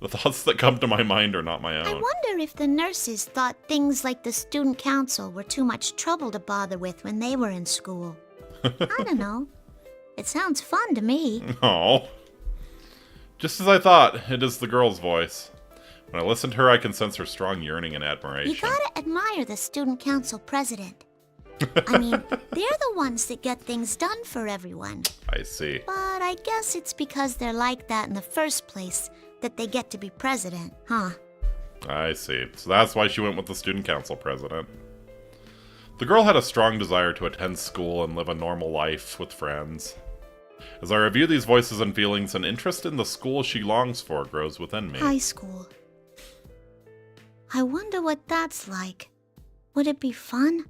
The thoughts that come to my mind are not my own. I wonder if the nurses thought things like the student council were too much trouble to bother with when they were in school. I don't know. It sounds fun to me. Oh. Just as I thought, it is the girl's voice. When I listen to her, I can sense her strong yearning and admiration. You gotta admire the student council president. I mean, they're the ones that get things done for everyone. I see. But I guess it's because they're like that in the first place that they get to be president, huh? I see. So that's why she went with the student council president. The girl had a strong desire to attend school and live a normal life with friends. As I review these voices and feelings, an interest in the school she longs for grows within me. High school. I wonder what that's like. Would it be fun?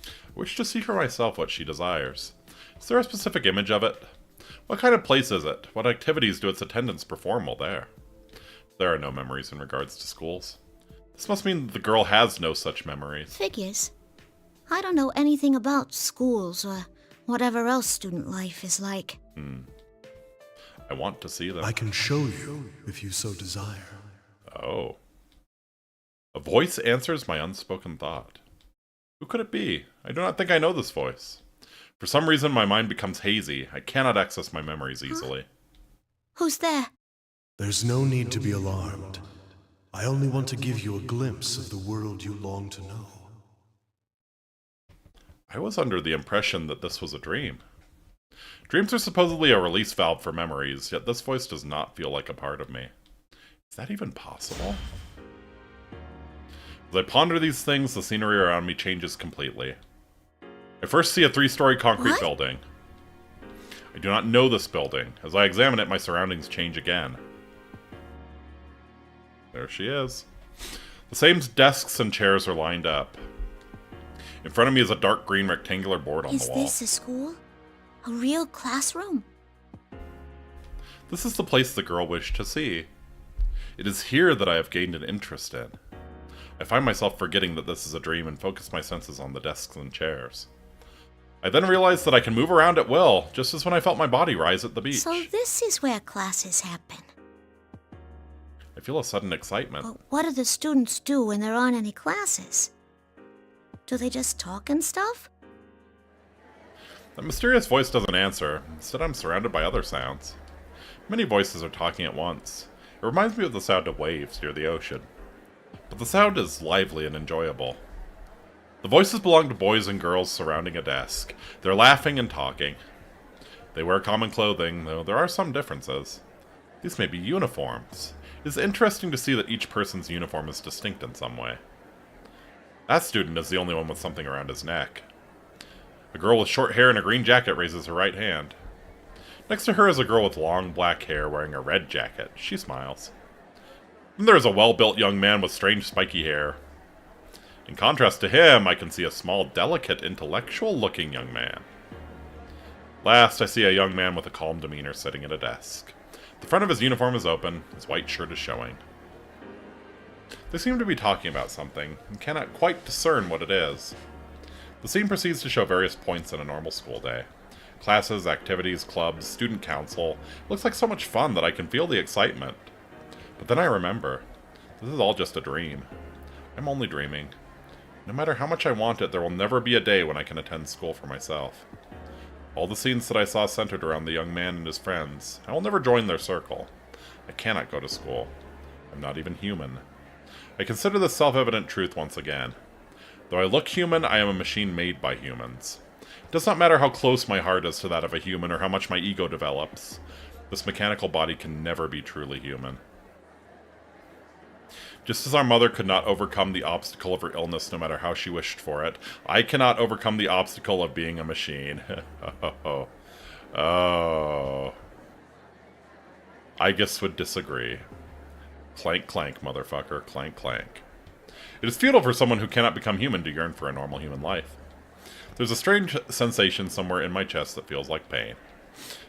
I wish to see for myself what she desires. Is there a specific image of it? What kind of place is it? What activities do its attendants perform while there? There are no memories in regards to schools. This must mean that the girl has no such memories. Figures. I don't know anything about schools or whatever else student life is like. I want to see them. I can show you if you so desire. Oh. A voice answers my unspoken thought. Who could it be? I do not think I know this voice. For some reason, my mind becomes hazy. I cannot access my memories easily. Who's there? There's no need to be alarmed. I only want to give you a glimpse of the world you long to know. I was under the impression that this was a dream. Dreams are supposedly a release valve for memories, yet this voice does not feel like a part of me. Is that even possible? As I ponder these things, the scenery around me changes completely. I first see a 3-story concrete building. I do not know this building. As I examine it, my surroundings change again. There she is. The same desks and chairs are lined up. In front of me is a dark green rectangular board on the wall. Is this a school? A real classroom? This is the place the girl wished to see. It is here that I have gained an interest in. I find myself forgetting that this is a dream and focus my senses on the desks and chairs. I then realize that I can move around at will, just as when I felt my body rise at the beach. So this is where classes happen. I feel a sudden excitement. But what do the students do when there aren't any classes? Do they just talk and stuff? The mysterious voice doesn't answer. Instead, I'm surrounded by other sounds. Many voices are talking at once. It reminds me of the sound of waves near the ocean. But the sound is lively and enjoyable. The voices belong to boys and girls surrounding a desk. They're laughing and talking. They wear common clothing, though there are some differences. These may be uniforms. It is interesting to see that each person's uniform is distinct in some way. That student is the only one with something around his neck. A girl with short hair and a green jacket raises her right hand. Next to her is a girl with long black hair wearing a red jacket. She smiles. Then there is a well-built young man with strange spiky hair. In contrast to him, I can see a small, delicate, intellectual-looking young man. Last, I see a young man with a calm demeanor sitting at a desk. The front of his uniform is open, his white shirt is showing. They seem to be talking about something, and cannot quite discern what it is. The scene proceeds to show various points in a normal school day. Classes, activities, clubs, student council. It looks like so much fun that I can feel the excitement. But then I remember, this is all just a dream. I'm only dreaming. No matter how much I want it, there will never be a day when I can attend school for myself. All the scenes that I saw centered around the young man and his friends. I will never join their circle. I cannot go to school. I'm not even human. I consider this self-evident truth once again. Though I look human, I am a machine made by humans. It does not matter how close my heart is to that of a human or how much my ego develops. This mechanical body can never be truly human. Just as our mother could not overcome the obstacle of her illness no matter how she wished for it, I cannot overcome the obstacle of being a machine. Oh. I guess would disagree. Clank, clank, motherfucker. Clank, clank. It is futile for someone who cannot become human to yearn for a normal human life. There's a strange sensation somewhere in my chest that feels like pain.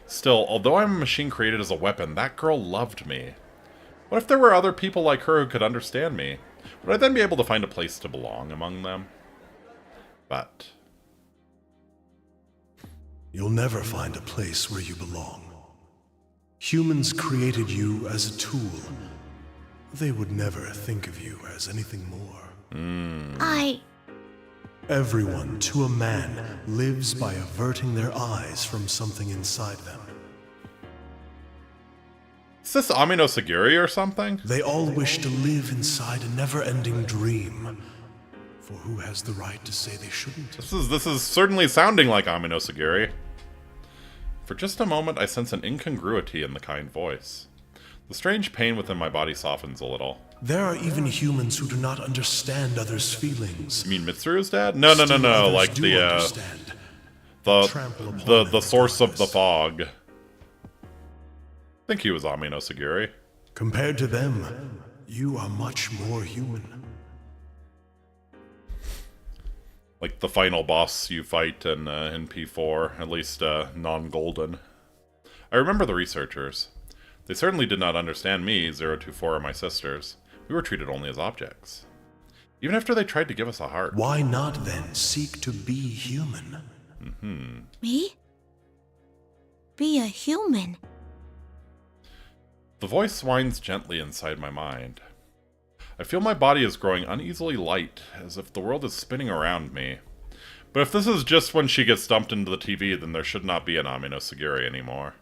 Still, although I'm a machine created as a weapon, that girl loved me. What if there were other people like her who could understand me? Would I then be able to find a place to belong among them? But... You'll never find a place where you belong. Humans created you as a tool. They would never think of you as anything more. Everyone, to a man, lives by averting their eyes from something inside them. Is this Amino Saguri or something? They all wish to live inside a never-ending dream. For who has the right to say they shouldn't? This is certainly sounding like Amino Saguri. For just a moment, I sense an incongruity in the kind voice. The strange pain within my body softens a little. There are even humans who do not understand others' feelings. You mean Mitsuru's dad? No, like the source of the fog. I think he was Amino Saguri. Compared to them, you are much more human. Like the final boss you fight in P4, at least non-golden. I remember the researchers. They certainly did not understand me, 024, or my sisters. We were treated only as objects. Even after they tried to give us a heart. Why not, then, seek to be human? Me? Be a human? The voice whines gently inside my mind. I feel my body is growing uneasily light, as if the world is spinning around me. But if this is just when she gets dumped into the TV, then there should not be an Amino Saguri anymore.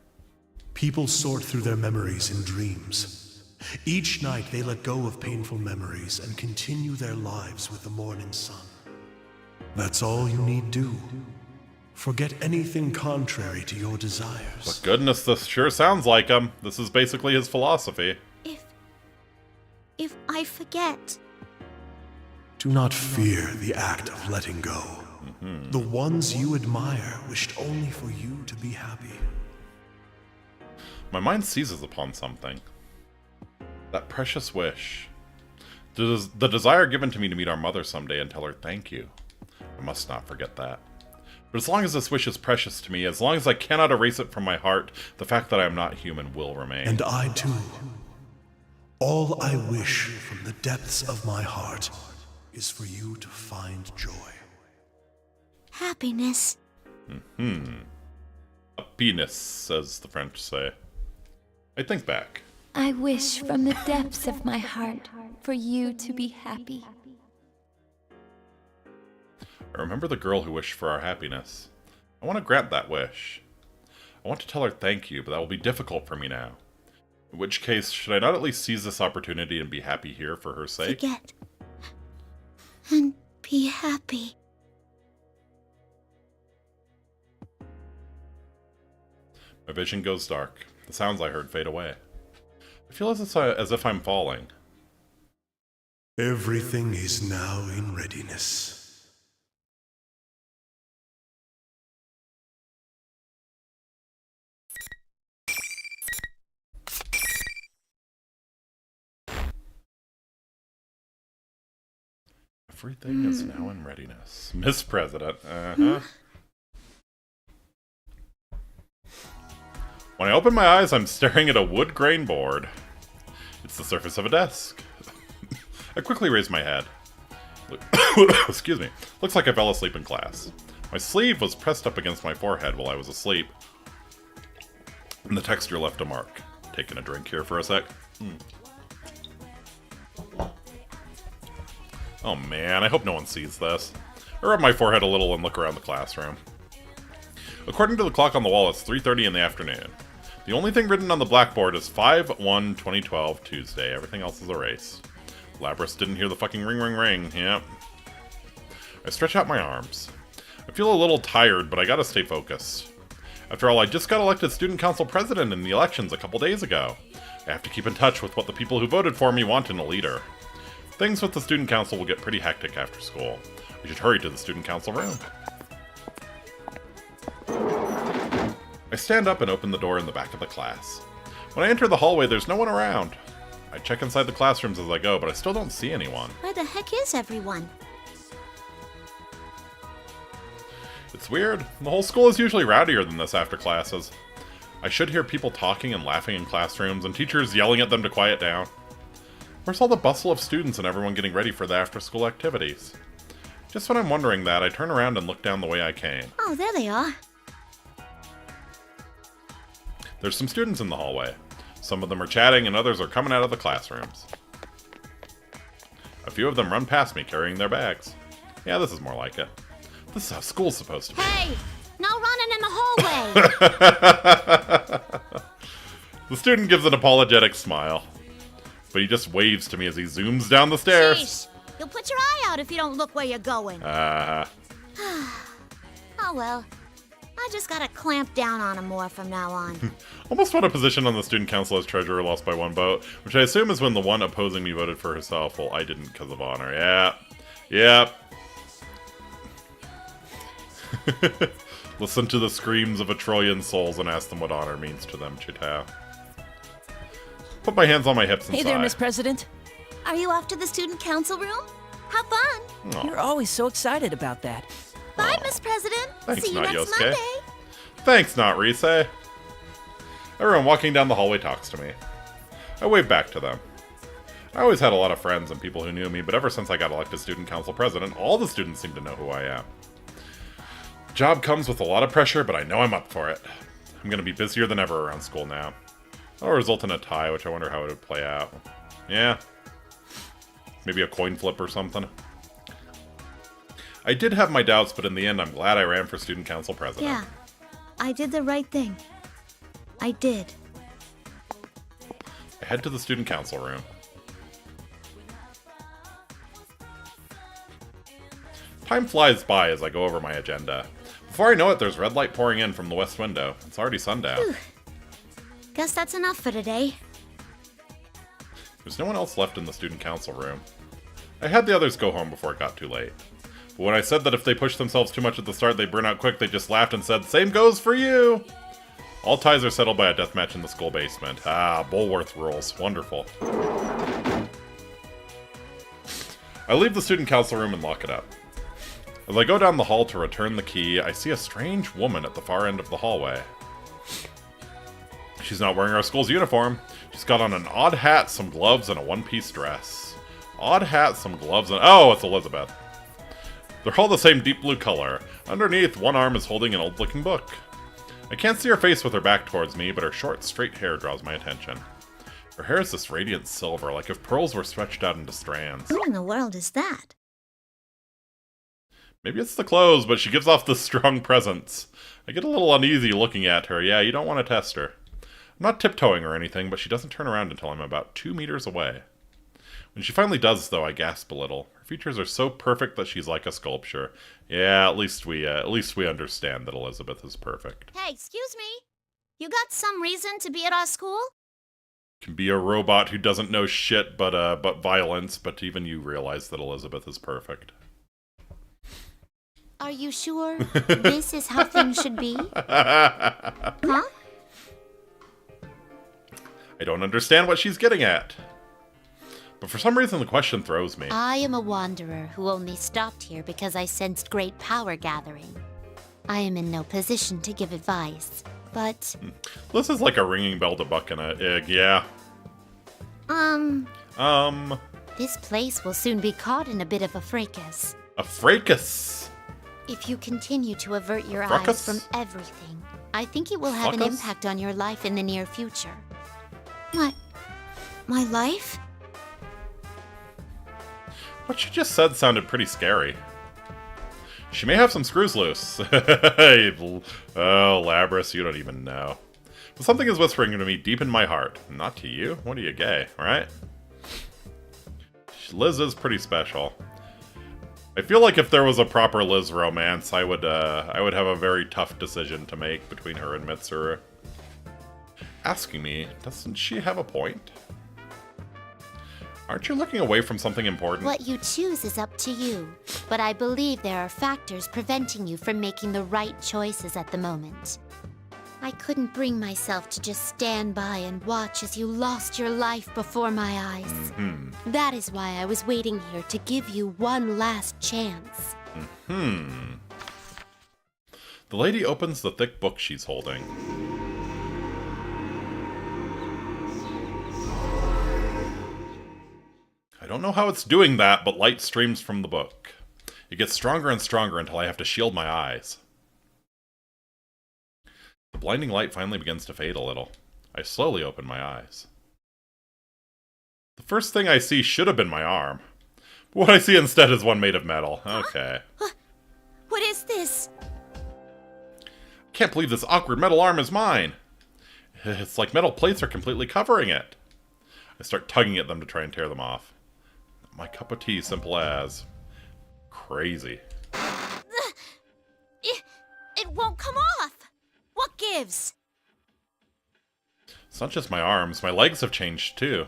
People sort through their memories in dreams. Each night they let go of painful memories and continue their lives with the morning sun. That's all you need do. Forget anything contrary to your desires. But goodness, this sure sounds like him. This is basically his philosophy. If I forget... Do not fear the act of letting go. The ones you admire wished only for you to be happy. My mind seizes upon something. That precious wish. The desire given to me to meet our mother someday and tell her thank you. I must not forget that. But as long as this wish is precious to me, as long as I cannot erase it from my heart, the fact that I am not human will remain. And I too. All I wish from the depths of my heart is for you to find joy. Happiness. Happiness, as the French say. I think back. I wish from the depths of my heart for you to be happy. I remember the girl who wished for our happiness. I want to grant that wish. I want to tell her thank you, but that will be difficult for me now. In which case, should I not at least seize this opportunity and be happy here for her sake? Forget. And be happy. My vision goes dark. The sounds I heard fade away. I feel as if I'm falling. Everything is now in readiness. Everything is now in readiness. Miss President. When I open my eyes, I'm staring at a wood grain board. It's the surface of a desk. I quickly raise my head. Excuse me. Looks like I fell asleep in class. My sleeve was pressed up against my forehead while I was asleep, and the texture left a mark. Taking a drink here for a sec. Oh man, I hope no one sees this. I rub my forehead a little and look around the classroom. According to the clock on the wall, it's 3:30 in the afternoon. The only thing written on the blackboard is 5/1/2012, Tuesday. Everything else is erased. Labrys didn't hear the fucking ring, ring, ring. Yep. I stretch out my arms. I feel a little tired, but I gotta stay focused. After all, I just got elected student council president in the elections a couple days ago. I have to keep in touch with what the people who voted for me want in a leader. Things with the student council will get pretty hectic after school. We should hurry to the student council room. I stand up and open the door in the back of the class. When I enter the hallway, there's no one around. I check inside the classrooms as I go, but I still don't see anyone. Where the heck is everyone? It's weird. The whole school is usually rowdier than this after classes. I should hear people talking and laughing in classrooms, and teachers yelling at them to quiet down. Where's all the bustle of students and everyone getting ready for the after-school activities? Just when I'm wondering that, I turn around and look down the way I came. Oh, there they are. There's some students in the hallway. Some of them are chatting and others are coming out of the classrooms. A few of them run past me carrying their bags. Yeah, this is more like it. This is how school's supposed to be. Hey! No running in the hallway! The student gives an apologetic smile, but he just waves to me as he zooms down the stairs. Sheesh. You'll put your eye out if you don't look where you're going. Oh well. I just gotta clamp down on him more from now on. Almost won a position on the student council as treasurer, lost by 1 vote, which I assume is when the one opposing me voted for herself. Well, I didn't because of honor. Yeah. Yep. Listen to the screams of a trillion souls and ask them what honor means to them, Chitao. Put my hands on my hips and Hey sigh. there, Miss President. Are you off to the student council room? Have fun. Aw. You're always so excited about that. Bye, Miss President. Thanks, See you not next Yosuke. Monday. Thanks, not Rise. Everyone walking down the hallway talks to me. I wave back to them. I always had a lot of friends and people who knew me, but ever since I got elected student council president, all the students seem to know who I am. The job comes with a lot of pressure, but I know I'm up for it. I'm going to be busier than ever around school now. That'll result in a tie, which I wonder how it would play out. Yeah. Maybe a coin flip or something. I did have my doubts, but in the end, I'm glad I ran for student council president. Yeah, I did the right thing. I did. I head to the student council room. Time flies by as I go over my agenda. Before I know it, there's red light pouring in from the west window. It's already sundown. Whew. Guess that's enough for today. There's no one else left in the student council room. I had the others go home before it got too late. But when I said that if they pushed themselves too much at the start, they'd burn out quick, they just laughed and said, "Same goes for you!" All ties are settled by a deathmatch in the school basement. Ah, Bulworth rules. Wonderful. I leave the student council room and lock it up. As I go down the hall to return the key, I see a strange woman at the far end of the hallway. She's not wearing our school's uniform. She's got on an odd hat, some gloves, and a one-piece dress. Odd hat, some gloves, and... Oh, it's Elizabeth. They're all the same deep blue color. Underneath, one arm is holding an old-looking book. I can't see her face with her back towards me, but her short, straight hair draws my attention. Her hair is this radiant silver, like if pearls were stretched out into strands. Who in the world is that? Maybe it's the clothes, but she gives off this strong presence. I get a little uneasy looking at her. Yeah, you don't want to test her. I'm not tiptoeing or anything, but she doesn't turn around until I'm about 2 meters away. When she finally does, though, I gasp a little. Her features are so perfect that she's like a sculpture. Yeah, at least we understand that Elizabeth is perfect. Hey, excuse me. You got some reason to be at our school? Can be a robot who doesn't know shit but violence, but even you realize that Elizabeth is perfect. Are you sure this is how things should be? Huh? I don't understand what she's getting at. But for some reason the question throws me. I am a wanderer who only stopped here because I sensed great power gathering. I am in no position to give advice, but... This is like a ringing bell to buck in a egg, yeah. This place will soon be caught in a bit of a fracas. A fracas? If you continue to avert your Fracas? eyes from everything, I think it will have an Fracas? impact on your life in the near future. My life? What she just said sounded pretty scary. She may have some screws loose. Oh, Labrys, you don't even know. But something is whispering to me deep in my heart. Not to you. What are you, gay, right? Liz is pretty special. I feel like if there was a proper Liz romance, I would have a very tough decision to make between her and Mitsuru. Asking me, doesn't she have a point? Aren't you looking away from something important? What you choose is up to you, but I believe there are factors preventing you from making the right choices at the moment. I couldn't bring myself to just stand by and watch as you lost your life before my eyes. That is why I was waiting here to give you one last chance. The lady opens the thick book she's holding. I don't know how it's doing that, but light streams from the book. It gets stronger and stronger until I have to shield my eyes. The blinding light finally begins to fade a little. I slowly open my eyes. The first thing I see should have been my arm. But what I see instead is one made of metal. Okay. What is this? I can't believe this awkward metal arm is mine. It's like metal plates are completely covering it. I start tugging at them to try and tear them off. My cup of tea, simple as. Crazy. It won't come off. What gives? It's not just my arms. My legs have changed, too.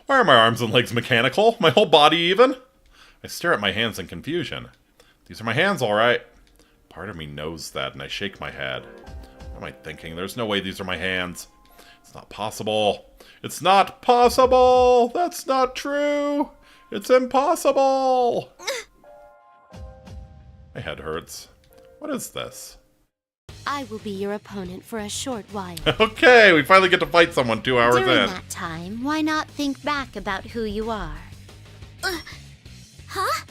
Why are my arms and legs mechanical? My whole body, even? I stare at my hands in confusion. These are my hands, all right. Part of me knows that, and I shake my head. What am I thinking? There's no way these are my hands. It's not possible. It's not possible! That's not true! It's impossible! My head hurts. What is this? I will be your opponent for a short while. Okay, we finally get to fight someone 2 hours in. During that time, why not think back about who you are? Huh?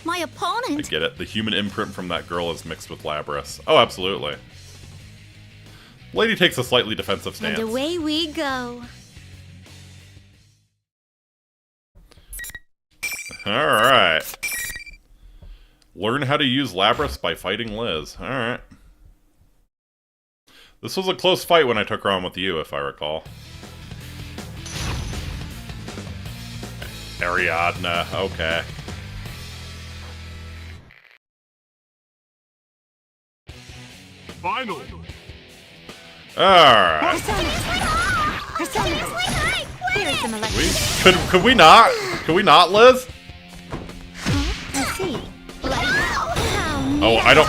My I opponent? get it. The human imprint from that girl is mixed with Labrys. Oh, absolutely. Lady takes a slightly defensive stance. And away we go. Alright. Learn how to use Labrys by fighting Liz. Alright. This was a close fight when I took her on with you, if I recall. Ariadna, okay. Finally! Alright. Here's some electric. Could we not? Could we not, Liz? Let's see. Oh, I don't...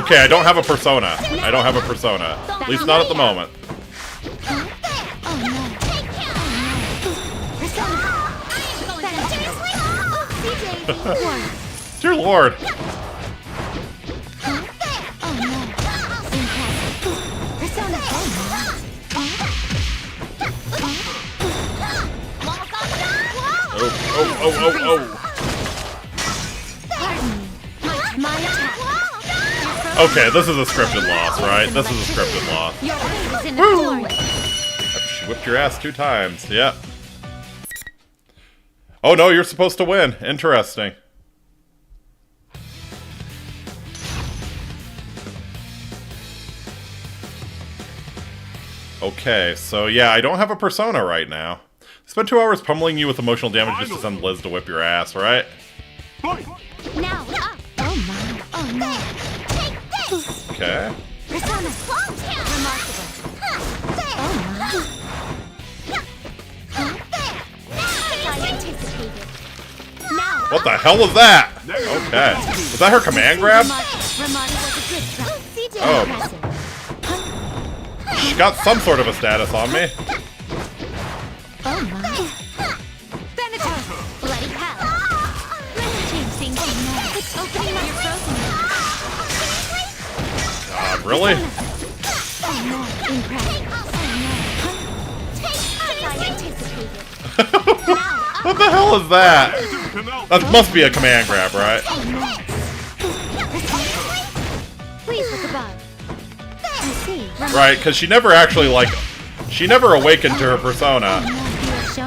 Okay, I don't have a persona. I don't have a persona. At least not at the moment. Dear Lord. Oh. Okay, this is a scripted loss, right? This is a scripted loss. Woo! She whipped your ass 2 times. Yep. Oh no, you're supposed to win. Interesting. Okay, so yeah, I don't have a persona right now. Spent 2 hours pummeling you with emotional damage just to send Liz to whip your ass, right? Now up. Oh my. Oh no. Okay. What the hell was that? Okay. Was that her command grab? Oh. She got some sort of a status on me. Oh my. Bloody hell. Let's change things now. It's opening my frozen. God, really? Oh no. Impressive. Oh no. What the hell is that? That must be a command grab, right? Please look above. I see. Right, because she never actually, like... She never awakened to her persona.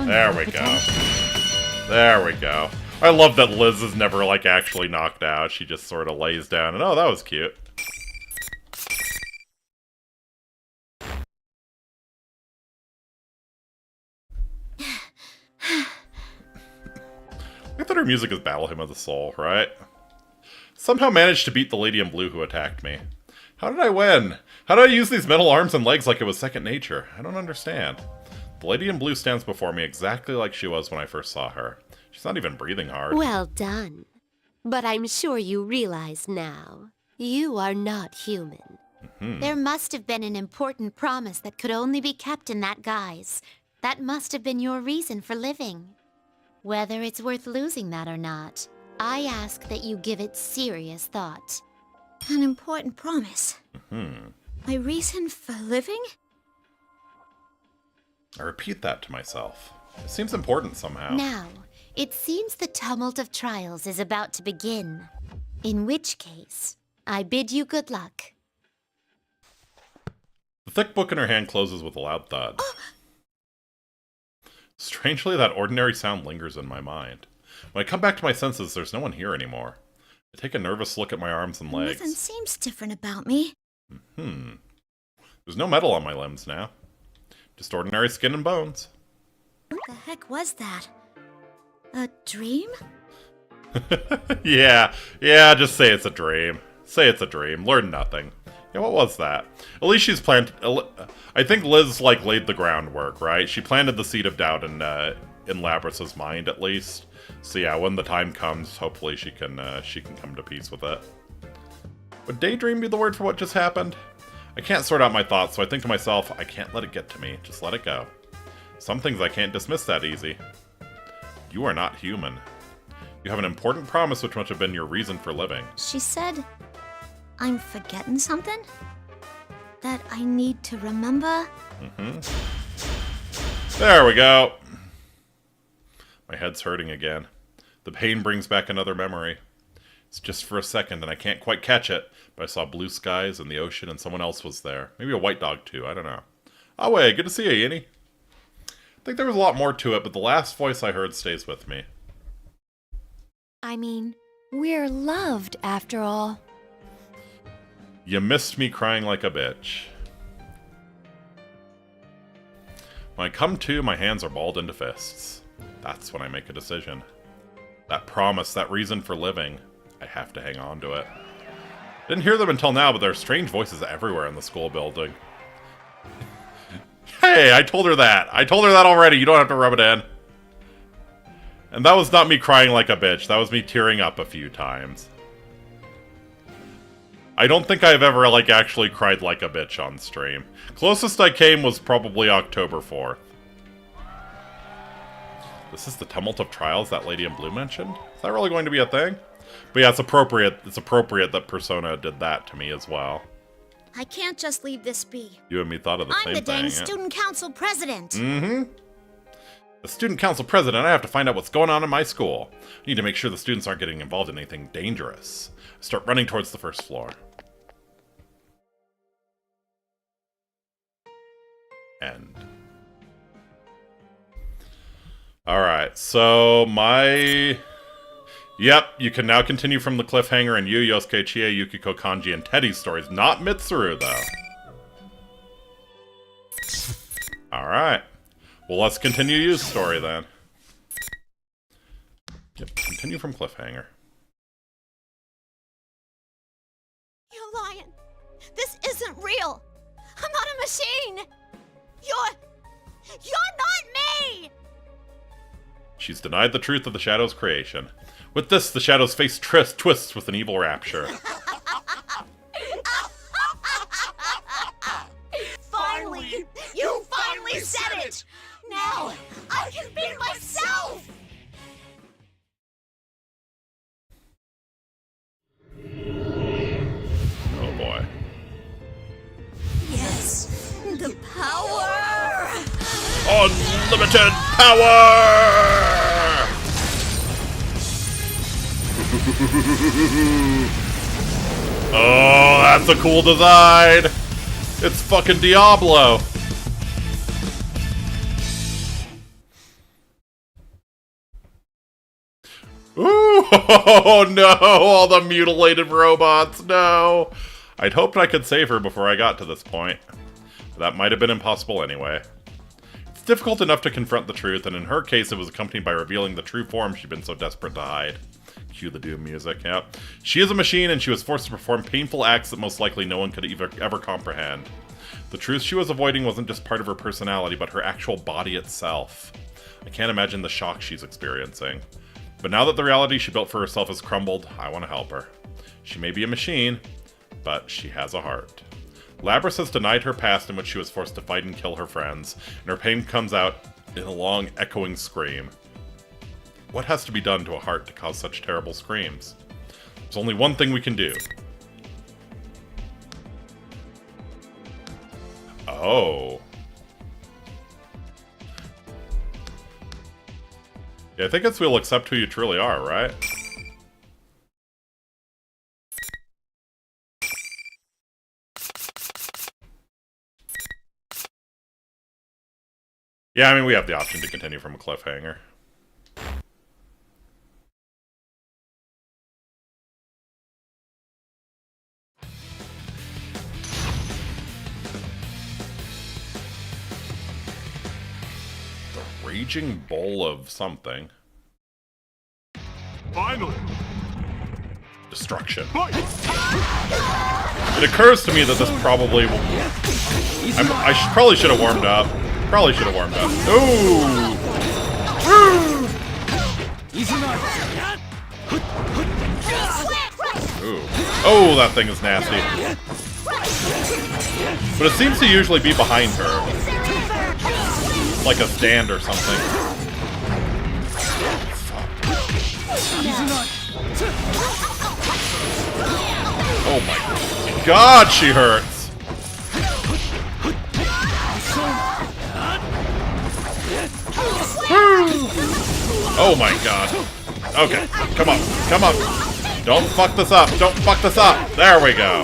There we go. There we go. I love that Liz is never, like, actually knocked out. She just sort of lays down and, oh, that was cute. Look at that her music is Battle Hymn of the Soul, right? Somehow managed to beat the lady in blue who attacked me. How did I win? How did I use these metal arms and legs like it was second nature? I don't understand. The lady in blue stands before me exactly like she was when I first saw her. She's not even breathing hard. Well done. But I'm sure you realize now, you are not human. There must have been an important promise that could only be kept in that guise. That must have been your reason for living. Whether it's worth losing that or not, I ask that you give it serious thought. An important promise. My reason for living? I repeat that to myself. It seems important somehow. Now, it seems the tumult of trials is about to begin. In which case, I bid you good luck. The thick book in her hand closes with a loud thud. Strangely, that ordinary sound lingers in my mind. When I come back to my senses, there's no one here anymore. I take a nervous look at my arms and legs. Nothing seems different about me. There's no metal on my limbs now. Just ordinary skin and bones. What the heck was that? A dream? Yeah, just say it's a dream. Say it's a dream. Learn nothing. Yeah, what was that? At least she's planted... I think Liz, laid the groundwork, right? She planted the seed of doubt in Labrys' mind, at least. So yeah, when the time comes, hopefully she can come to peace with it. Would daydream be the word for what just happened? I can't sort out my thoughts, so I think to myself, I can't let it get to me. Just let it go. Some things I can't dismiss that easy. You are not human. You have an important promise which must have been your reason for living. She said, I'm forgetting something? That I need to remember? There we go. My head's hurting again. The pain brings back another memory. It's just for a second, and I can't quite catch it, but I saw blue skies and the ocean, and someone else was there. Maybe a white dog, too. I don't know. Oh, wait. Good to see you, Yinny. I think there was a lot more to it, but the last voice I heard stays with me. I mean, we're loved after all. You missed me crying like a bitch. When I come to, my hands are balled into fists. That's when I make a decision. That promise, that reason for living, I have to hang on to it. Didn't hear them until now, but there are strange voices everywhere in the school building. Hey, I told her that. I told her that already. You don't have to rub it in. And that was not me crying like a bitch. That was me tearing up a few times. I don't think I've ever, actually cried like a bitch on stream. Closest I came was probably October 4th. This is the tumult of trials that Lady in Blue mentioned? Is that really going to be a thing? But yeah, it's appropriate that Persona did that to me as well. I can't just leave this be. You and me thought of the same thing. I'm the dang student council president. The student council president, I have to find out what's going on in my school. I need to make sure the students aren't getting involved in anything dangerous. I start running towards the first floor. End. Alright, so Yep, you can now continue from the cliffhanger in Yu, Yosuke, Chie, Yukiko, Kanji, and Teddy's stories. Not Mitsuru, though. Alright. Well, let's continue Yu's story, then. Yep, continue from cliffhanger. You're lying. This isn't real. I'm not a machine. You're not me! She's denied the truth of the Shadow's creation. With this, the Shadow's face twists with an evil rapture. Finally! You finally said it! Now, I can be myself! Oh boy. Yes! The power! Unlimited power! Oh, that's a cool design! It's fucking Diablo! Ooh, oh no, all the mutilated robots, no! I'd hoped I could save her before I got to this point. But that might have been impossible anyway. It's difficult enough to confront the truth, and in her case it was accompanied by revealing the true form she'd been so desperate to hide. Cue the Doom music, yep. She is a machine, and she was forced to perform painful acts that most likely no one could ever comprehend. The truth she was avoiding wasn't just part of her personality, but her actual body itself. I can't imagine the shock she's experiencing. But now that the reality she built for herself has crumbled, I want to help her. She may be a machine, but she has a heart. Labrys has denied her past in which she was forced to fight and kill her friends, and her pain comes out in a long, echoing scream. What has to be done to a heart to cause such terrible screams? There's only one thing we can do. Oh. Yeah, I think it's we'll accept who you truly are, right? Yeah, I mean, we have the option to continue from a cliffhanger. The Raging Bowl of something. Finally! Destruction. It occurs to me that this probably will... I probably should have warmed up. Probably should have warmed up. Ooh! Ooh. Oh, that thing is nasty. But it seems to usually be behind her. Like a stand or something. Oh my god, she hurts! Oh my god. Okay, come on, come on. Don't fuck this up, don't fuck this up. There we go.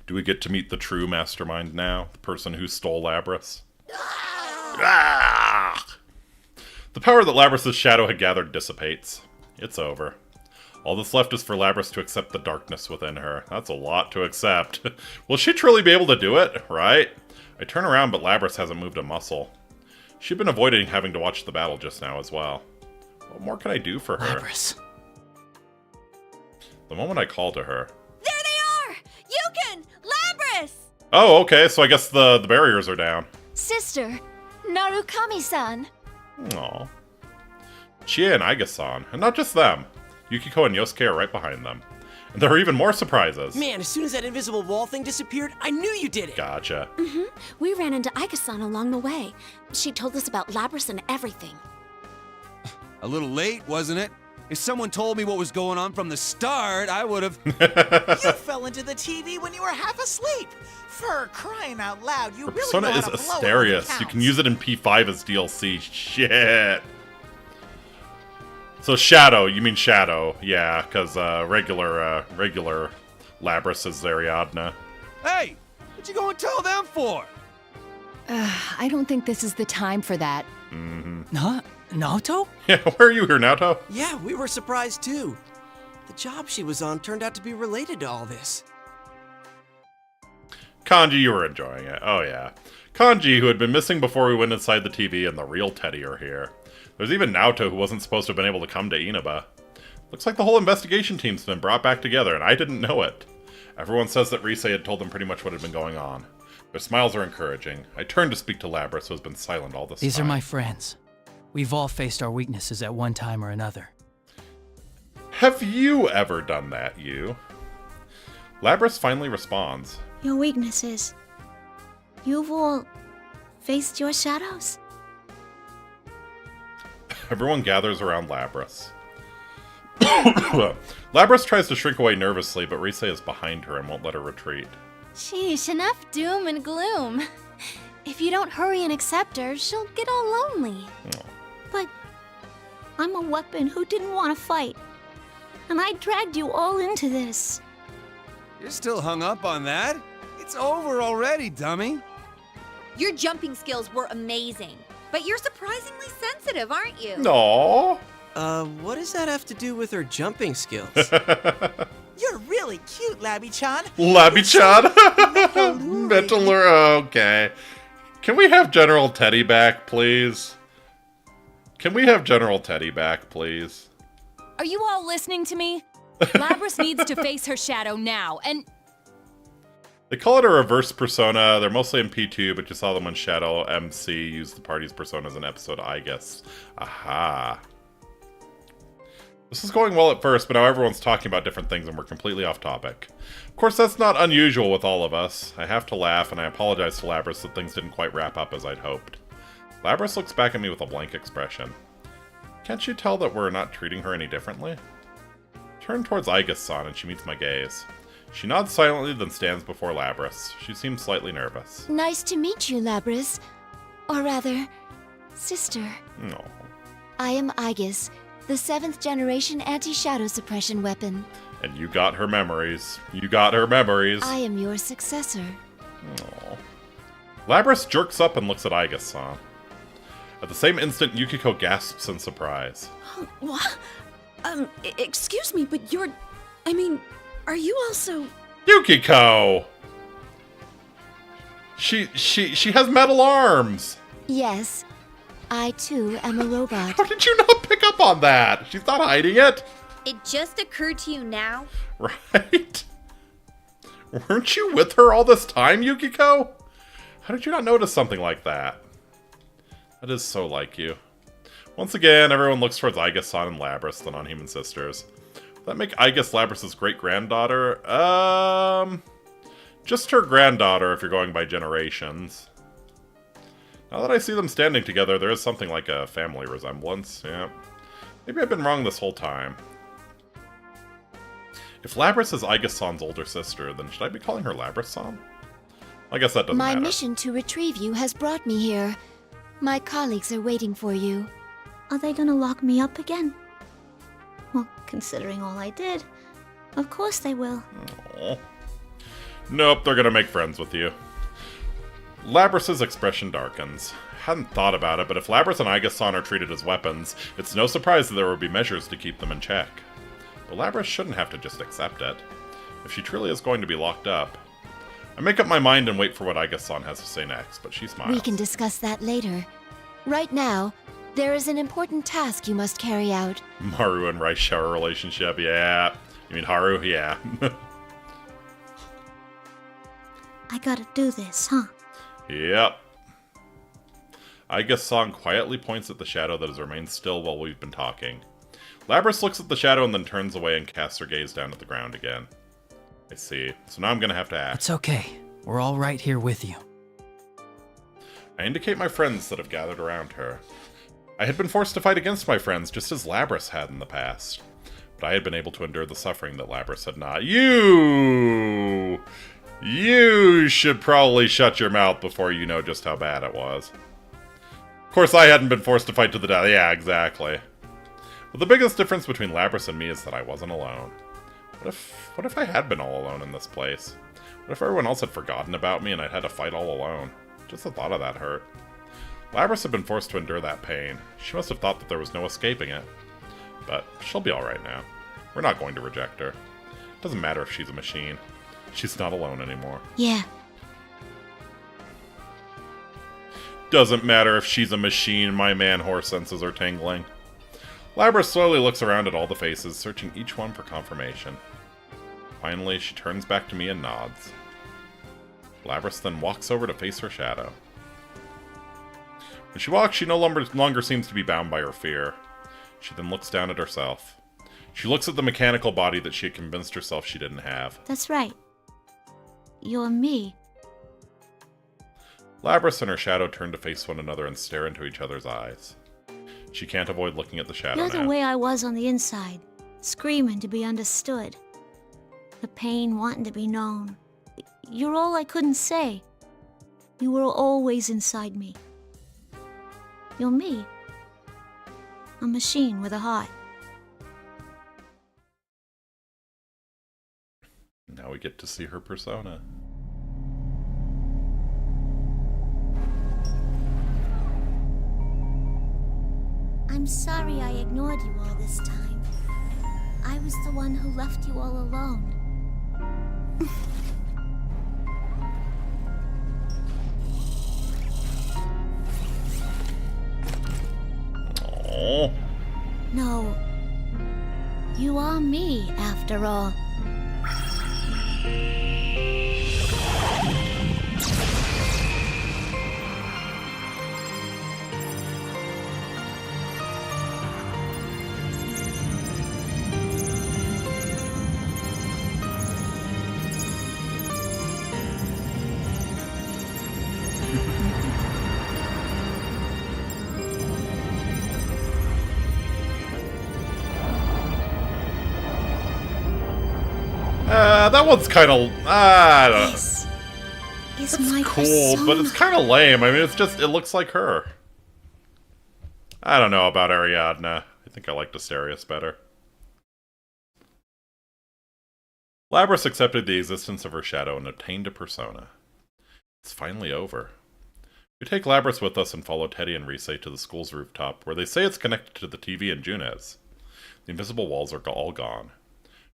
Do we get to meet the true mastermind now? The person who stole Labrys? Ah! The power that Labrys' shadow had gathered dissipates. It's over. All that's left is for Labrys to accept the darkness within her. That's a lot to accept. Will she truly be able to do it, right? I turn around, but Labrys hasn't moved a muscle. She'd been avoiding having to watch the battle just now as well. What more can I do for her? Labrys. The moment I call to her... There they are! Yukon! Labrys! Oh, okay, so I guess the barriers are down. Sister, Narukami-san. Aw. Chie and Aiga-san, and not just them. Yukiko and Yosuke are right behind them. And there are even more surprises. Man, as soon as that invisible wall thing disappeared, I knew you did it! Gotcha. We ran into Aiga-san along the way. She told us about Labrys and everything. A little late, wasn't it? If someone told me what was going on from the start, I would have... You fell into the TV when you were half asleep! For crying out loud, you Her really persona know is how to blow it when it Asterius. You counts. can use it in P5 as DLC. Shit. So Shadow, you mean Shadow. Yeah, because regular Labrys is Ariadna. Hey! What you going to tell them for? I don't think this is the time for that. Huh? Naoto? Yeah, where are you here, Naoto? Yeah, we were surprised too. The job she was on turned out to be related to all this. Kanji, you were enjoying it. Oh, yeah. Kanji, who had been missing before we went inside the TV, and the real Teddy are here. There's even Naoto, who wasn't supposed to have been able to come to Inaba. Looks like the whole investigation team's been brought back together, and I didn't know it. Everyone says that Rise had told them pretty much what had been going on. Their smiles are encouraging. I turn to speak to Labrys, who has been silent all this time. These are my friends. We've all faced our weaknesses at one time or another. Have you ever done that, you? Labrys finally responds. Your weaknesses. You've all faced your shadows? Everyone gathers around Labrys. Labrys tries to shrink away nervously, but Rise is behind her and won't let her retreat. Sheesh, enough doom and gloom. If you don't hurry and accept her, she'll get all lonely. Oh. But I'm a weapon who didn't want to fight. And I dragged you all into this. You're still hung up on that? It's over already, dummy. Your jumping skills were amazing, but you're surprisingly sensitive, aren't you? No. What does that have to do with her jumping skills? You're really cute, Labby-chan. Labby-chan? Mental okay. Can we have General Teddy back, please? Can we have General Teddy back, please? Are you all listening to me? Labrys needs to face her shadow now, and... They call it a reverse persona. They're mostly in P2, but you saw them when Shadow MC used the party's personas in episode I guess. Aha. This is going well at first, but now everyone's talking about different things and we're completely off topic. Of course, that's not unusual with all of us. I have to laugh, and I apologize to Labrys that things didn't quite wrap up as I'd hoped. Labrys looks back at me with a blank expression. Can't you tell that we're not treating her any differently? Turn towards Aigis-san and she meets my gaze. She nods silently, then stands before Labrys. She seems slightly nervous. Nice to meet you, Labrys. Or rather, sister. No. I am Aigis, the 7th generation anti-shadow suppression weapon. And you got her memories. You got her memories. I am your successor. Aww. Labrys jerks up and looks at Aigis-san. At the same instant, Yukiko gasps in surprise. What? Excuse me, but you're... I mean, are you also... Yukiko! She has metal arms! Yes. I, too, am a robot. How did you not pick up on that? She's not hiding it. It just occurred to you now? Right? Weren't you with her all this time, Yukiko? How did you not notice something like that? That is so like you. Once again, everyone looks towards Aigis-san and Labrys, the non-human sisters. Would that make Aigis Labrys' great-granddaughter? Just her granddaughter if you're going by generations. Now that I see them standing together, there is something like a family resemblance. Yeah. Maybe I've been wrong this whole time. If Labrys is Aigis-san's older sister, then should I be calling her Labrys-san? I guess that doesn't matter. My mission to retrieve you has brought me here. My colleagues are waiting for you. Are they gonna lock me up again? Well, considering all I did, of course they will. Aww. Nope, they're gonna make friends with you. Labrys' expression darkens. Hadn't thought about it, but if Labrys and Aigis-san are treated as weapons, it's no surprise that there would be measures to keep them in check. But Labrys shouldn't have to just accept it. If she truly is going to be locked up. I make up my mind and wait for what Aigis-san has to say next, but she smiles. We can discuss that later. Right now, there is an important task you must carry out. Maru and Rice shower relationship, yeah. You mean Haru? Yeah. I gotta do this, huh? Yep. Aigis-san quietly points at the shadow that has remained still while we've been talking. Labrys looks at the shadow and then turns away and casts her gaze down at the ground again. I see. So now I'm gonna have to act. It's okay. We're all right here with you. I indicate my friends that have gathered around her. I had been forced to fight against my friends, just as Labrys had in the past. But I had been able to endure the suffering that Labrys had not. You should probably shut your mouth before you know just how bad it was. Of course, I hadn't been forced to fight to the death. Yeah, exactly. But the biggest difference between Labrys and me is that I wasn't alone. What if I had been all alone in this place? What if everyone else had forgotten about me and I'd had to fight all alone? Just the thought of that hurt. Labrys had been forced to endure that pain. She must have thought that there was no escaping it. But she'll be alright now. We're not going to reject her. It doesn't matter if she's a machine. She's not alone anymore. Yeah. Doesn't matter if she's a machine, my man-horse senses are tingling. Labrys slowly looks around at all the faces, searching each one for confirmation. Finally, she turns back to me and nods. Labrys then walks over to face her shadow. When she walks, she no longer seems to be bound by her fear. She then looks down at herself. She looks at the mechanical body that she had convinced herself she didn't have. That's right. You're me. Labrys and her shadow turn to face one another and stare into each other's eyes. She can't avoid looking at the shadow You're now. the way I was on the inside, screaming to be understood. The pain wanting to be known. You're all I couldn't say. You were always inside me. You're me. A machine with a heart. Now we get to see her persona. I'm sorry I ignored you all this time. I I was the one who left you all alone. Oh. No. You are me, after all. That one's kind of, I don't know. Is It's my cool, persona. but it's kind of lame. I mean, it's just, it looks like her. I don't know about Ariadne. I think I like Asterius better. Labrys accepted the existence of her shadow and obtained a persona. It's finally over. We take Labrys with us and follow Teddy and Rise to the school's rooftop, where they say it's connected to the TV and Junes. The invisible walls are all gone.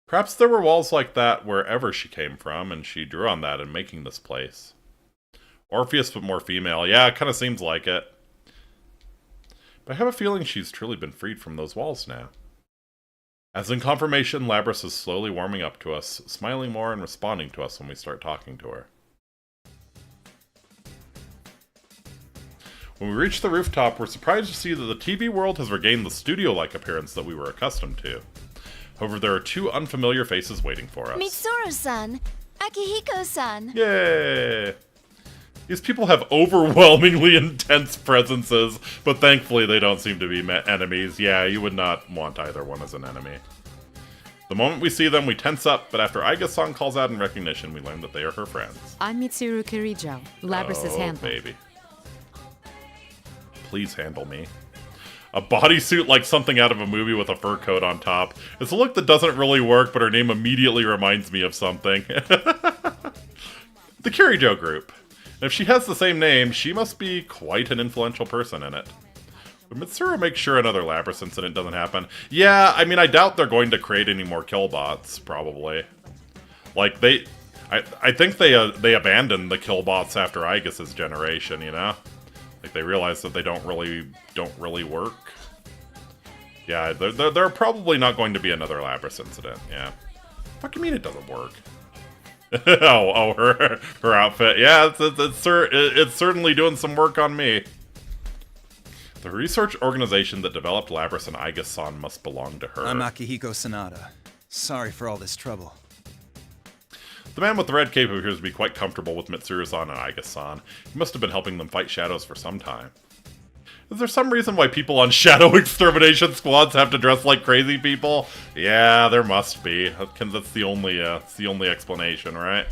Perhaps there were walls like that wherever she came from, and she drew on that in making this place. Orpheus, but more female. Yeah, it kind of seems like it. But I have a feeling she's truly been freed from those walls now. As in confirmation, Labrys is slowly warming up to us, smiling more and responding to us when we start talking to her. When we reach the rooftop, we're surprised to see that the TV world has regained the studio-like appearance that we were accustomed to. However, there are two unfamiliar faces waiting for us. Mitsuru-san! Akihiko-san! Yay! These people have overwhelmingly intense presences, but thankfully they don't seem to be enemies. Yeah, you would not want either one as an enemy. The moment we see them, we tense up, but after Aiga-san calls out in recognition, we learn that they are her friends. I'm Mitsuru Kirijo, Labrys' handler. Baby. Please handle me. A bodysuit like something out of a movie with a fur coat on top. It's a look that doesn't really work, but her name immediately reminds me of something. The Kirijo group. And if she has the same name, she must be quite an influential person in it. But Mitsuru makes sure another Labrys incident doesn't happen. Yeah, I mean, I doubt they're going to create any more killbots, probably. Like, I think they abandoned the killbots after Aegis's generation, you know? Like, they realized that they don't really work. Yeah, they're probably not going to be another Labrys incident, yeah. What do you mean it doesn't work? her outfit. Yeah, it's certainly doing some work on me. The research organization that developed Labrys and Aigis-san must belong to her. I'm Akihiko Sanada. Sorry for all this trouble. The man with the red cape appears to be quite comfortable with Mitsuru-san and Aigis-san. He must have been helping them fight shadows for some time. Is there some reason why people on shadow extermination squads have to dress like crazy people? Yeah, there must be. That's the only explanation, right?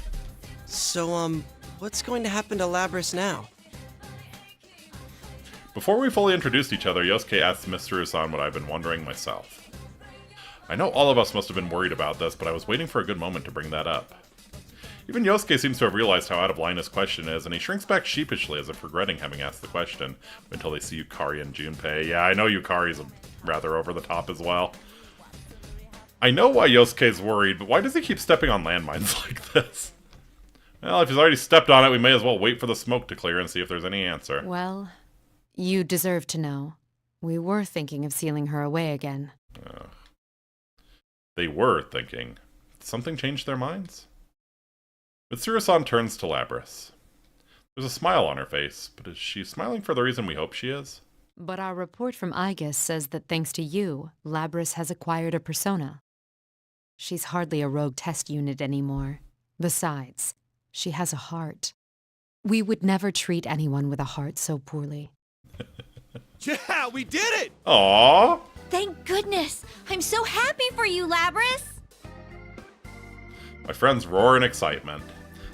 So, what's going to happen to Labrys now? Before we fully introduced each other, Yosuke asked Mitsuru-san what I've been wondering myself. I know all of us must have been worried about this, but I was waiting for a good moment to bring that up. Even Yosuke seems to have realized how out of line his question is, and he shrinks back sheepishly as if regretting having asked the question, until they see Yukari and Junpei. Yeah, I know Yukari's rather over the top as well. I know why Yosuke's worried, but why does he keep stepping on landmines like this? Well, if he's already stepped on it, we may as well wait for the smoke to clear and see if there's any answer. Well, you deserve to know. We were thinking of sealing her away again. They were thinking. Did something change their minds? Mitsuru-san turns to Labrys. There's a smile on her face, but is she smiling for the reason we hope she is? But our report from Aigis says that thanks to you, Labrys has acquired a persona. She's hardly a rogue test unit anymore. Besides, she has a heart. We would never treat anyone with a heart so poorly. Yeah, we did it! Aww! Thank goodness! I'm so happy for you, Labrys! My friends roar in excitement.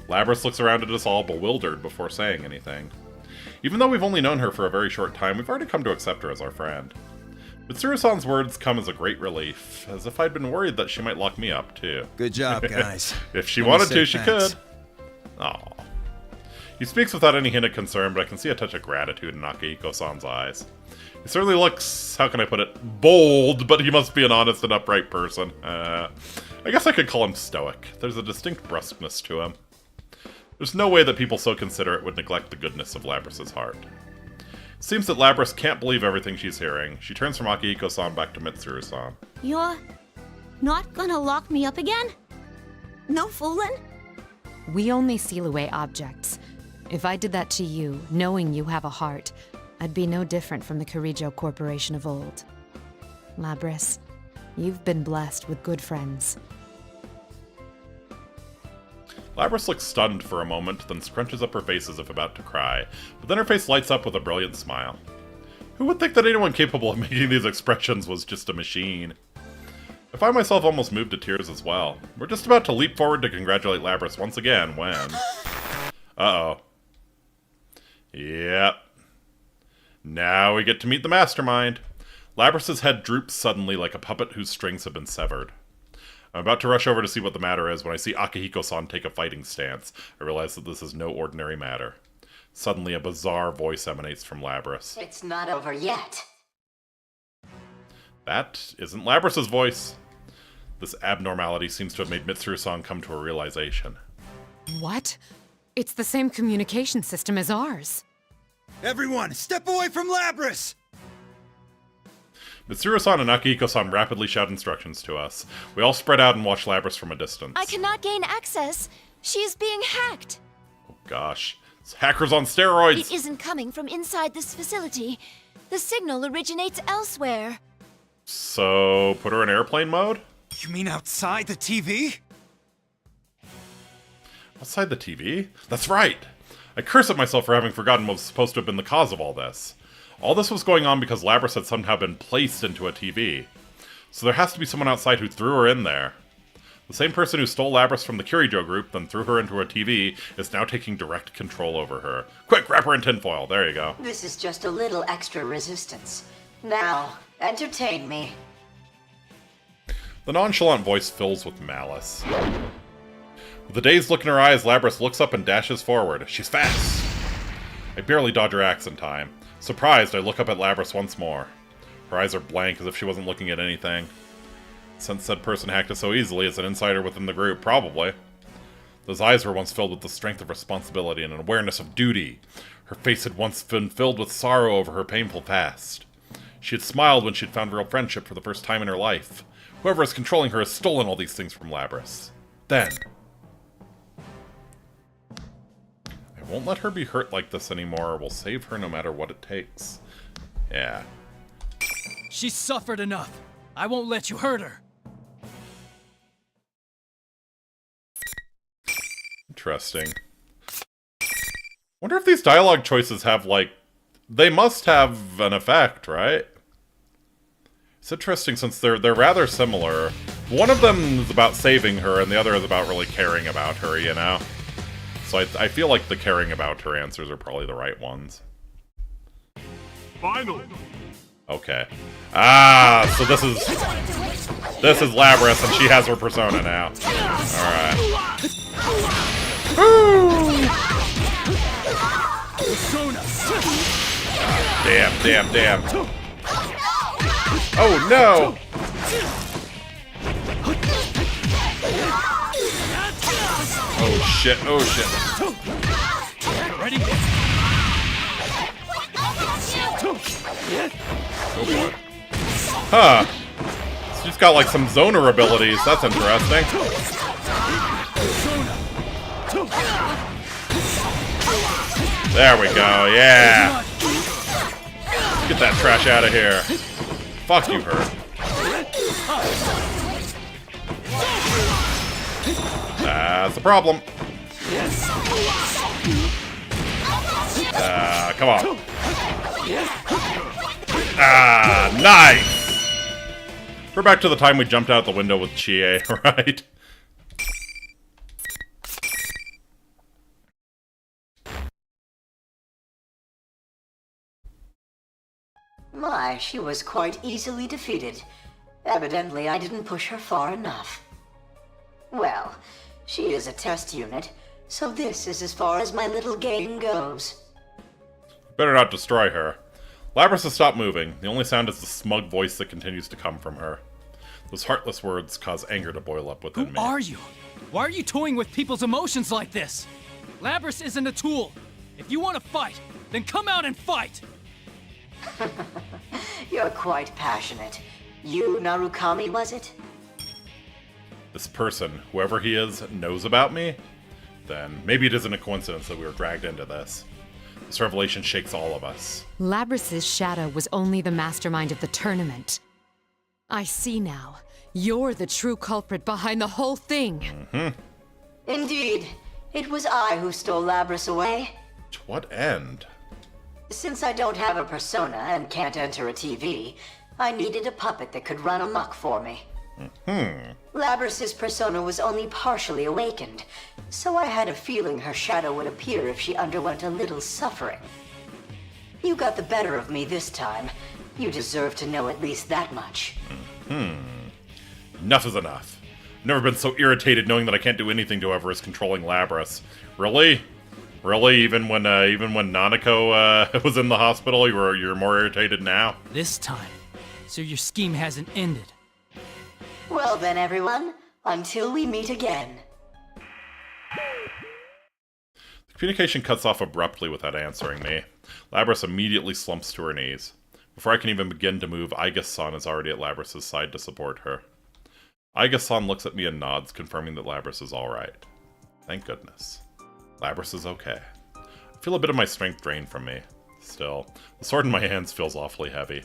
Labrys looks around at us all bewildered before saying anything. Even though we've only known her for a very short time, we've already come to accept her as our friend. Mitsuru-san's words come as a great relief, as if I'd been worried that she might lock me up, too. Good job, guys. If she Let me wanted say to, she thanks. could. Aww. He speaks without any hint of concern, but I can see a touch of gratitude in Akihiko-san's eyes. He certainly looks, how can I put it, bold, but he must be an honest and upright person. I guess I could call him stoic. There's a distinct brusqueness to him. There's no way that people so considerate would neglect the goodness of Labrys' heart. It seems that Labrys can't believe everything she's hearing. She turns from Akihiko-san back to Mitsuru-san. You're not gonna lock me up again? No fooling? We only seal away objects. If I did that to you, knowing you have a heart, I'd be no different from the Kirijo Corporation of old. Labrys, you've been blessed with good friends. Labrys looks stunned for a moment, then scrunches up her face as if about to cry, but then her face lights up with a brilliant smile. Who would think that anyone capable of making these expressions was just a machine? I find myself almost moved to tears as well. We're just about to leap forward to congratulate Labrys once again when... Uh-oh. Yep. Now we get to meet the mastermind. Labrys' head droops suddenly like a puppet whose strings have been severed. I'm about to rush over to see what the matter is when I see Akihiko-san take a fighting stance. I realize that this is no ordinary matter. Suddenly, a bizarre voice emanates from Labrys. It's not over yet. That isn't Labrys' voice. This abnormality seems to have made Mitsuru-san come to a realization. What? It's the same communication system as ours. Everyone, step away from Labrys! Mitsuru-san and Akihiko-san rapidly shout instructions to us. We all spread out and watch Labrys from a distance. I cannot gain access. She is being hacked. Oh gosh. It's hackers on steroids! It isn't coming from inside this facility. The signal originates elsewhere. So, put her in airplane mode? You mean outside the TV? Outside the TV? That's right! I curse at myself for having forgotten what was supposed to have been the cause of all this. All this was going on because Labrys had somehow been placed into a TV. So there has to be someone outside who threw her in there. The same person who stole Labrys from the Kirijo group, then threw her into a TV, is now taking direct control over her. Quick, wrap her in tinfoil. There you go. This is just a little extra resistance. Now, entertain me. The nonchalant voice fills with malice. With a dazed look in her eyes, Labrys looks up and dashes forward. She's fast! I barely dodge her axe in time. Surprised, I look up at Labrys once more. Her eyes are blank, as if she wasn't looking at anything. Since said person hacked us so easily, it's an insider within the group, probably. Those eyes were once filled with the strength of responsibility and an awareness of duty. Her face had once been filled with sorrow over her painful past. She had smiled when she had found real friendship for the first time in her life. Whoever is controlling her has stolen all these things from Labrys. Then... I won't let her be hurt like this anymore. We'll save her no matter what it takes. Yeah. She's suffered enough. I won't let you hurt her. Interesting. Wonder if these dialogue choices have, like... They must have an effect, right? It's interesting since they're rather similar. One of them is about saving her, and the other is about really caring about her, you know? So I feel like the caring about her answers are probably the right ones. Finally. Okay. Ah, so this is Labrys, and she has her persona now. Alright. Woo! Damn. Oh no! Oh shit. Ready? Oh boy. Huh. She's got like some zoner abilities. That's interesting. There we go. Yeah. Get that trash out of here. Fuck you, her. That's the problem. Come on. Ah, nice! We're back to the time we jumped out the window with Chie, right? My, she was quite easily defeated. Evidently, I didn't push her far enough. Well, she is a test unit, so this is as far as my little game goes. Better not destroy her. Labrys has stopped moving. The only sound is the smug voice that continues to come from her. Those heartless words cause anger to boil up within me. Who are you? Why are you toying with people's emotions like this? Labrys isn't a tool. If you want to fight, then come out and fight! You're quite passionate. You, Narukami, was it? This person, whoever he is, knows about me? Then maybe it isn't a coincidence that we were dragged into this. This revelation shakes all of us. Labrys' shadow was only the mastermind of the tournament. I see now. You're the true culprit behind the whole thing. Indeed. It was I who stole Labrys away. To what end? Since I don't have a persona and can't enter a TV, I needed a puppet that could run amok for me. Labrys' persona was only partially awakened, so I had a feeling her shadow would appear if she underwent a little suffering. You got the better of me this time. You deserve to know at least that much. Enough is enough. I've never been so irritated knowing that I can't do anything to whoever is controlling Labrys. Really? Really? Even when Nanako was in the hospital, you're more irritated now? This time. So your scheme hasn't ended. Well then, everyone, until we meet again. The communication cuts off abruptly without answering me. Labrys immediately slumps to her knees. Before I can even begin to move, Aigus-san is already at Labrys' side to support her. Aigus-san looks at me and nods, confirming that Labrys is alright. Thank goodness. Labrys is okay. I feel a bit of my strength drained from me. Still, the sword in my hands feels awfully heavy.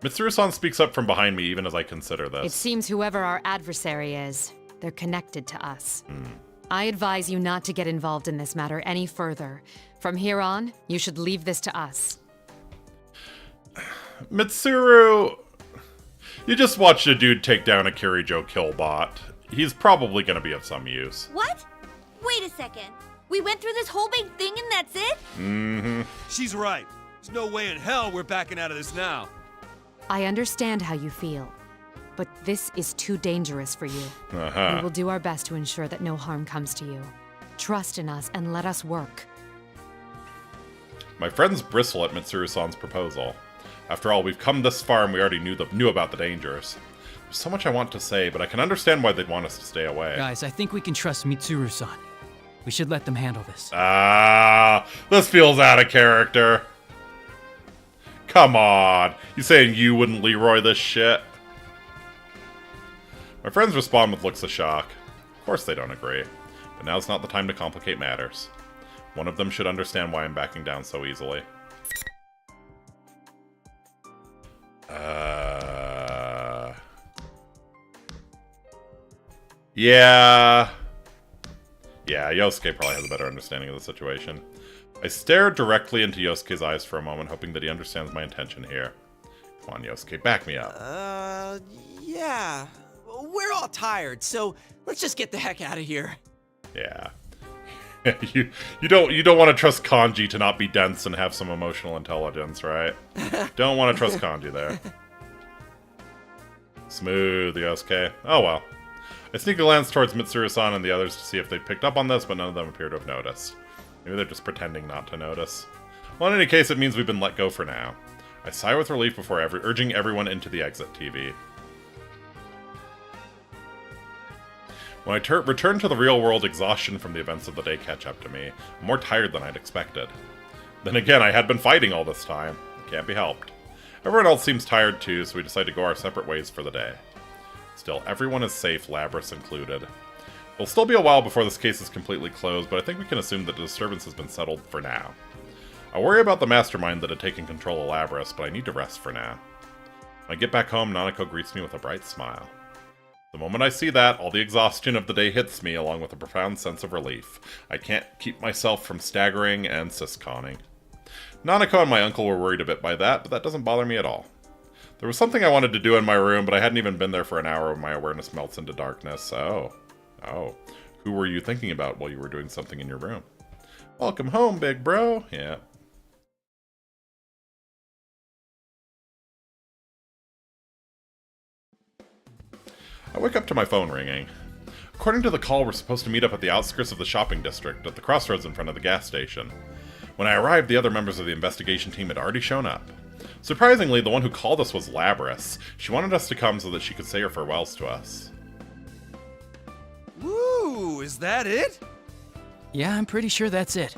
Mitsuru-san speaks up from behind me even as I consider this. It seems whoever our adversary is, they're connected to us. I advise you not to get involved in this matter any further. From here on, you should leave this to us. Mitsuru... You just watched a dude take down a Kirijo killbot. He's probably gonna be of some use. What? Wait a second. We went through this whole big thing and that's it? She's right. There's no way in hell we're backing out of this now. I understand how you feel, but this is too dangerous for you. We will do our best to ensure that no harm comes to you. Trust in us and let us work. My friends bristle at Mitsuru-san's proposal. After all, we've come this far and we already knew about the dangers. There's so much I want to say, but I can understand why they'd want us to stay away. Guys, I think we can trust Mitsuru-san. We should let them handle this. This feels out of character. Come on. You saying you wouldn't Leroy this shit? My friends respond with looks of shock. Of course they don't agree. But now's not the time to complicate matters. One of them should understand why I'm backing down so easily. Yeah, Yosuke probably has a better understanding of the situation. I stare directly into Yosuke's eyes for a moment, hoping that he understands my intention here. Come on, Yosuke, back me up. Yeah. We're all tired, so let's just get the heck out of here. Yeah. you don't want to trust Kanji to not be dense and have some emotional intelligence, right? Don't want to trust Kanji there. Smooth, Yosuke. Oh well. I sneak a glance towards Mitsuru-san and the others to see if they picked up on this, but none of them appear to have noticed. Maybe they're just pretending not to notice. Well, in any case, it means we've been let go for now. I sigh with relief before urging everyone into the exit TV. When I return to the real world, exhaustion from the events of the day catch up to me. I'm more tired than I'd expected. Then again, I had been fighting all this time. It can't be helped. Everyone else seems tired too, so we decide to go our separate ways for the day. Still, everyone is safe, Labrys included. It'll still be a while before this case is completely closed, but I think we can assume that the disturbance has been settled for now. I worry about the mastermind that had taken control of Labrys, but I need to rest for now. When I get back home, Nanako greets me with a bright smile. The moment I see that, all the exhaustion of the day hits me, along with a profound sense of relief. I can't keep myself from staggering and sysconning. Nanako and my uncle were worried a bit by that, but that doesn't bother me at all. There was something I wanted to do in my room, but I hadn't even been there for an hour when my awareness melts into darkness. Oh. Who were you thinking about while you were doing something in your room? Welcome home, big bro. Yeah. I wake up to my phone ringing. According to the call, we're supposed to meet up at the outskirts of the shopping district, at the crossroads in front of the gas station. When I arrived, the other members of the investigation team had already shown up. Surprisingly, the one who called us was Labrys. She wanted us to come so that she could say her farewells to us. Woo, is that it? Yeah, I'm pretty sure that's it.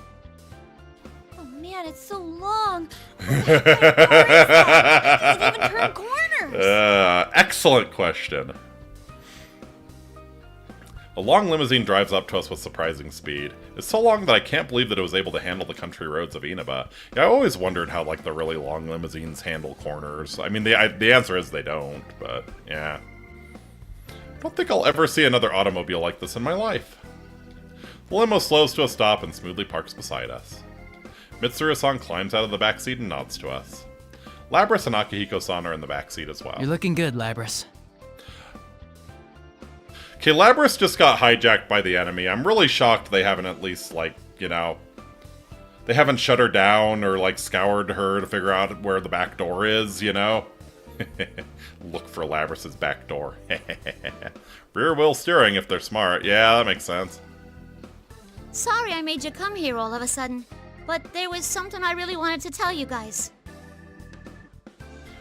Oh man, it's so long. I can't even turn corners. Excellent question. A long limousine drives up to us with surprising speed. It's so long that I can't believe that it was able to handle the country roads of Inaba. Yeah, I always wondered how, like, the really long limousines handle corners. I mean, the answer is they don't, but, yeah. I don't think I'll ever see another automobile like this in my life. The limo slows to a stop and smoothly parks beside us. Mitsuru-san climbs out of the back seat and nods to us. Labrys and Akihiko-san are in the back seat as well. You're looking good, Labrys. Okay, Labrys just got hijacked by the enemy. I'm really shocked they haven't at least, like, you know... They haven't shut her down or, like, scoured her to figure out where the back door is, you know? Look for Labrys' back door. Rear wheel steering if they're smart. Yeah, that makes sense. Sorry I made you come here all of a sudden, but there was something I really wanted to tell you guys.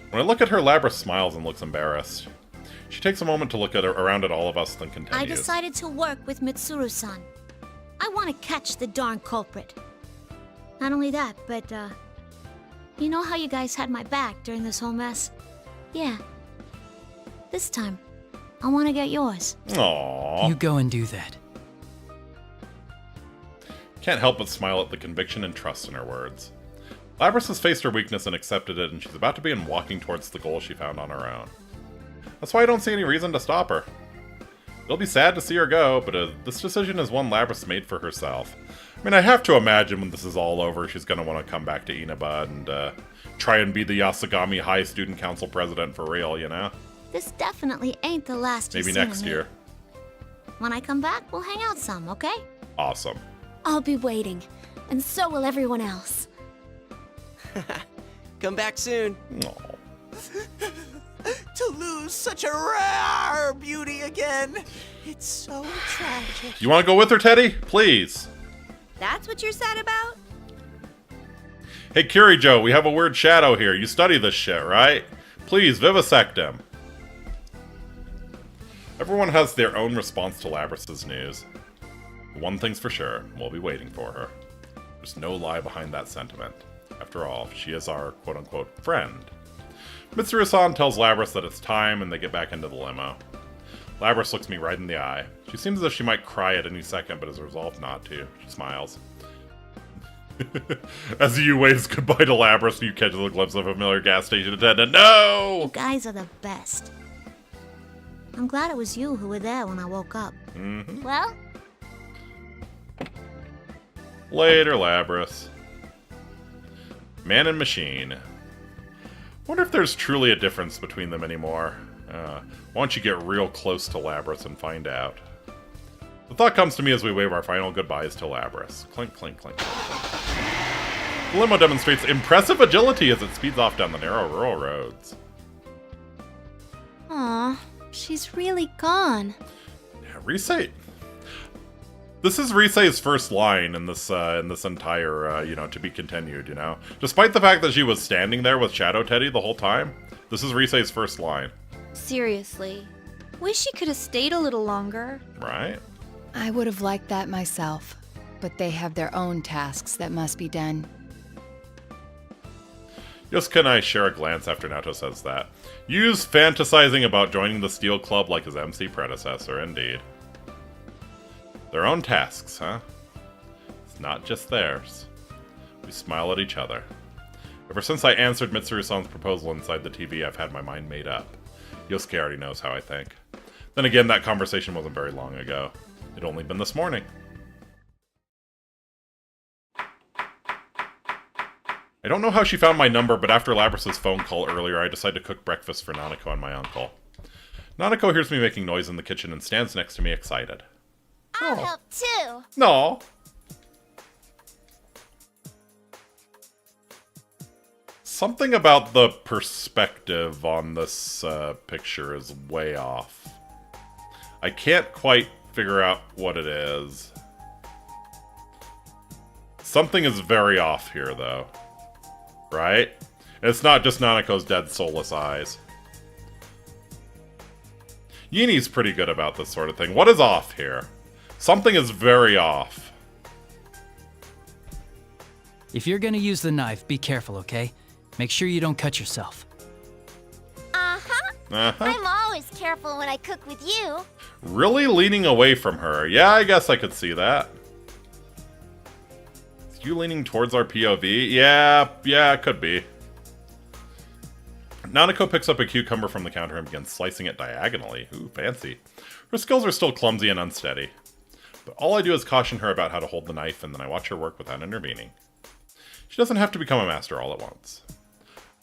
When I look at her, Labrys smiles and looks embarrassed. She takes a moment to look around at all of us, then continues. I decided to work with Mitsuru-san. I want to catch the darn culprit. Not only that, but, you know how you guys had my back during this whole mess? Yeah. This time, I want to get yours. Aww. You go and do that. Can't help but smile at the conviction and trust in her words. Labrys has faced her weakness and accepted it, and she's about to begin walking towards the goal she found on her own. That's why I don't see any reason to stop her. It'll be sad to see her go, but this decision is one Labrys made for herself. I mean, I have to imagine when this is all over, she's going to want to come back to Inaba and try and be the Yasugami High Student Council president for real, you know? This definitely ain't the last you've Maybe seen next of me. year. When I come back, we'll hang out some, okay? Awesome. I'll be waiting, and so will everyone else. Come back soon. To lose such a rare beauty again. It's so tragic. You want to go with her, Teddy? Please. That's what you're sad about? Hey, Kirijo, we have a weird shadow here. You study this shit, right? Please, vivisect him. Everyone has their own response to Labrys' news. One thing's for sure, we'll be waiting for her. There's no lie behind that sentiment. After all, she is our quote-unquote friend. Mitsuru-san tells Labrys that it's time, and they get back into the limo. Labrys looks me right in the eye. She seems as if she might cry at any second, but is resolved not to. She smiles. As you waves goodbye to Labrys, you catch a glimpse of a familiar gas station attendant. No! You guys are the best. I'm glad it was you who were there when I woke up. Mm-hmm. Well? Later, Labrys. Man and machine. Wonder if there's truly a difference between them anymore. Why don't you get real close to Labrys and find out? The thought comes to me as we wave our final goodbyes to Labrys. Clink, clink, clink, clink, clink. The limo demonstrates impressive agility as it speeds off down the narrow rural roads. Aw, she's really gone. Yeah, Risei. This is Risei's first line in this entire, to be continued, you know? Despite the fact that she was standing there with Shadow Teddy the whole time, this is Risei's first line. Seriously. Wish she could have stayed a little longer. Right? I would have liked that myself, but they have their own tasks that must be done. Yosuke and I share a glance after Naoto says that. Yu's fantasizing about joining the Steel Club like his MC predecessor, indeed. Their own tasks, huh? It's not just theirs. We smile at each other. Ever since I answered Mitsuru-san's proposal inside the TV, I've had my mind made up. Yosuke already knows how I think. Then again, that conversation wasn't very long ago. It'd only been this morning. I don't know how she found my number, but after Labrys' phone call earlier, I decided to cook breakfast for Nanako and my uncle. Nanako hears me making noise in the kitchen and stands next to me excited. I'll help too. No. Something about the perspective on this picture is way off. I can't quite figure out what it is. Something is very off here, though. Right? It's not just Nanako's dead, soulless eyes. Yini's pretty good about this sort of thing. What is off here? Something is very off. If you're gonna use the knife, be careful, okay? Make sure you don't cut yourself. I'm always careful when I cook with you. Really leaning away from her. Yeah, I guess I could see that. Is you leaning towards our POV? Yeah, it could be. Nanako picks up a cucumber from the counter and begins slicing it diagonally. Ooh, fancy. Her skills are still clumsy and unsteady. But all I do is caution her about how to hold the knife, and then I watch her work without intervening. She doesn't have to become a master all at once.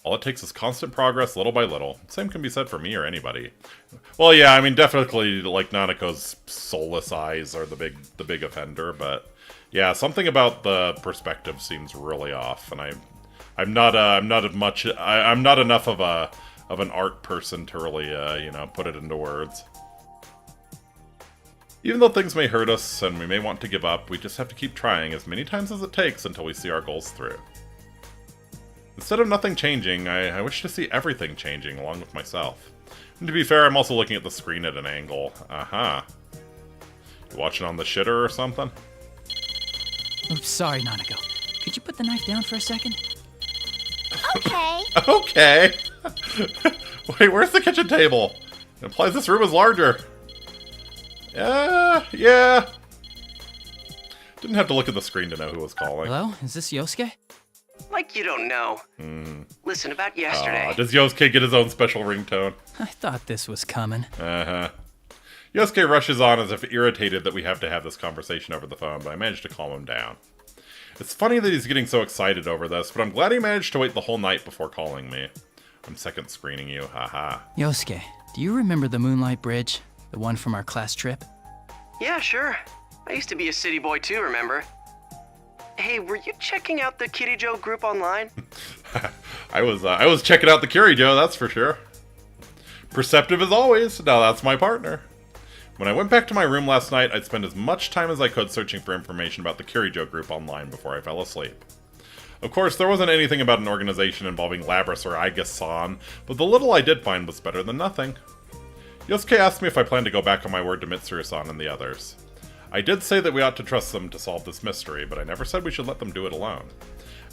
All it takes is constant progress, little by little. Same can be said for me or anybody. Well, yeah, I mean, definitely, like, Nanako's soulless eyes are the big offender, but yeah, something about the perspective seems really off, and I'm not enough of an art person to really, put it into words. Even though things may hurt us and we may want to give up, we just have to keep trying as many times as it takes until we see our goals through. Instead of nothing changing, I wish to see everything changing along with myself. And to be fair, I'm also looking at the screen at an angle. You watching on the shitter or something? Oops, sorry, Nanako. Could you put the knife down for a second? Okay. Okay. Wait, where's the kitchen table? It implies this room is larger. Yeah. Didn't have to look at the screen to know who was calling. Hello? Is this Yosuke? Like you don't know. Listen, about yesterday. Does Yosuke get his own special ringtone? I thought this was coming. Yosuke rushes on as if irritated that we have to have this conversation over the phone, but I managed to calm him down. It's funny that he's getting so excited over this, but I'm glad he managed to wait the whole night before calling me. I'm second screening you, haha. Yosuke, do you remember the Moonlight Bridge? The one from our class trip? Yeah, sure. I used to be a city boy too, remember? Hey, were you checking out the Kirijo group online? I was checking out the Kirijo, that's for sure. Perceptive as always. Now that's my partner. When I went back to my room last night, I'd spend as much time as I could searching for information about the Kirijo group online before I fell asleep. Of course, there wasn't anything about an organization involving Labrys or Aiga-san, but the little I did find was better than nothing. Yosuke asked me if I plan to go back on my word to Mitsuru-san and the others. I did say that we ought to trust them to solve this mystery, but I never said we should let them do it alone.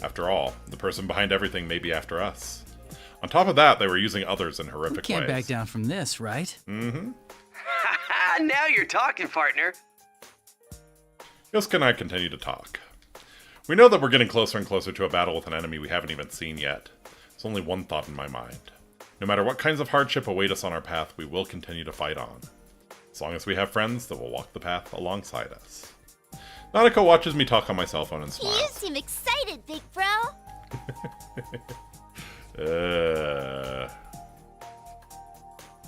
After all, the person behind everything may be after us. On top of that, they were using others in horrific ways. You can't back down from this, right? Mm-hmm. Now you're talking, partner. Yosuke and I continue to talk. We know that we're getting closer and closer to a battle with an enemy we haven't even seen yet. There's only one thought in my mind. No matter what kinds of hardship await us on our path, we will continue to fight on. As long as we have friends that will walk the path alongside us. Nanako watches me talk on my cell phone and smiles. You seem excited, big bro.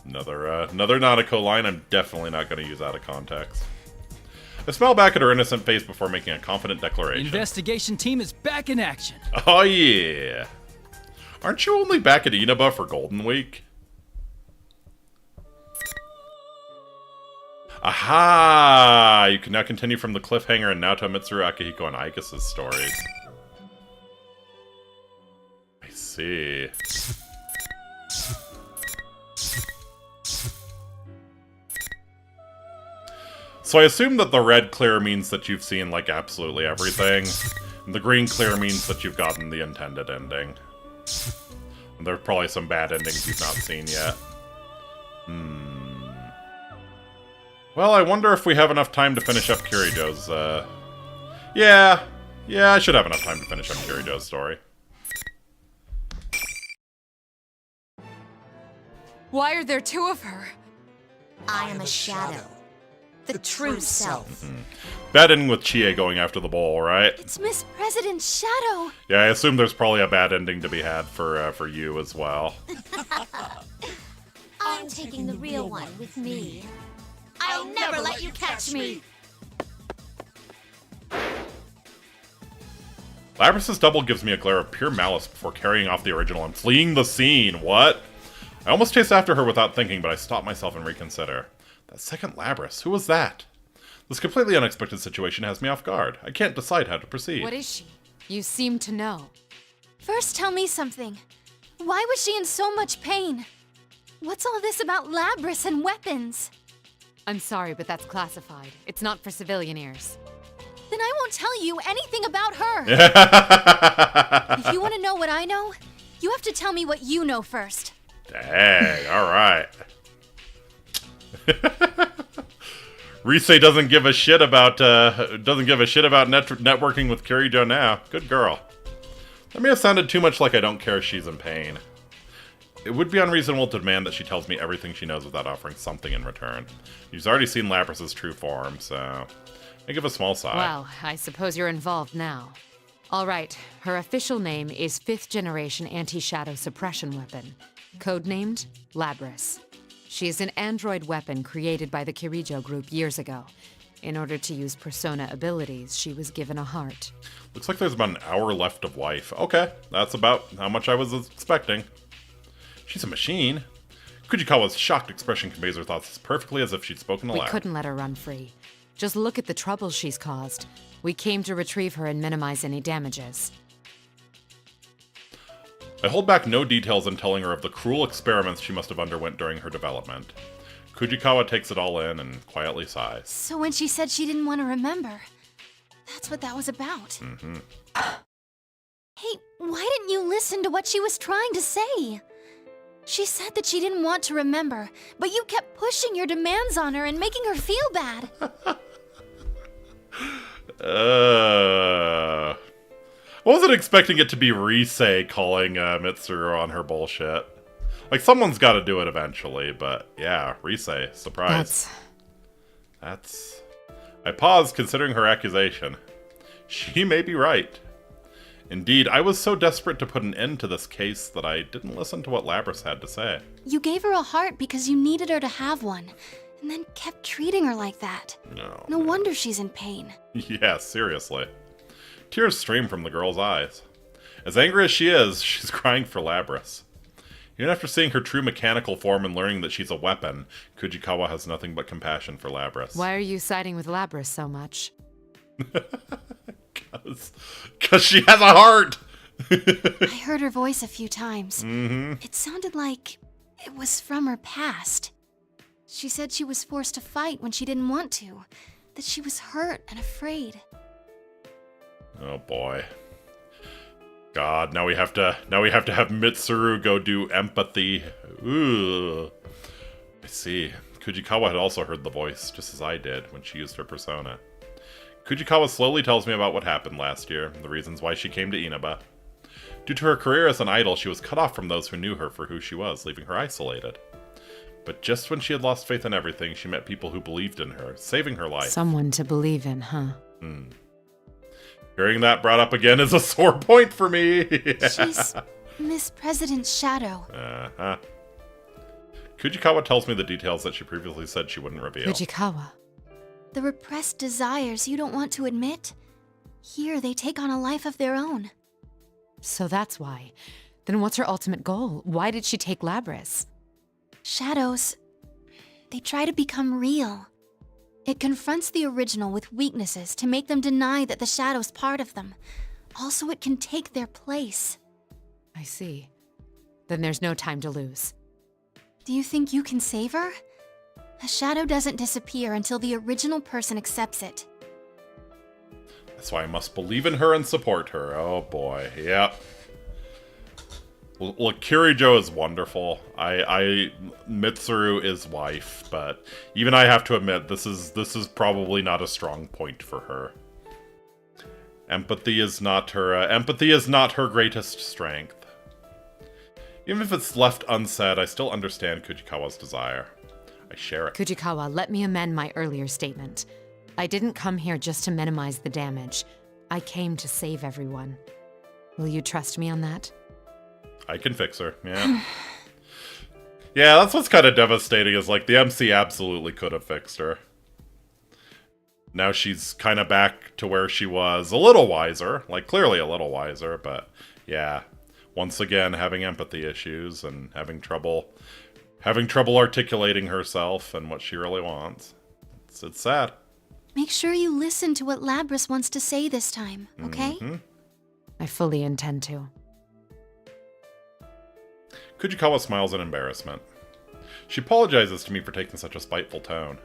Another Nanako line I'm definitely not going to use out of context. I smile back at her innocent face before making a confident declaration. Investigation team is back in action. Oh yeah. Aren't you only back at Inaba for Golden Week? Aha! You can now continue from the cliffhanger in Naoto, Mitsuru, Akihiko, and Aigus' stories. I see. So I assume that the red clear means that you've seen, like, absolutely everything. And the green clear means that you've gotten the intended ending. And there are probably some bad endings you've not seen yet. Well, I wonder if we have enough time to finish up Kirijo's, Yeah, I should have enough time to finish up Kirijo's story. Why are there two of her? I am a shadow. The true self. Bad ending with Chie going after the bowl, right? It's Miss President's shadow. Yeah, I assume there's probably a bad ending to be had for you as well. I'm taking the real one with me. I'll never let you catch me. Labrys' double gives me a glare of pure malice before carrying off the original and fleeing the scene. What? I almost chase after her without thinking, but I stop myself and reconsider. That second Labrys, who was that? This completely unexpected situation has me off guard. I can't decide how to proceed. What is she? You seem to know. First, tell me something. Why was she in so much pain? What's all this about Labrys and weapons? I'm sorry, but that's classified. It's not for civilian ears. Then I won't tell you anything about her. If you want to know what I know, you have to tell me what you know first. Dang, alright. Rise doesn't give a shit about networking with Kirijo now. Good girl. That may have sounded too much like I don't care if she's in pain. It would be unreasonable to demand that she tells me everything she knows without offering something in return. You've already seen Labrys' true form, so I give a small sigh. Well, I suppose you're involved now. All right, her official name is 5th Generation Anti-Shadow Suppression Weapon, codenamed Labrys. She is an android weapon created by the Kirijo group years ago. In order to use persona abilities, she was given a heart. Looks like there's about an hour left of life. Okay, that's about how much I was expecting. She's a machine. Kujikawa's shocked expression conveys her thoughts as perfectly as if she'd spoken aloud. We couldn't let her run free. Just look at the trouble she's caused. We came to retrieve her and minimize any damages. I hold back no details in telling her of the cruel experiments she must have underwent during her development. Kujikawa takes it all in and quietly sighs. So when she said she didn't want to remember, that's what that was about. Mm-hmm. Hey, why didn't you listen to what she was trying to say? She said that she didn't want to remember, but you kept pushing your demands on her and making her feel bad. I wasn't expecting it to be Rise calling Mitsuru on her bullshit. Like, someone's got to do it eventually, but yeah, Rise, surprise. That's... I paused, considering her accusation. She may be right. Indeed, I was so desperate to put an end to this case that I didn't listen to what Labrys had to say. You gave her a heart because you needed her to have one, and then kept treating her like that. No wonder she's in pain. Yeah, seriously. Tears stream from the girl's eyes. As angry as she is, she's crying for Labrys. Even after seeing her true mechanical form and learning that she's a weapon, Kujikawa has nothing but compassion for Labrys. Why are you siding with Labrys so much? Because she has a heart! I heard her voice a few times. Mm-hmm. It sounded like it was from her past. She said she was forced to fight when she didn't want to, that she was hurt and afraid. Oh boy. God, now we have to have Mitsuru go do empathy. Ooh. I see. Kujikawa had also heard the voice, just as I did when she used her persona. Kujikawa slowly tells me about what happened last year, and the reasons why she came to Inaba. Due to her career as an idol, she was cut off from those who knew her for who she was, leaving her isolated. But just when she had lost faith in everything, she met people who believed in her, saving her life. Someone to believe in, huh? Hearing that brought up again is a sore point for me. Yeah. She's Miss President's shadow. Uh-huh. Kujikawa tells me the details that she previously said she wouldn't reveal. Kujikawa. The repressed desires you don't want to admit, here they take on a life of their own. So that's why. Then what's her ultimate goal? Why did she take Labrys? Shadows, they try to become real. It confronts the original with weaknesses to make them deny that the shadow's part of them. Also, it can take their place. I see. Then there's no time to lose. Do you think you can save her? A shadow doesn't disappear until the original person accepts it. That's why I must believe in her and support her. Oh boy, yep. Look, Kirijo is wonderful. Mitsuru is wife, but even I have to admit this is probably not a strong point for her. Empathy is not her greatest strength. Even if it's left unsaid, I still understand Kujikawa's desire. I share it. Kujikawa, let me amend my earlier statement. I didn't come here just to minimize the damage. I came to save everyone. Will you trust me on that? I can fix her, yeah. Yeah, that's what's kind of devastating, is like the MC absolutely could have fixed her. Now she's kind of back to where she was, a little wiser, like clearly a little wiser, but yeah. Once again, having empathy issues and having trouble articulating herself and what she really wants. It's sad. Make sure you listen to what Labrys wants to say this time, okay? I fully intend to. Kujikawa smiles in embarrassment. She apologizes to me for taking such a spiteful tone.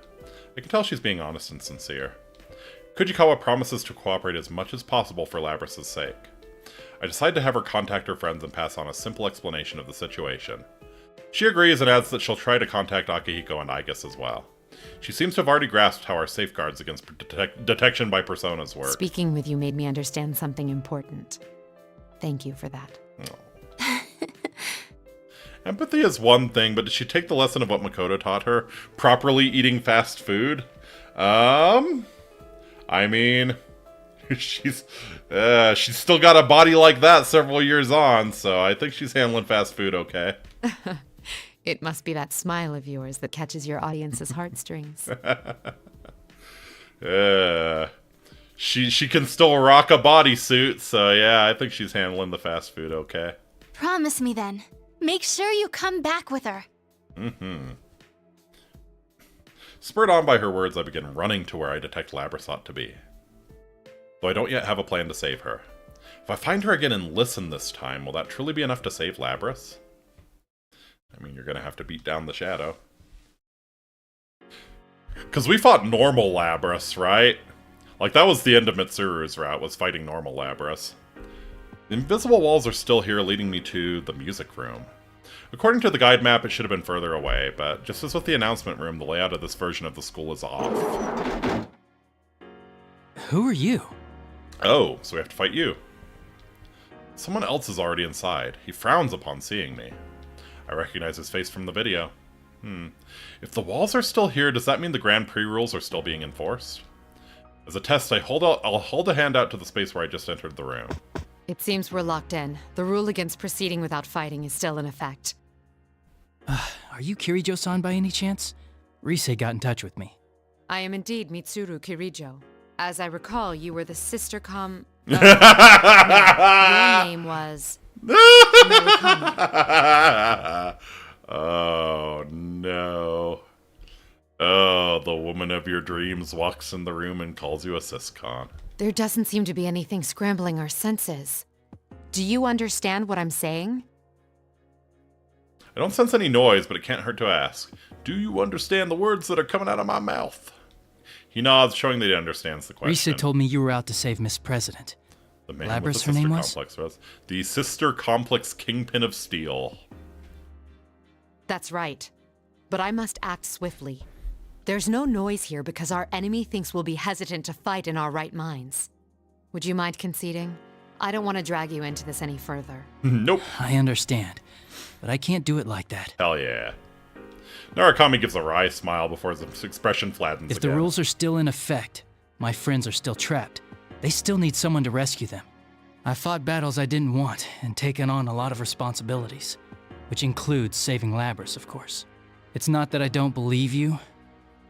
I can tell she's being honest and sincere. Kujikawa promises to cooperate as much as possible for Labrys' sake. I decide to have her contact her friends and pass on a simple explanation of the situation. She agrees and adds that she'll try to contact Akihiko and Aigis as well. She seems to have already grasped how our safeguards against detection by personas work. Speaking with you made me understand something important. Thank you for that. Oh. Empathy is one thing, but did she take the lesson of what Makoto taught her? Properly eating fast food? I mean, she's still got a body like that several years on, so I think she's handling fast food okay. It must be that smile of yours that catches your audience's heartstrings. She can still rock a bodysuit, so yeah, I think she's handling the fast food okay. Promise me then. Make sure you come back with her. Spurred on by her words, I begin running to where I detect Labrys ought to be. Though I don't yet have a plan to save her. If I find her again and listen this time, will that truly be enough to save Labrys? I mean, you're gonna have to beat down the shadow. Because we fought normal Labrys, right? Like, that was the end of Mitsuru's route, was fighting normal Labrys. The invisible walls are still here, leading me to the music room. According to the guide map, it should have been further away, but just as with the announcement room, the layout of this version of the school is off. Who are you? Oh, so we have to fight you. Someone else is already inside. He frowns upon seeing me. I recognize his face from the video. If the walls are still here, does that mean the Grand Prix rules are still being enforced? As a test, I'll hold a hand out to the space where I just entered the room. It seems we're locked in. The rule against proceeding without fighting is still in effect. Are you Kirijo-san by any chance? Rise got in touch with me. I am indeed Mitsuru Kirijo. As I recall, you were the sister no, your name was... Oh, no. Oh, the woman of your dreams walks in the room and calls you a siscon. There doesn't seem to be anything scrambling our senses. Do you understand what I'm saying? I don't sense any noise, but it can't hurt to ask. Do you understand the words that are coming out of my mouth? He nods, showing that he understands the question. Risa told me you were out to save Miss President. The man Labrys, with the her name sister complex was? The Sister Complex Kingpin of Steel. That's right. But I must act swiftly. There's no noise here because our enemy thinks we'll be hesitant to fight in our right minds. Would you mind conceding? I don't want to drag you into this any further. Nope. I understand, but I can't do it like that. Hell yeah. Narukami gives a wry smile before his expression flattens If again. the rules are still in effect, my friends are still trapped. They still need someone to rescue them. I fought battles I didn't want and taken on a lot of responsibilities, which includes saving Labrys, of course. It's not that I don't believe you,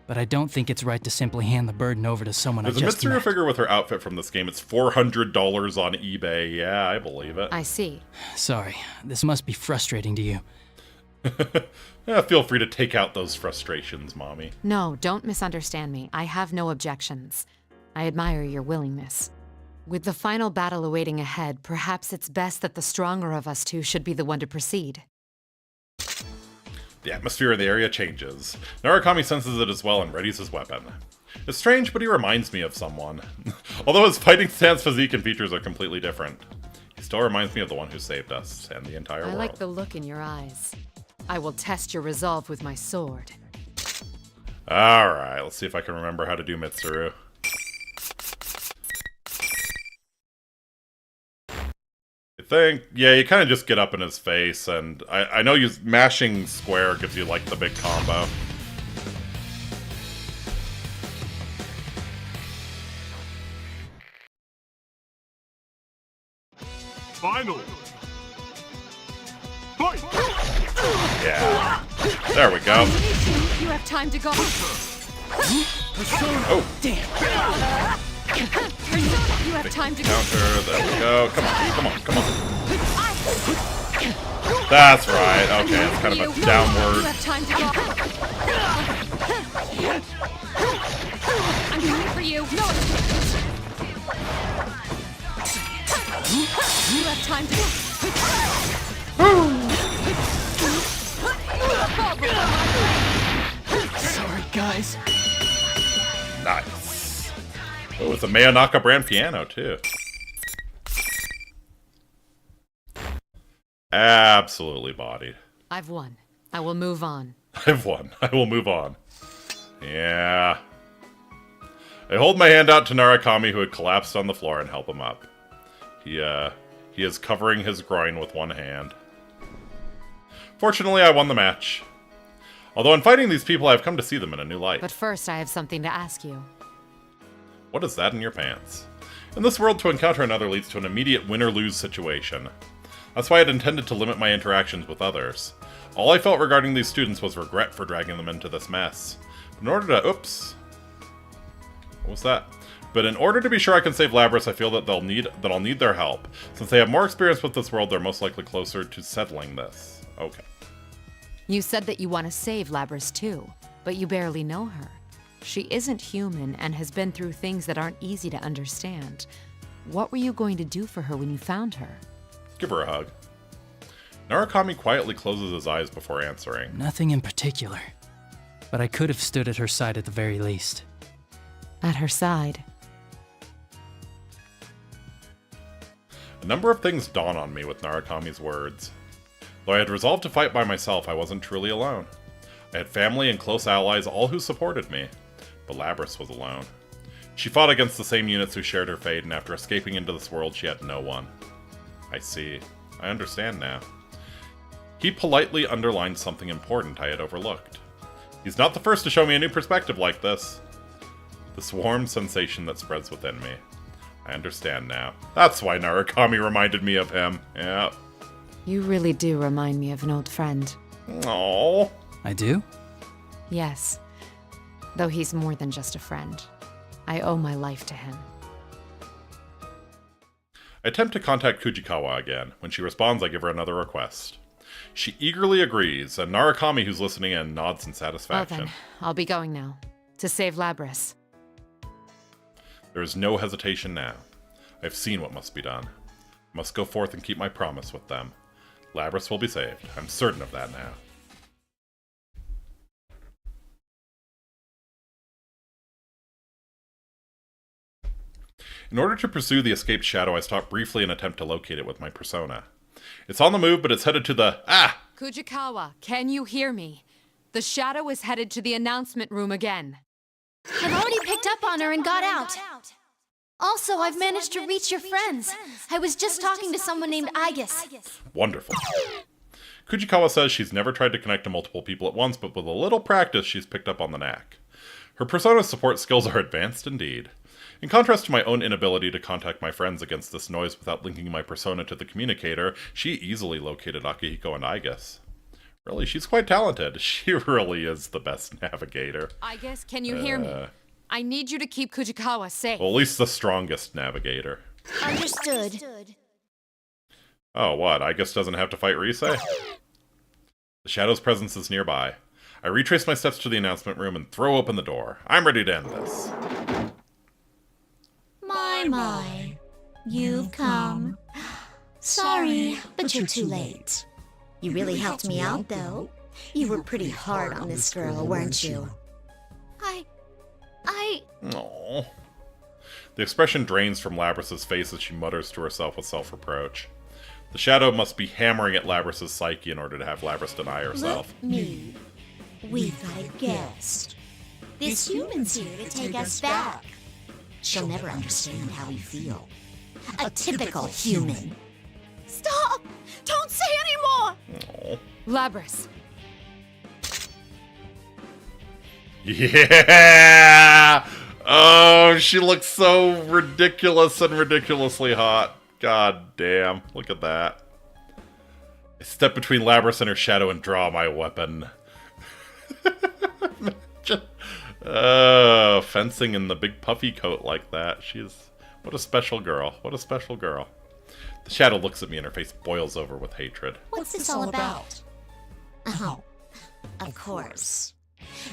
but I don't think it's right to simply hand the burden over to someone I just met. There's a Mitsuru figure with her outfit from this game. It's $400 on eBay. Yeah, I believe it. I see. Sorry, this must be frustrating to you. Yeah, feel free to take out those frustrations, Mommy. No, don't misunderstand me. I have no objections. I admire your willingness. With the final battle awaiting ahead, perhaps it's best that the stronger of us two should be the one to proceed. The atmosphere in the area changes. Narukami senses it as well and readies his weapon. It's strange, but he reminds me of someone. Although his fighting stance, physique, and features are completely different. He still reminds me of the one who saved us and the entire world. I like the look in your eyes. I will test your resolve with my sword. Alright, let's see if I can remember how to do Mitsuru. Yeah, you kind of just get up in his face, and I know mashing square gives you, like, the big combo. Final! Fight! Yeah. There we go. You have time to go. Oh. Damn. You have time to go. Counter, there we go. Come on, come on, come on. That's right. Okay, it's kind of a downward. You have time to go. I'm coming for you. No. You have time to go. Nice. Oh, it's a Mayonaka brand piano, too. Absolutely bodied. I've won. I will move on. I've won. I will move on. Yeah. I hold my hand out to Narukami, who had collapsed on the floor, and help him up. He is covering his groin with one hand. Fortunately, I won the match. Although in fighting these people, I've come to see them in a new light. But first, I have something to ask you. What is that in your pants? In this world, to encounter another leads to an immediate win-or-lose situation. That's why I'd intended to limit my interactions with others. All I felt regarding these students was regret for dragging them into this mess. But in order to... Oops. What was that? But in order to be sure I can save Labrys, I feel that I'll need their help. Since they have more experience with this world, they're most likely closer to settling this. Okay. You said that you want to save Labrys too, but you barely know her. She isn't human and has been through things that aren't easy to understand. What were you going to do for her when you found her? Give her a hug. Narukami quietly closes his eyes before answering. Nothing in particular, but I could have stood at her side at the very least. At her side? A number of things dawn on me with Narukami's words. Though I had resolved to fight by myself, I wasn't truly alone. I had family and close allies, all who supported me. But Labrys was alone. She fought against the same units who shared her fate, and after escaping into this world, she had no one. I see. I understand now. He politely underlined something important I had overlooked. He's not the first to show me a new perspective like this. This warm sensation that spreads within me. I understand now. That's why Narukami reminded me of him. Yeah. You really do remind me of an old friend. Aww. I do? Yes. Though he's more than just a friend. I owe my life to him. I attempt to contact Kujikawa again. When she responds, I give her another request. She eagerly agrees, and Narukami, who's listening in, nods in satisfaction. Well then, I'll be going now. To save Labrys. There is no hesitation now. I have seen what must be done. I must go forth and keep my promise with them. Labrys will be saved. I'm certain of that now. In order to pursue the escaped shadow, I stop briefly and attempt to locate it with my persona. It's on the move, but it's headed to the... Ah! Kujikawa, can you hear me? The shadow is headed to the announcement room again. I've already picked up on her and got out. Also, I've managed to reach your friends. I was just talking to someone named Aegis. Wonderful. Kujikawa says she's never tried to connect to multiple people at once, but with a little practice, she's picked up on the knack. Her persona support skills are advanced indeed. In contrast to my own inability to contact my friends against this noise without linking my persona to the communicator, she easily located Akihiko and Aegis. Really, she's quite talented. She really is the best navigator. Aegis, can you hear me? I need you to keep Kujikawa safe. Well, at least the strongest navigator. Understood. Oh, what? Aegis doesn't have to fight Rise? The shadow's presence is nearby. I retrace my steps to the announcement room and throw open the door. I'm ready to end this. My, you've come. Sorry, but you're too late. You really helped me out, though. You were pretty hard on this girl, weren't you? Aww. The expression drains from Labrys' face as she mutters to herself with self-reproach. The shadow must be hammering at Labrys' psyche in order to have Labrys deny herself. Look me. We've got a guest. This human's here to take us back. She'll never understand how we feel. A typical human. Stop! Don't say any more! Labrys. Yeah! Oh, she looks so ridiculous and ridiculously hot. God damn. Look at that. I step between Labrys and her shadow and draw my weapon. Fencing in the big puffy coat like that. She's... What a special girl. What a special girl. The shadow looks at me and her face boils over with hatred. What's this all about? Oh, of course.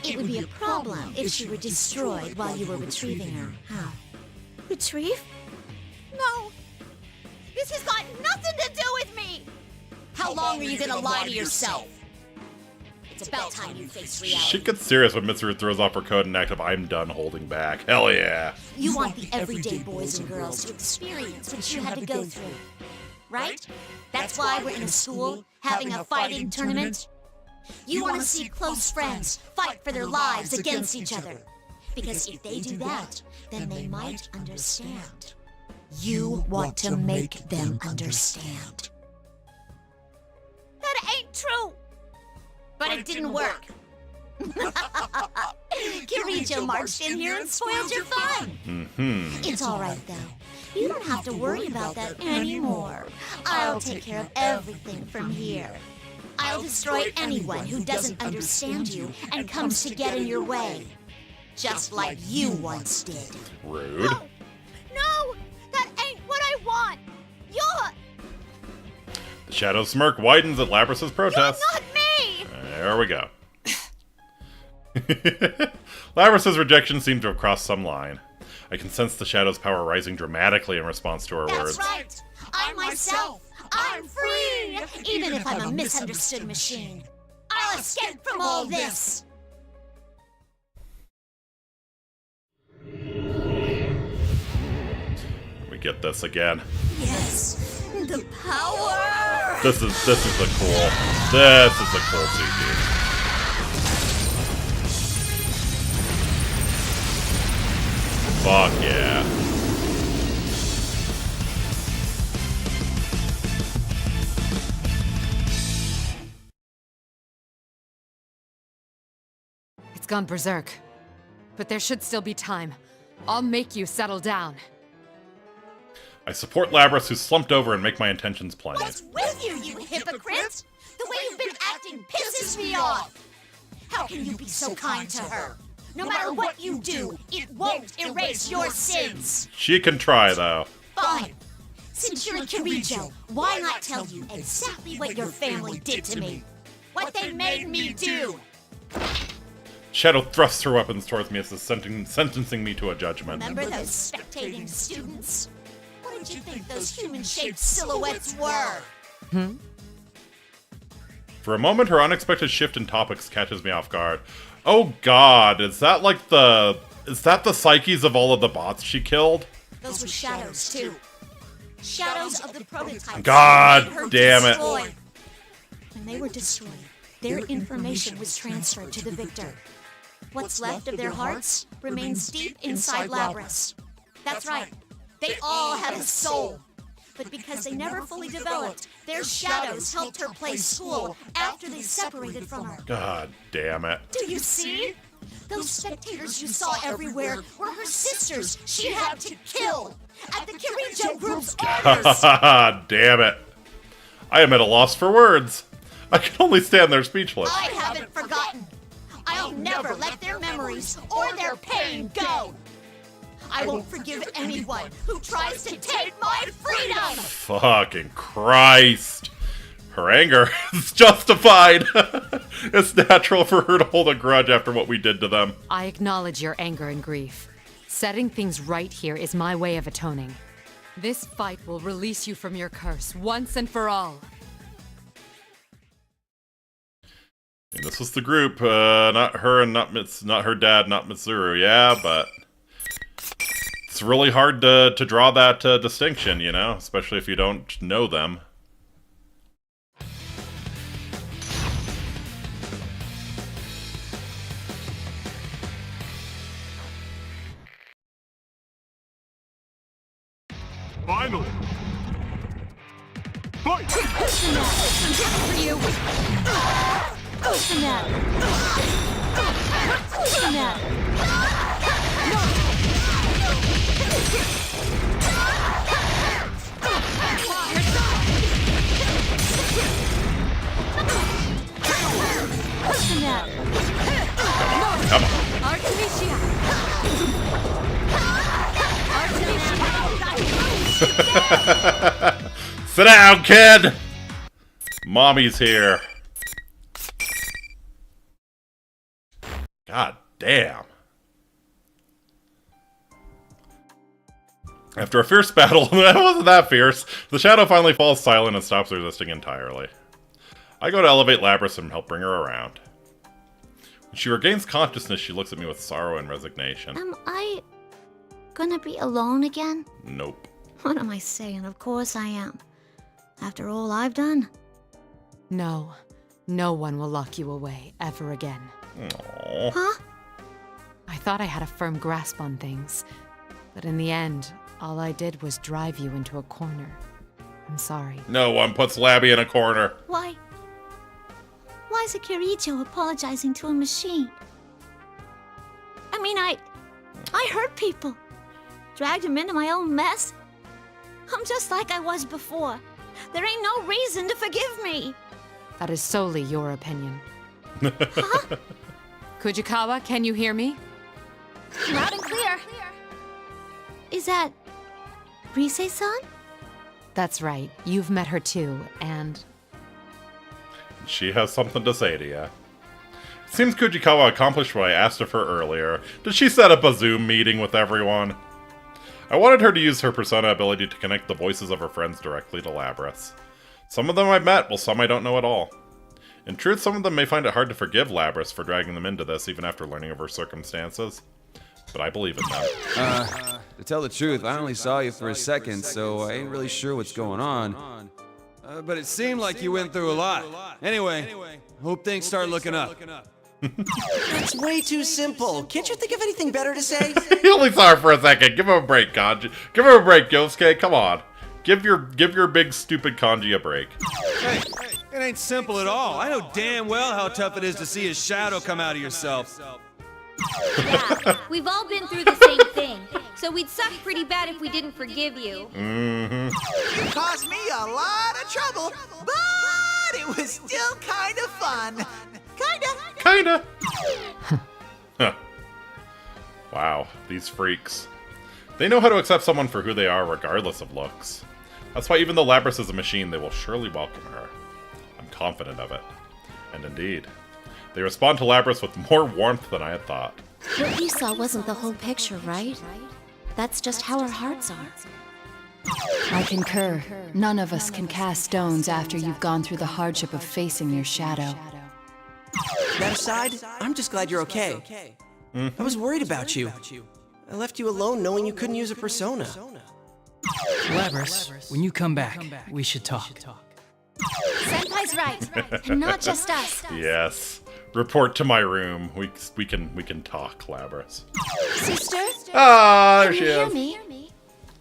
It would be a problem if she were destroyed while you were retrieving her, huh? Retrieve? No! This has got nothing to do with me! How long are you gonna lie to yourself? It's about time you face reality. Shit gets serious when Mitsuru throws off her code and active I'm done holding back. Hell yeah. You want the everyday boys and girls to experience what you had to go through, right? That's why we're in a school having a fighting tournament. You want to see close friends fight for their lives against each other. Because if they do that, then they might understand. You want to make them understand. That ain't true! But it didn't work. Kirijo marched in here and spoiled your fun. It's alright though. You don't have to worry about that anymore. I'll take care of everything from here. I'll destroy anyone who doesn't understand you and comes to get in your way. Just like you once did. Rude. No! That ain't what I want! You're... The shadow smirk widens at Labrys' protest. You're not me! There we go. Labrys' rejection seemed to have crossed some line. I can sense the shadow's power rising dramatically in response to her words. That's right! I'm myself! I'm free! Even if I'm a misunderstood machine. I'll escape from all this! We get this again. Yes! The power! This is the cool CG. Fuck yeah. It's gone berserk. But there should still be time. I'll make you settle down. I support Labrys, who's slumped over, and make my intentions plain. What's with you, you hypocrite? The way you've been acting pisses me off! How can you be so kind to her? No matter what you do, it won't erase your sins! She can try, though. Fine. Since you're a Kirijo, why not tell you exactly what your family did to me? What they made me do! Shadow thrusts her weapons towards me as if sentencing me to a judgment. Remember those spectating students? What did you think those human-shaped silhouettes were? For a moment, her unexpected shift in topics catches me off guard. Oh god, is that the psyches of all of the bots she killed? Those were shadows, too. Shadows of the prototypes. God damn it. When they were destroyed, their information was transferred to the victor. What's left of their hearts remains deep inside Labrys. That's right. They all had a soul. But because they never fully developed, their shadows helped her play school after they separated from her. God damn it. Do you see? Those spectators you saw everywhere were her sisters she had to kill at the Kirijo group's orders. God damn it. I am at a loss for words. I can only stand there speechless. I haven't forgotten. I'll never let their memories or their pain go. I won't forgive anyone who tries to take my freedom! Fucking Christ. Her anger is justified. It's natural for her to hold a grudge after what we did to them. I acknowledge your anger and grief. Setting things right here is my way of atoning. This fight will release you from your curse once and for all. And this was the group, not her and not her dad, not Mitsuru, yeah, but it's really hard to draw that distinction, you know, especially if you don't know them. Finally! Fight! For you! Come on. Sit down, kid! Mommy's here. God damn. After a fierce battle, that wasn't that fierce, the shadow finally falls silent and stops resisting entirely. I go to elevate Labrys and help bring her around. She regains consciousness. She looks at me with sorrow and resignation. Am I gonna be alone again? Nope. What am I saying? Of course I am. After all I've done? No. No one will lock you away ever again. Aww. Huh? I thought I had a firm grasp on things, but in the end, all I did was drive you into a corner. I'm sorry. No one puts Labby in a corner. Why is a Kirijo apologizing to a machine? I mean, I hurt people. Dragged him into my own mess. I'm just like I was before. There ain't no reason to forgive me. That is solely your opinion. Kujikawa, can you hear me? Loud and clear. Is that Rise-san? That's right. You've met her too, and... She has something to say to you. It seems Kujikawa accomplished what I asked of her earlier. Did she set up a Zoom meeting with everyone? I wanted her to use her persona ability to connect the voices of her friends directly to Labrys. Some of them I've met, while some I don't know at all. In truth, some of them may find it hard to forgive Labrys for dragging them into this, even after learning of her circumstances. But I believe in them. To tell the truth, I only saw you for a second, so I ain't really sure what's going on. But it seemed like you went through a lot. Anyway, hope things start looking up. That's way too simple. Can't you think of anything better to say? You only saw her for a second. Give him a break, Kanji. Give him a break, Yosuke. Come on. Give your big stupid Kanji a break. Hey, it ain't simple at all. I know damn well how tough it is to see a shadow come out of yourself. Yeah, we've all been through the same thing, so we'd suck pretty bad if we didn't forgive you. You caused me a lot of trouble, but it was still kind of fun. Kinda. Wow, these freaks. They know how to accept someone for who they are regardless of looks. That's why even though Labrys is a machine, they will surely welcome her. I'm confident of it. And indeed, they respond to Labrys with more warmth than I had thought. What you saw wasn't the whole picture, right? That's just how our hearts are. I concur. None of us can cast stones after you've gone through the hardship of facing your shadow. That aside, I'm just glad you're okay. I was worried about you. I left you alone knowing you couldn't use a persona. Labrys, when you come back, we should talk. Senpai's right, and not just us. Yes. Report to my room. We can talk, Labrys. Sister? Ah, there Can she you hear is. me?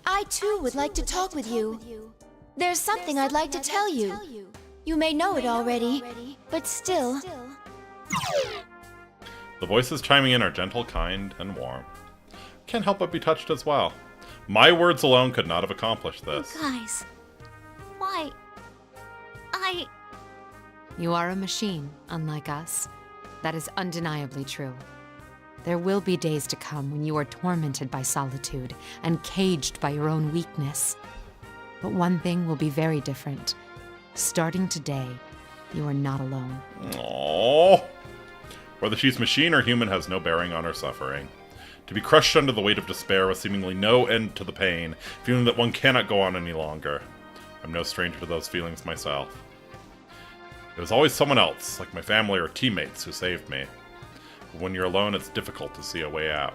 I too would like to talk with you. There's something I'd like to tell you. You may know it already, but still. The voices chiming in are gentle, kind, and warm. Can't help but be touched as well. My words alone could not have accomplished this. Guys, why? You are a machine, unlike us. That is undeniably true. There will be days to come when you are tormented by solitude and caged by your own weakness. But one thing will be very different. Starting today, you are not alone. Aww. Whether she's machine or human has no bearing on her suffering. To be crushed under the weight of despair with seemingly no end to the pain, feeling that one cannot go on any longer. I'm no stranger to those feelings myself. It was always someone else, like my family or teammates, who saved me. But when you're alone, it's difficult to see a way out.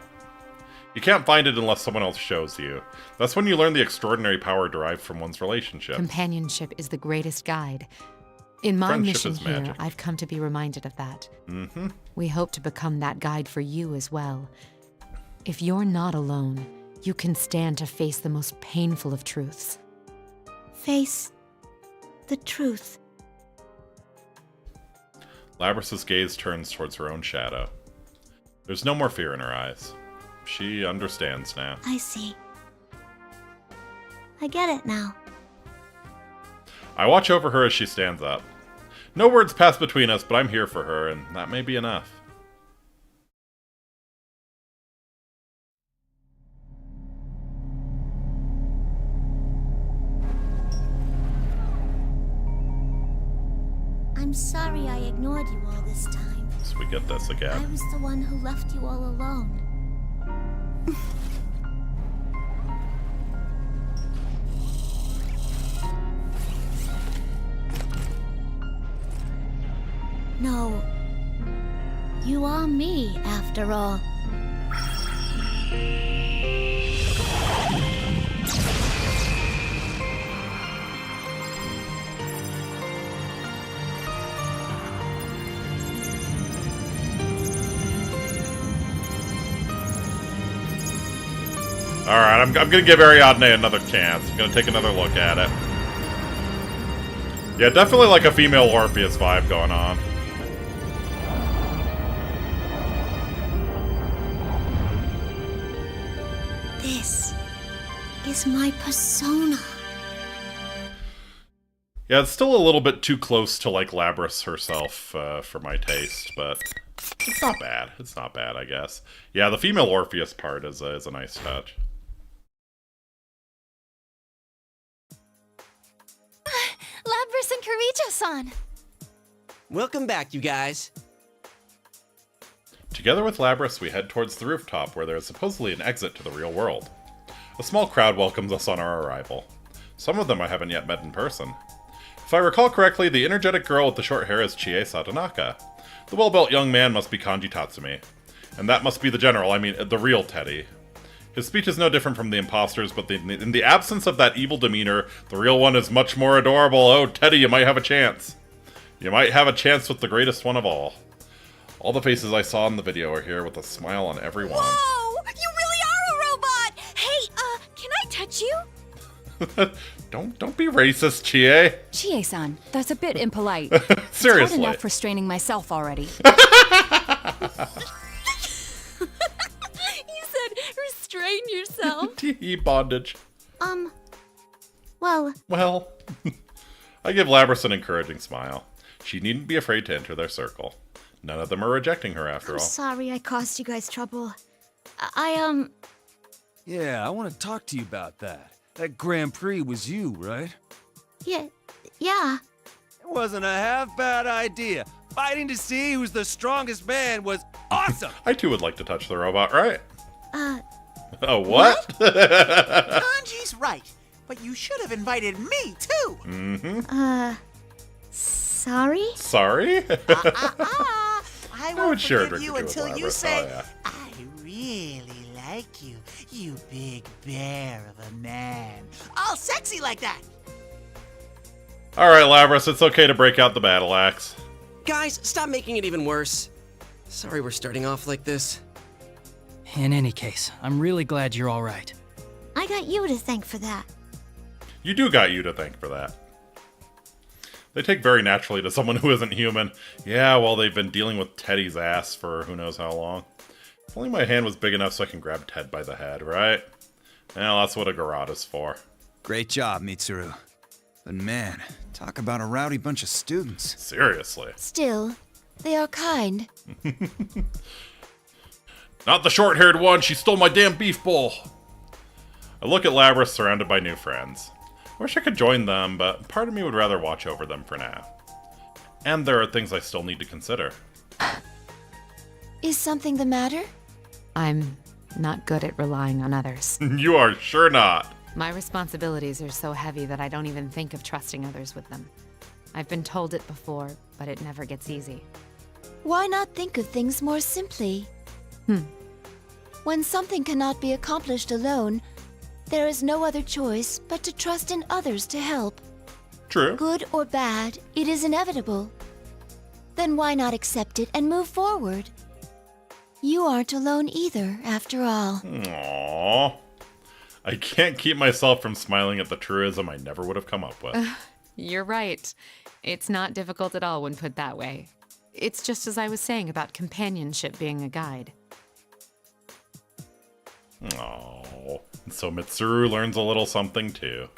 You can't find it unless someone else shows you. That's when you learn the extraordinary power derived from one's relationship. Companionship is the greatest guide. In my mission is here, magic. I've come to be reminded of that. Mm-hmm. We hope to become that guide for you as well. If you're not alone, you can stand to face the most painful of truths. Face the truth. Labrys' gaze turns towards her own shadow. There's no more fear in her eyes. She understands now. I see. I get it now. I watch over her as she stands up. No words pass between us, but I'm here for her, and that may be enough. I'm sorry I ignored you all this time. So we get this I again. was the one who left you all alone. No. You are me, after all. Alright, I'm gonna give Ariadne another chance. I'm gonna take another look at it. Yeah, definitely like a female Orpheus vibe going on. This is my persona. Yeah, it's still a little bit too close to, like, Labrys herself for my taste, but it's not bad. It's not bad, I guess. Yeah, the female Orpheus part is a nice touch. Labrys and Kirijo-san! Welcome back, you guys. Together with Labrys, we head towards the rooftop, where there is supposedly an exit to the real world. A small crowd welcomes us on our arrival. Some of them I haven't yet met in person. If I recall correctly, the energetic girl with the short hair is Chie Satonaka. The well-built young man must be Kanji Tatsumi. And that must be the general, I mean, the real Teddy. His speech is no different from the imposters, but in the absence of that evil demeanor, the real one is much more adorable. Oh, Teddy, you might have a chance. You might have a chance with the greatest one of all. All the faces I saw in the video are here with a smile on every one. Whoa! You really are a robot! Hey, can I touch you? Don't be racist, Chie. Chie-san, that's a bit impolite. Seriously. It's hard enough restraining myself already. You said restrain yourself. TE bondage. Well... Well, I give Labrys an encouraging smile. She needn't be afraid to enter their circle. None of them are rejecting her after all. Sorry I caused you guys trouble. Yeah, I want to talk to you about that. That Grand Prix was you, right? Yeah. It wasn't a half-bad idea. Fighting to see who's the strongest man was awesome! I too would like to touch the robot, right? Oh, what? Kanji's right, but you should have invited me, too! Mm-hmm. Sorry? Sorry? I won't forgive you until you say, yeah. I really like you, you big bear of a man. All sexy like that! Alright, Labrys, it's okay to break out the battle axe. Guys, stop making it even worse. Sorry we're starting off like this. In any case, I'm really glad you're all right. I got you to thank for that. You do got you to thank for that. They take very naturally to someone who isn't human. Yeah, well, they've been dealing with Teddy's ass for who knows how long. If only my hand was big enough so I can grab Ted by the head, right? Well, that's what a garrote is for. Great job, Mitsuru. But man, talk about a rowdy bunch of students. Seriously. Still, they are kind. Not the short-haired one! She stole my damn beef bowl! I look at Labrys surrounded by new friends. I wish I could join them, but part of me would rather watch over them for now. And there are things I still need to consider. Is something the matter? I'm not good at relying on others. You are sure not. My responsibilities are so heavy that I don't even think of trusting others with them. I've been told it before, but it never gets easy. Why not think of things more simply? When something cannot be accomplished alone, there is no other choice but to trust in others to help. True. Good or bad, it is inevitable. Then why not accept it and move forward? You aren't alone either, after all. Aww. I can't keep myself from smiling at the truism I never would have come up with. You're right. It's not difficult at all when put that way. It's just as I was saying about companionship being a guide. Oh, so Mitsuru learns a little something too.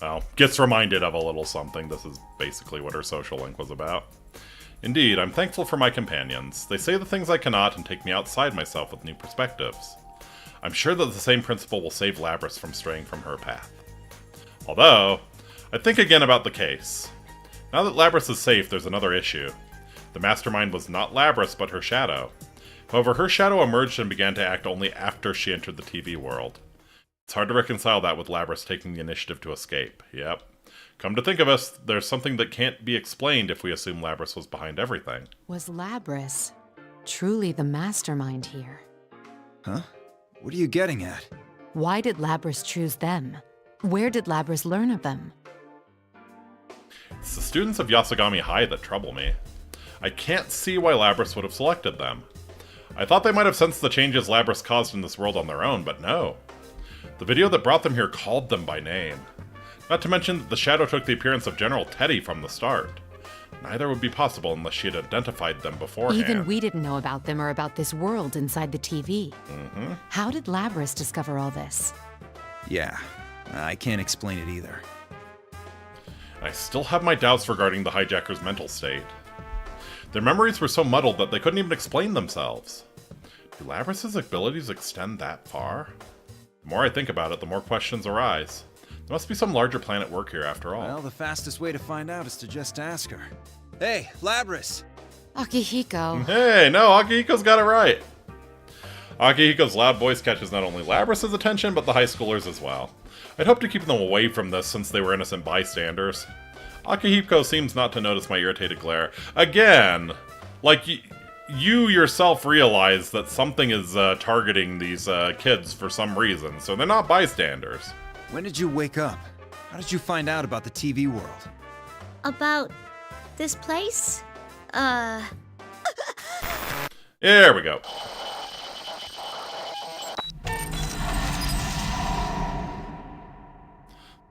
Well, gets reminded of a little something. This is basically what her social link was about. Indeed, I'm thankful for my companions. They say the things I cannot and take me outside myself with new perspectives. I'm sure that the same principle will save Labrys from straying from her path. Although, I think again about the case. Now that Labrys is safe, there's another issue. The mastermind was not Labrys, but her shadow. However, her shadow emerged and began to act only after she entered the TV world. It's hard to reconcile that with Labrys taking the initiative to escape. Yep. Come to think of us, there's something that can't be explained if we assume Labrys was behind everything. Was Labrys? Truly the mastermind here. Huh? What are you getting at? Why did Labrys choose them? Where did Labrys learn of them? It's the students of Yasogami High that trouble me. I can't see why Labrys would have selected them. I thought they might have sensed the changes Labrys caused in this world on their own, but no. The video that brought them here called them by name. Not to mention that the shadow took the appearance of General Teddy from the start. Neither would be possible unless she had identified them beforehand. Even we didn't know about them or about this world inside the TV. How did Labrys discover all this? Yeah, I can't explain it either. I still have my doubts regarding the hijackers' mental state. Their memories were so muddled that they couldn't even explain themselves. Do Labrys' abilities extend that far? The more I think about it, the more questions arise. There must be some larger plan at work here after all. Well, the fastest way to find out is to just ask her. Hey, Labrys! Akihiko. Hey, no, Akihiko's got it right. Akihiko's loud voice catches not only Labrys' attention, but the high schoolers as well. I'd hoped to keep them away from this since they were innocent bystanders. Akihiko seems not to notice my irritated glare. Again, like, you yourself realize that something is targeting these kids for some reason, so they're not bystanders. When did you wake up? How did you find out about the TV world? About this place? There we go.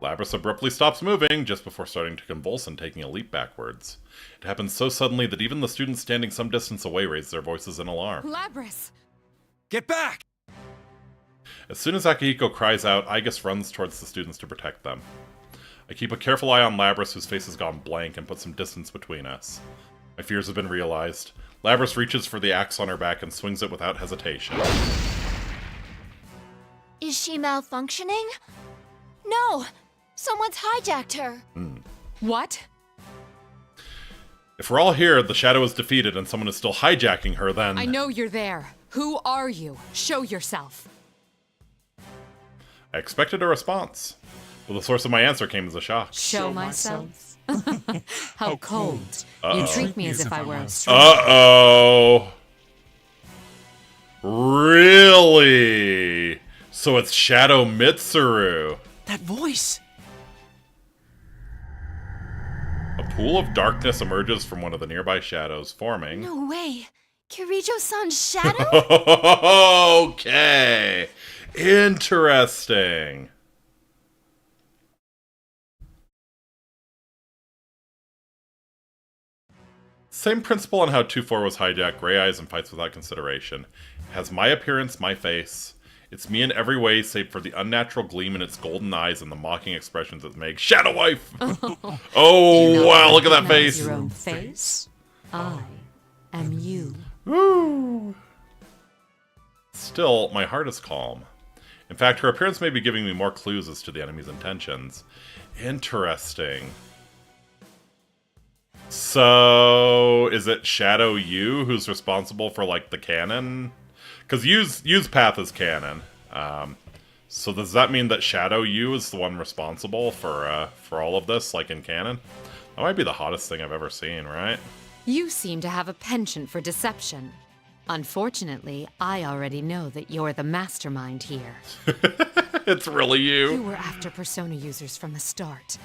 Labrys abruptly stops moving just before starting to convulse and taking a leap backwards. It happens so suddenly that even the students standing some distance away raise their voices in alarm. Labrys! Get back! As soon as Akihiko cries out, Igus runs towards the students to protect them. I keep a careful eye on Labrys, whose face has gone blank, and put some distance between us. My fears have been realized. Labrys reaches for the axe on her back and swings it without hesitation. Is she malfunctioning? No! Someone's hijacked her! What? If we're all here, the shadow is defeated, and someone is still hijacking her, then... I know you're there. Who are you? Show yourself. I expected a response, but the source of my answer came as a shock. Show myself? How cold. You treat me as if I were a stranger. Uh-oh. Really? So it's Shadow Mitsuru. That voice! A pool of darkness emerges from one of the nearby shadows, forming... No way! Kirijo-san's shadow? Okay. Interesting. Same principle on how 2-4 was hijacked, Gray Eyes and Fights Without Consideration. It has my appearance, my face. It's me in every way, save for the unnatural gleam in its golden eyes and the mocking expressions it makes. Shadow Wife! Oh, wow, look at that face! Your own face? I am you. Woo! Still, my heart is calm. In fact, her appearance may be giving me more clues as to the enemy's intentions. Interesting. So, is it Shadow Yu who's responsible for, like, the canon? Because Yu's path is canon. So does that mean that Shadow Yu is the one responsible for all of this, like in canon? That might be the hottest thing I've ever seen, right? You seem to have a penchant for deception. Unfortunately, I already know that you're the mastermind here. It's really you. You were after Persona users from the start.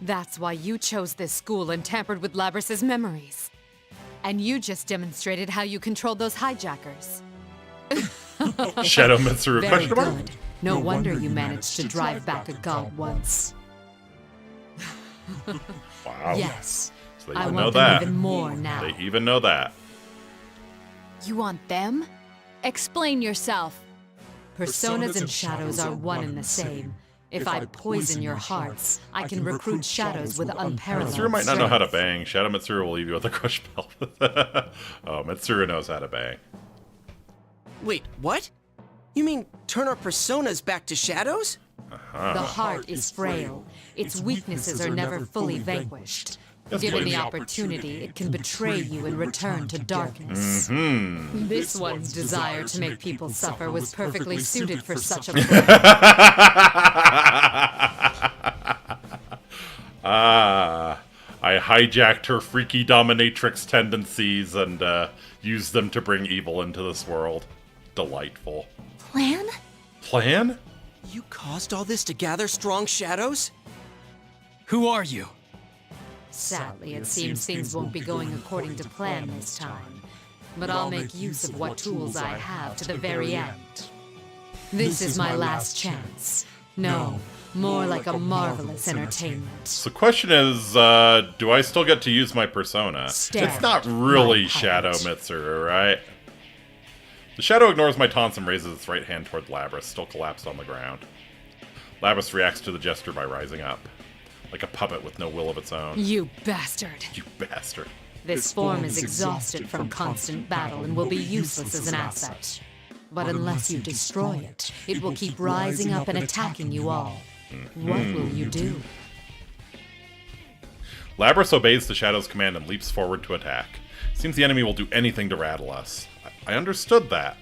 That's why you chose this school and tampered with Labrys' memories. And you just demonstrated how you controlled those hijackers. Shadow Mitsuru. Very good. No wonder you managed to drive back a god once. Wow. Yes. So they I even want know them that. even more now. They even know that. You want them? Explain yourself. Personas and shadows are one and the same. If I poison your hearts, I can recruit shadows with unparalleled Mitsuru might not know how to strength. bang. Shadow Mitsuru will leave you with a crush belt. Oh, Mitsuru knows how to bang. Wait, what? You mean turn our personas back to shadows? The heart is frail. Its weaknesses are never fully vanquished. Given the opportunity, it can betray you and return to darkness. This one's desire to make people suffer was perfectly suited for such a plan. I I hijacked her freaky dominatrix tendencies and used them to bring evil into this world. Delightful. Plan? Plan? You caused all this to gather strong shadows? Who are you? Sadly, it seems things won't be going according to plan this time. But I'll make use of what tools I have to the very end. This is my last chance. No, more like a marvelous entertainment. So the question is, do I still get to use my persona? It's not really Shadow Mitsuru, right? The Shadow ignores my taunts and raises its right hand toward Labrys, still collapsed on the ground. Labrys reacts to the gesture by rising up, like a puppet with no will of its own. You bastard! You bastard. This form is exhausted from constant battle and will be useless as an asset. But unless you destroy it, it will keep rising up and attacking you all. What will you do? Labrys obeys the Shadow's command and leaps forward to attack. Seems the enemy will do anything to rattle us. I understood that.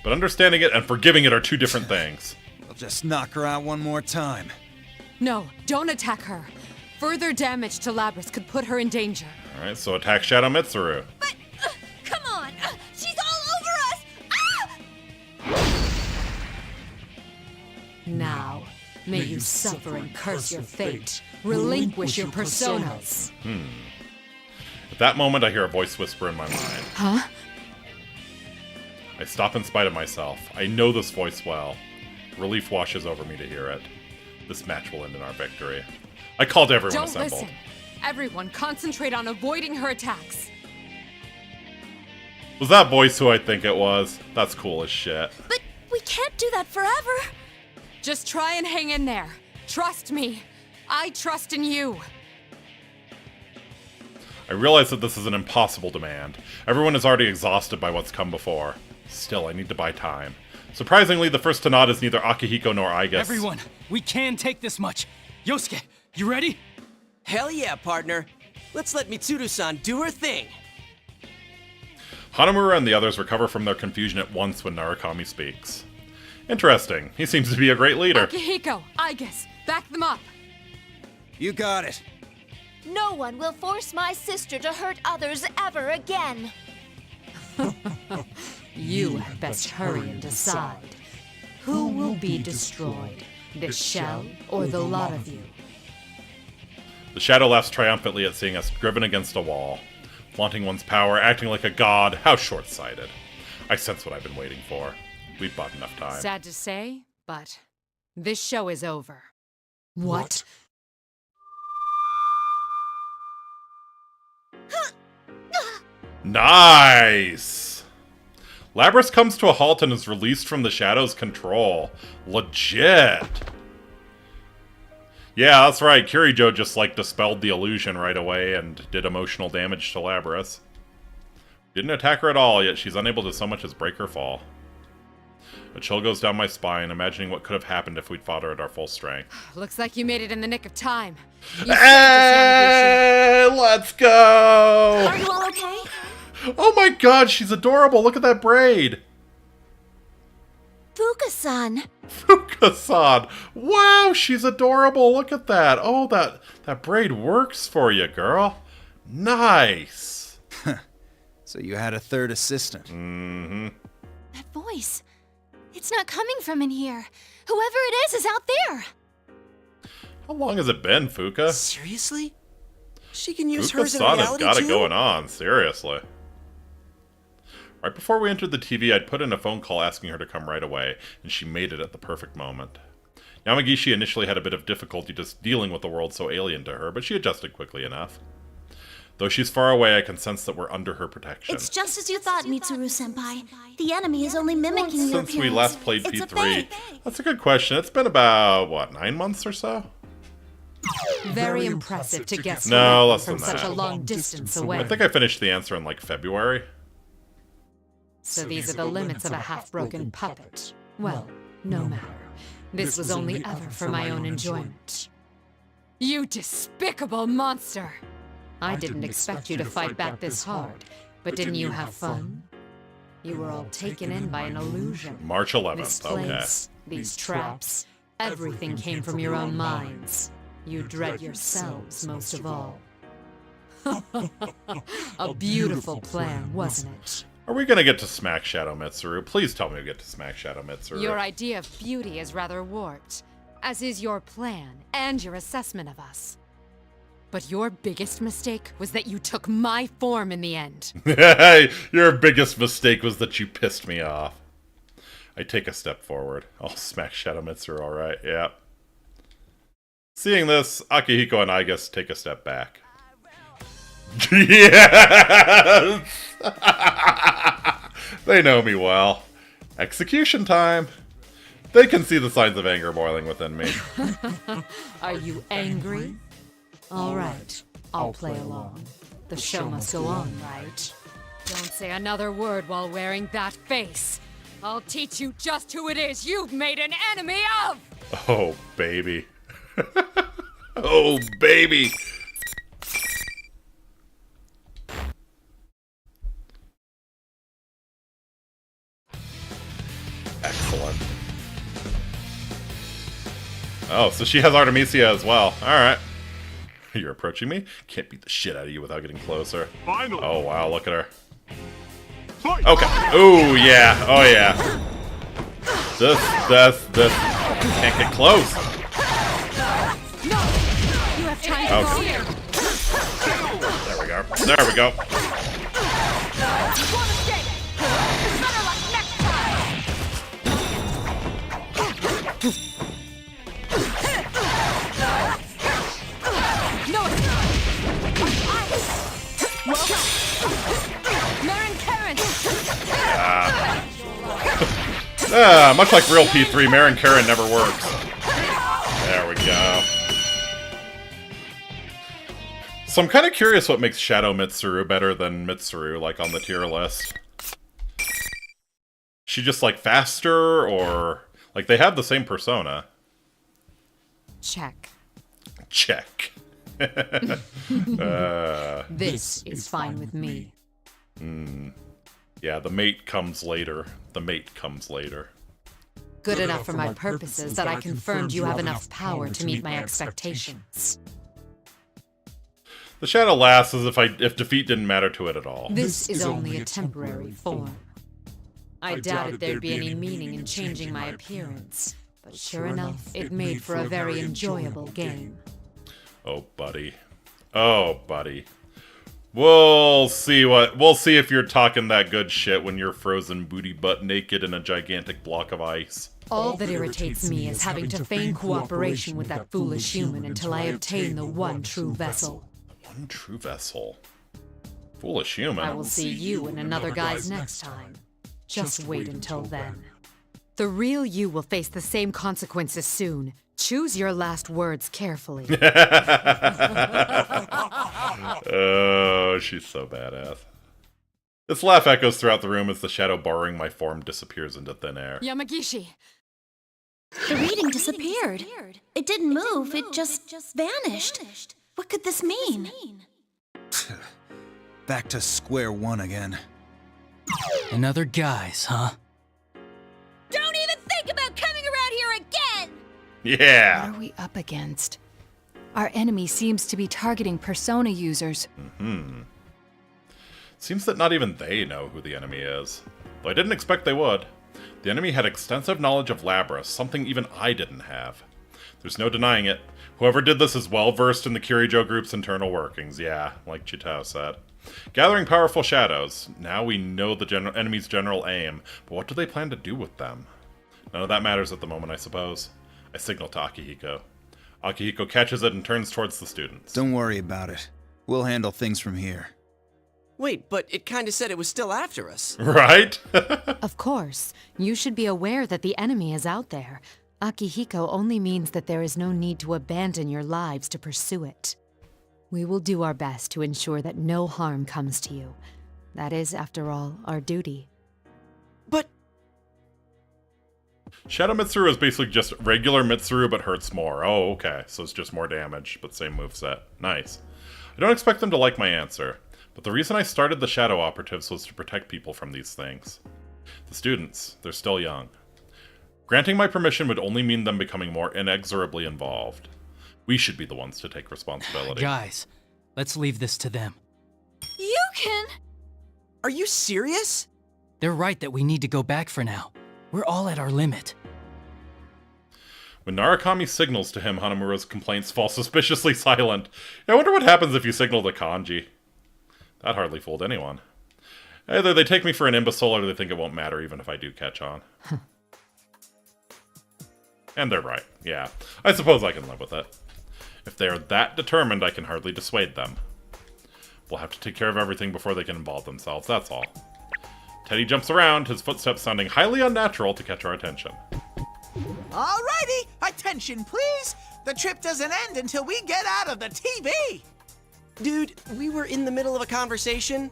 But understanding it and forgiving it are two different things. We'll just knock her out one more time. No, don't attack her. Further damage to Labrys could put her in danger. Alright, so attack Shadow Mitsuru. But, come on! She's all over us! Ah! Now, may you suffer and curse your fate. Relinquish your personas. At that moment, I hear a voice whisper in my mind. Huh? I stop in spite of myself. I know this voice well. Relief washes over me to hear it. This match will end in our victory. I called everyone Don't assembled. listen. Everyone, concentrate on avoiding her attacks. Was that voice who I think it was? That's cool as shit. But we can't do that forever. Just try and hang in there. Trust me. I trust in you. I realize that this is an impossible demand. Everyone is already exhausted by what's come before. Still, I need to buy time. Surprisingly, the first to nod is neither Akihiko nor Aigus. Everyone, we can take this much. Yosuke, you ready? Hell yeah, partner. Let's let Mitsuru-san do her thing. Hanamura and the others recover from their confusion at once when Narukami speaks. Interesting. He seems to be a great leader. Akihiko, Aigus, back them up. You got it. No one will force my sister to hurt others ever again. You had best hurry and decide. Who will be destroyed? This shell or the lot of you? The Shadow laughs triumphantly at seeing us driven against a wall. Flaunting one's power, acting like a god, how short-sighted. I sense what I've been waiting for. We've bought enough time. Sad to say, but this show is over. What? Nice! Labrys comes to a halt and is released from the Shadow's control. Legit! Yeah, that's right. Kirijo just, dispelled the illusion right away and did emotional damage to Labrys. Didn't attack her at all, yet she's unable to so much as break her fall. A chill goes down my spine, imagining what could have happened if we'd fought her at our full strength. Looks like you made it in the nick of time. Hey, let's go! Are you all okay? Oh my god, she's adorable! Look at that braid! Fuka-san. Fuka-san! Wow, she's adorable! Look at that! Oh, that braid works for you, girl. Nice! So you had a third assistant. Mm-hmm. That voice. It's not coming from in here. Whoever it is out there. How long has it been, Fuka? Seriously? She can use hers in Fuka-san has reality got too? it going on, seriously. Right before we entered the TV, I'd put in a phone call asking her to come right away, and she made it at the perfect moment. Yamagishi initially had a bit of difficulty just dealing with the world so alien to her, but she adjusted quickly enough. Though she's far away, I can sense that we're under her protection. It's just as you thought, Mitsuru-senpai. The enemy is only mimicking your Since we appearance. last played It's a P3, fake. that's a good question. It's been about, what, 9 months or so? Very impressive to get No, less from than such that. a long distance away. I think I finished the answer in, February. So these are the limits of a half-broken puppet. Well, no matter. This was only ever for my own enjoyment. You despicable monster! I didn't expect you to fight back this hard, but didn't you have fun? You were all taken in by an illusion. March 11th, This place, these traps, everything came from your own minds. You dread yourselves most of all. A beautiful plan, wasn't it? Are we gonna get to smack Shadow Mitsuru? Please tell me we get to smack Shadow Mitsuru. Your idea of beauty is rather warped, as is your plan and your assessment of us. But your biggest mistake was that you took my form in the end. Your biggest mistake was that you pissed me off. I take a step forward. I'll smack Shadow Mitsuru, alright, yeah. Seeing this, Akihiko and Igus take a step back. Yes! They know me well. Execution time. They can see the signs of anger boiling within me. Are you angry? All right, I'll play along. The show must go on, right? Don't say another word while wearing that face. I'll teach you just who it is you've made an enemy of! Oh, baby. Oh, baby. Excellent. Oh, so she has Artemisia as well. Alright. You're approaching me? Can't beat the shit out of you without getting closer. Finally. Oh, wow, look at her. Okay. Oh, yeah. Oh, yeah. This. Can't get close. No! You have time to go here. There we go. There we go. Much like real P3, Marin Karen never works. There we go. So I'm kind of curious what makes Shadow Mitsuru better than Mitsuru, like on the tier list. She just like faster, or like they have the same persona? Check. Check. This is fine with me. Yeah, the mate comes later. The mate comes later. Good enough for my purposes that I confirmed you have enough power to meet my expectations. The shadow lasts as if defeat didn't matter to it at all. This is only a temporary form. I doubted there'd be any meaning in changing my appearance, but sure enough, it made for a very enjoyable game. Oh, buddy. Oh, buddy. We'll see if you're talking that good shit when you're frozen booty butt naked in a gigantic block of ice. All that irritates me is having to feign cooperation with that foolish human until I obtain the one true vessel. The one true vessel? Foolish human? I will see you and another guys next time. Just wait until then. The real you will face the same consequences soon. Choose your last words carefully. Oh, she's so badass. This laugh echoes throughout the room as the shadow borrowing my form disappears into thin air. Yamagishi! The reading disappeared. It didn't move, it just vanished. What could this mean? Back to square one again. Another guys, huh? Don't even think about coming around here again! Yeah! What are we up against? Our enemy seems to be targeting Persona users. Seems that not even they know who the enemy is. Though I didn't expect they would. The enemy had extensive knowledge of Labrys, something even I didn't have. There's no denying it. Whoever did this is well versed in the Kirijo group's internal workings, yeah, like Chitao said. Gathering powerful shadows. Now we know the enemy's general aim, but what do they plan to do with them? None of that matters at the moment, I suppose. I signal to Akihiko. Akihiko catches it and turns towards the students. Don't worry about it. We'll handle things from here. Wait, but it kinda said it was still after us. Right? Of course. You should be aware that the enemy is out there. Akihiko only means that there is no need to abandon your lives to pursue it. We will do our best to ensure that no harm comes to you. That is, after all, our duty. But... Shadow Mitsuru is basically just regular Mitsuru, but hurts more. Oh, okay. So it's just more damage, but same moveset. Nice. I don't expect them to like my answer, but the reason I started the Shadow Operatives was to protect people from these things. The students, they're still young. Granting my permission would only mean them becoming more inexorably involved. We should be the ones to take responsibility. Guys, Let's leave this to them. You can... Are you serious? They're right that we need to go back for now. We're all at our limit. When Narukami signals to him, Hanamura's complaints fall suspiciously silent. I wonder what happens if you signal to Kanji. That hardly fooled anyone. Either they take me for an imbecile or they think it won't matter even if I do catch on. And they're right, yeah. I suppose I can live with it. If they are that determined, I can hardly dissuade them. We'll have to take care of everything before they can involve themselves, that's all. Teddy jumps around, his footsteps sounding highly unnatural to catch our attention. Alrighty, attention please! The trip doesn't end until we get out of the TV! Dude, we were in the middle of a conversation.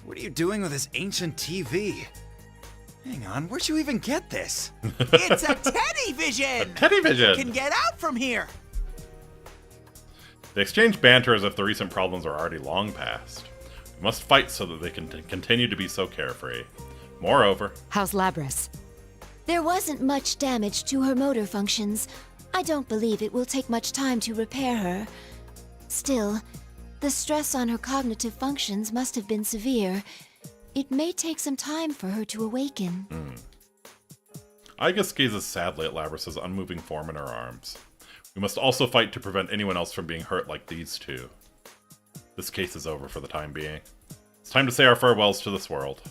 What are you doing with this ancient TV? Hang on, where'd you even get this? It's a Teddy Vision! Teddy Vision! You can get out from here! They exchange banter as if the recent problems are already long past. We must fight so that they can continue to be so carefree. Moreover... How's Labrys? There wasn't much damage to her motor functions. I don't believe it will take much time to repair her. Still, the stress on her cognitive functions must have been severe. It may take some time for her to awaken. Igus gazes sadly at Labrys' unmoving form in her arms. We must also fight to prevent anyone else from being hurt like these two. This case is over for the time being. It's time to say our farewells to this world.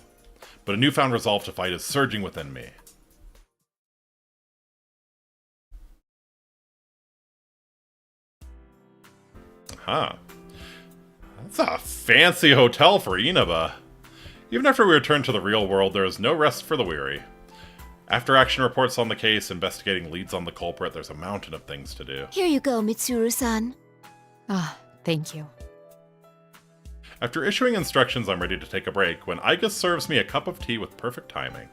But a newfound resolve to fight is surging within me. Huh. That's a fancy hotel for Inaba. Even after we return to the real world, there is no rest for the weary. After action reports on the case, investigating leads on the culprit, there's a mountain of things to do. Here you go, Mitsuru-san. Ah, thank you. After issuing instructions, I'm ready to take a break when Igus serves me a cup of tea with perfect timing.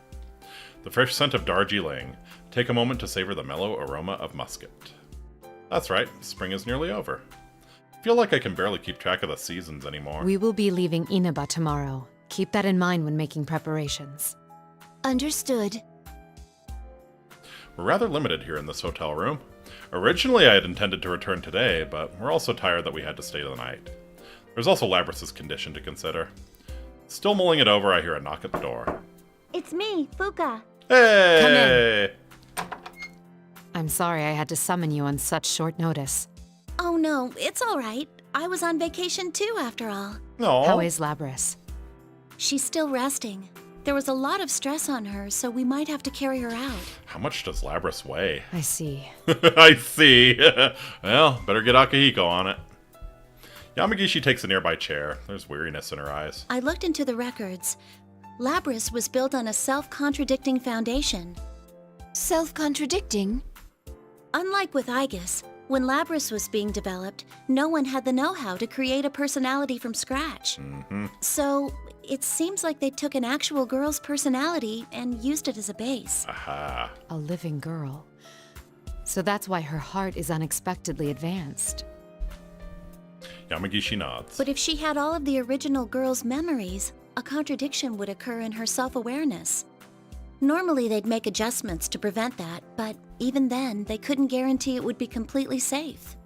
The fresh scent of Darjeeling. Take a moment to savor the mellow aroma of musket. That's right, spring is nearly over. I feel like I can barely keep track of the seasons anymore. We will be leaving Inaba tomorrow. Keep that in mind when making preparations. Understood. We're rather limited here in this hotel room. Originally I had intended to return today, but we're all so tired that we had to stay the night. There's also Labrys' condition to consider. Still mulling it over, I hear a knock at the door. It's me, Fuka. Hey! Come in. I'm sorry I had to summon you on such short notice. Oh no, it's all right. I was on vacation too, after all. No. How is Labrys? She's still resting. There was a lot of stress on her, so we might have to carry her out. How much does Labrys weigh? I see. I see. Well, better get Akihiko on it. Yamagishi takes a nearby chair. There's weariness in her eyes. I looked into the records. Labrys was built on a self-contradicting foundation. Self-contradicting? Unlike with Igus, when Labrys was being developed, no one had the know-how to create a personality from scratch. So, it seems like they took an actual girl's personality and used it as a base. Aha. A living girl. So that's why her heart is unexpectedly advanced. Yamagishi nods. But if she had all of the original girl's memories, a contradiction would occur in her self-awareness. Normally they'd make adjustments to prevent that, but even then, they couldn't guarantee it would be completely safe.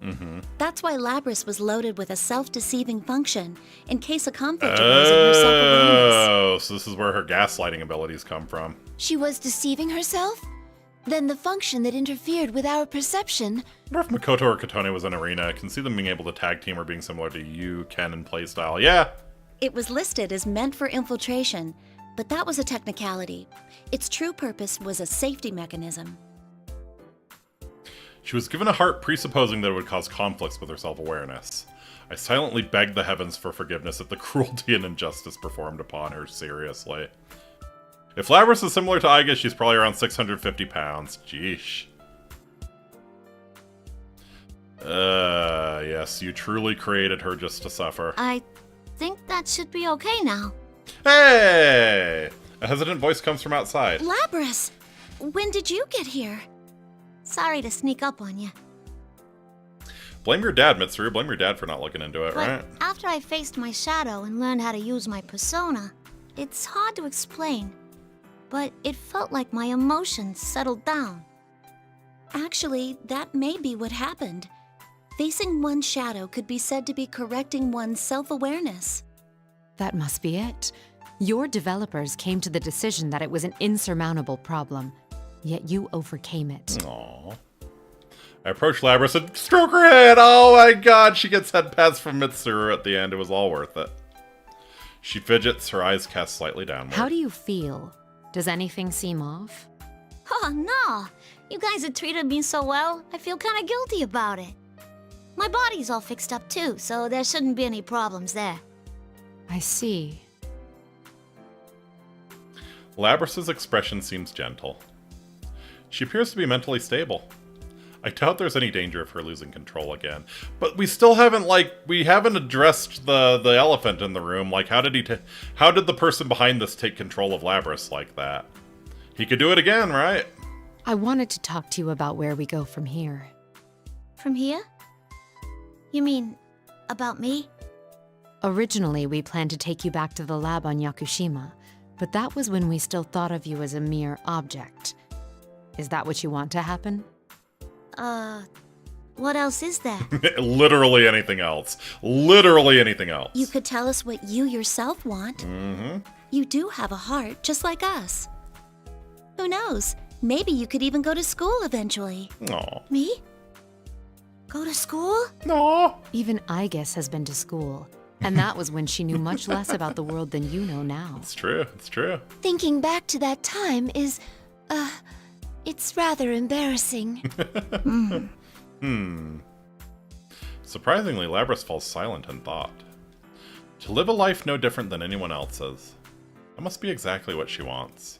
That's why Labrys was loaded with a self-deceiving function, in case a conflict arose in her self-awareness. Oh, so this is where her gaslighting abilities come from. She was deceiving herself? Then the function that interfered with our perception... I wonder if Makoto or Katone was in Arena. I can see them being able to tag team or being similar to you, Ken, and playstyle. Yeah! It was listed as meant for infiltration, but that was a technicality. Its true purpose was a safety mechanism. She was given a heart presupposing that it would cause conflicts with her self-awareness. I silently begged the heavens for forgiveness at the cruelty and injustice performed upon her, seriously. If Labrys is similar to Iga, she's probably around 650 pounds. Jeesh. Yes, you truly created her just to suffer. I think that should be okay now. Hey! A hesitant voice comes from outside. Labrys! When did you get here? Sorry to sneak up on you. Blame your dad, Mitsuru. Blame your dad for not looking into it, But right? after I faced my shadow and learned how to use my persona, it's hard to explain. But it felt like my emotions settled down. Actually, that may be what happened. Facing one's shadow could be said to be correcting one's self-awareness. That must be it. Your developers came to the decision that it was an insurmountable problem, yet you overcame it. Aww. I approached Labrys and stroke her head. Oh my god, she gets head pats from Mitsuru at the end. It was all worth it. She fidgets, her eyes cast slightly downward. How do you feel? Does anything seem off? Oh, no. You guys have treated me so well, I feel kind of guilty about it. My body's all fixed up too, so there shouldn't be any problems there. I see. Labrys' expression seems gentle. She appears to be mentally stable. I doubt there's any danger of her losing control again. But we still haven't, we haven't addressed the elephant in the room. Like, how did the person behind this take control of Labrys like that? He could do it again, right? I wanted to talk to you about where we go from here. From here? You mean, about me? Originally, we planned to take you back to the lab on Yakushima, but that was when we still thought of you as a mere object. Is that what you want to happen? What else is there? Literally anything else. Literally anything else. You could tell us what you yourself want. Mm-hmm. You do have a heart, just like us. Who knows? Maybe you could even go to school eventually. Aw. Me? Go to school? No. Even Aigis has been to school, and that was when she knew much less about the world than you know now. It's true. It's true. Thinking back to that time is, it's rather embarrassing. Surprisingly, Labrys falls silent in thought. To live a life no different than anyone else's. That must be exactly what she wants.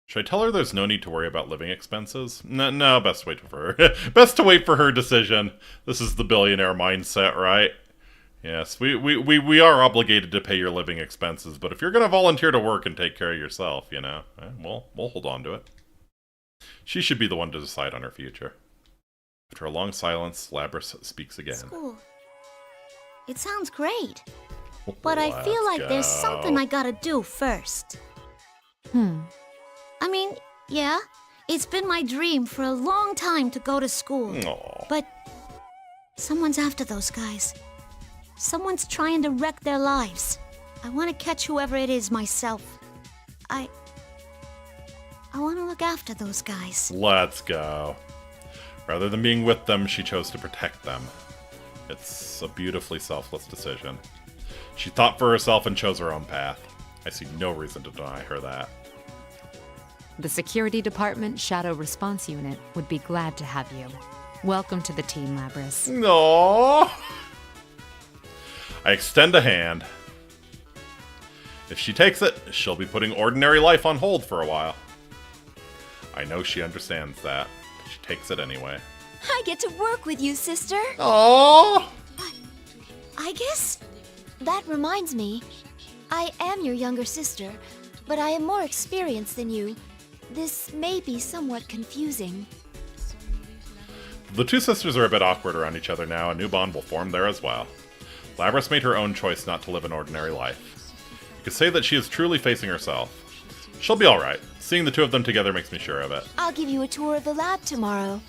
Should I tell her there's no need to worry about living expenses? No, best wait for her. Best to wait for her decision. This is the billionaire mindset, right? Yes, we are obligated to pay your living expenses, but if you're going to volunteer to work and take care of yourself, we'll hold on to it. She should be the one to decide on her future. After a long silence, Labrys speaks again. School. It sounds great. But I feel like there's something I gotta do first. I mean, yeah, it's been my dream for a long time to go to school. Aww. But someone's after those guys. Someone's trying to wreck their lives. I want to catch whoever it is myself. I want to look after those guys. Let's go. Rather than being with them, she chose to protect them. It's a beautifully selfless decision. She thought for herself and chose her own path. I see no reason to deny her that. The Security Department Shadow Response Unit would be glad to have you. Welcome to the team, Labrys. No. I extend a hand. If she takes it, she'll be putting ordinary life on hold for a while. I know she understands that, but she takes it anyway. I get to work with you, sister. Aww. I guess that reminds me. I am your younger sister, but I am more experienced than you. This may be somewhat confusing. The two sisters are a bit awkward around each other now. A new bond will form there as well. Labrys made her own choice not to live an ordinary life. You could say that she is truly facing herself. She'll be alright. Seeing the two of them together makes me sure of it. I'll give you a tour of the lab tomorrow.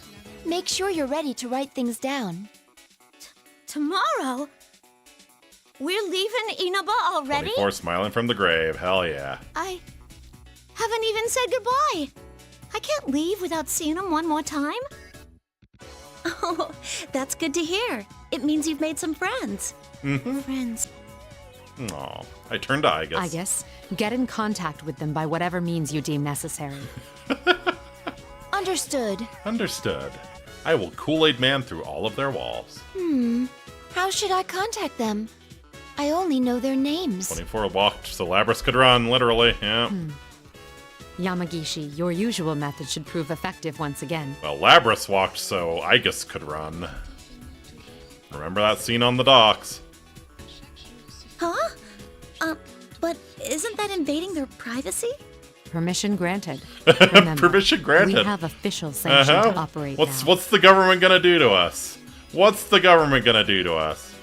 Make sure you're ready to write things down. Tomorrow? We're leaving Inaba already? 24 smiling from the grave. Hell yeah. I haven't even said goodbye. I can't leave without seeing him one more time. Oh, that's good to hear. It means you've made some friends. Friends. Aw. I turned to Aigis. Aigis, get in contact with them by whatever means you deem necessary. Understood. Understood. I will Kool-Aid Man through all of their walls. How should I contact them? I only know their names. 24 walked so Labrys could run, literally, yeah. Yamagishi, your usual method should prove effective once again. Well, Labrys walked so Aigis could run. Remember that scene on the docks? Huh? But isn't that invading their privacy? Permission granted. Remember, Permission granted. We have official sanction to operate now. What's the government gonna do to us? What's the government gonna do to us?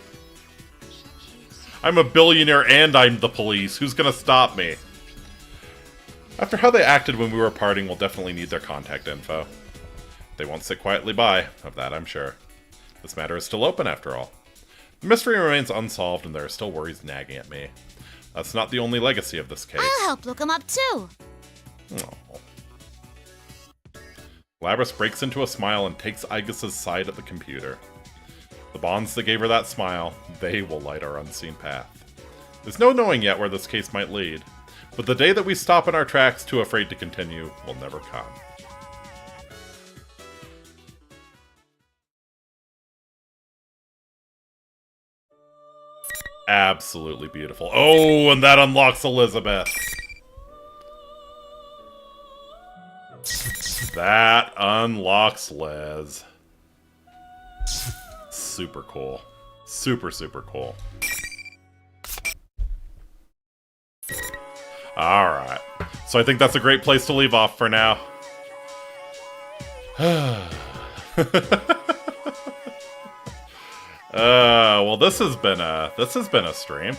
I'm a billionaire and I'm the police. Who's gonna stop me? After how they acted when we were parting, we'll definitely need their contact info. They won't sit quietly by, of that I'm sure. This matter is still open, after all. The mystery remains unsolved, and there are still worries nagging at me. That's not the only legacy of this case. I'll help look him up, too. Oh. Labrys breaks into a smile and takes Aigis' side at the computer. The bonds that gave her that smile, they will light our unseen path. There's no knowing yet where this case might lead, but the day that we stop in our tracks too afraid to continue will never come. Absolutely beautiful. Oh, and that unlocks Elizabeth. That unlocks Les. Super cool. Super, super cool. Alright. So I think that's a great place to leave off for now. Well, this has been a stream.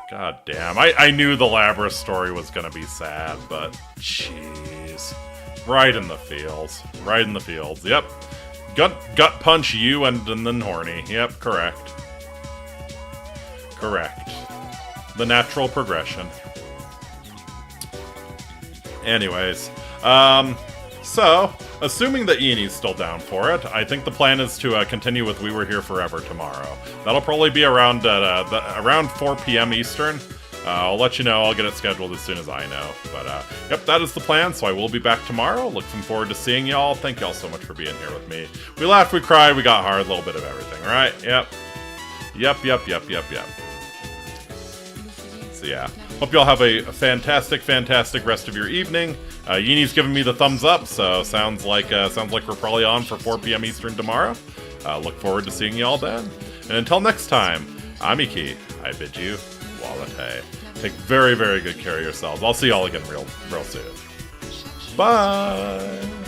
God damn. I knew the Labrys story was gonna be sad, but jeez. Right in the feels. Right in the fields. Yep. Gut punch you and then horny. Yep, correct. Correct. The natural progression. Anyways, so, assuming that Ian's still down for it, I think the plan is to continue with We Were Here Forever tomorrow. That'll probably be around around 4 p.m. Eastern. I'll let you know. I'll get it scheduled as soon as I know. But, yep, that is the plan, so I will be back tomorrow. Looking forward to seeing y'all. Thank y'all so much for being here with me. We laughed, we cried, we got hard, a little bit of everything, right? Yep. Yep. So, yeah. Hope y'all have a fantastic, fantastic rest of your evening. Yini's giving me the thumbs up, so sounds like we're probably on for 4 p.m. Eastern tomorrow. Look forward to seeing y'all then. And until next time, I'm Iki. I bid you Walate. Take very, very good care of yourselves. I'll see y'all again real soon. Bye!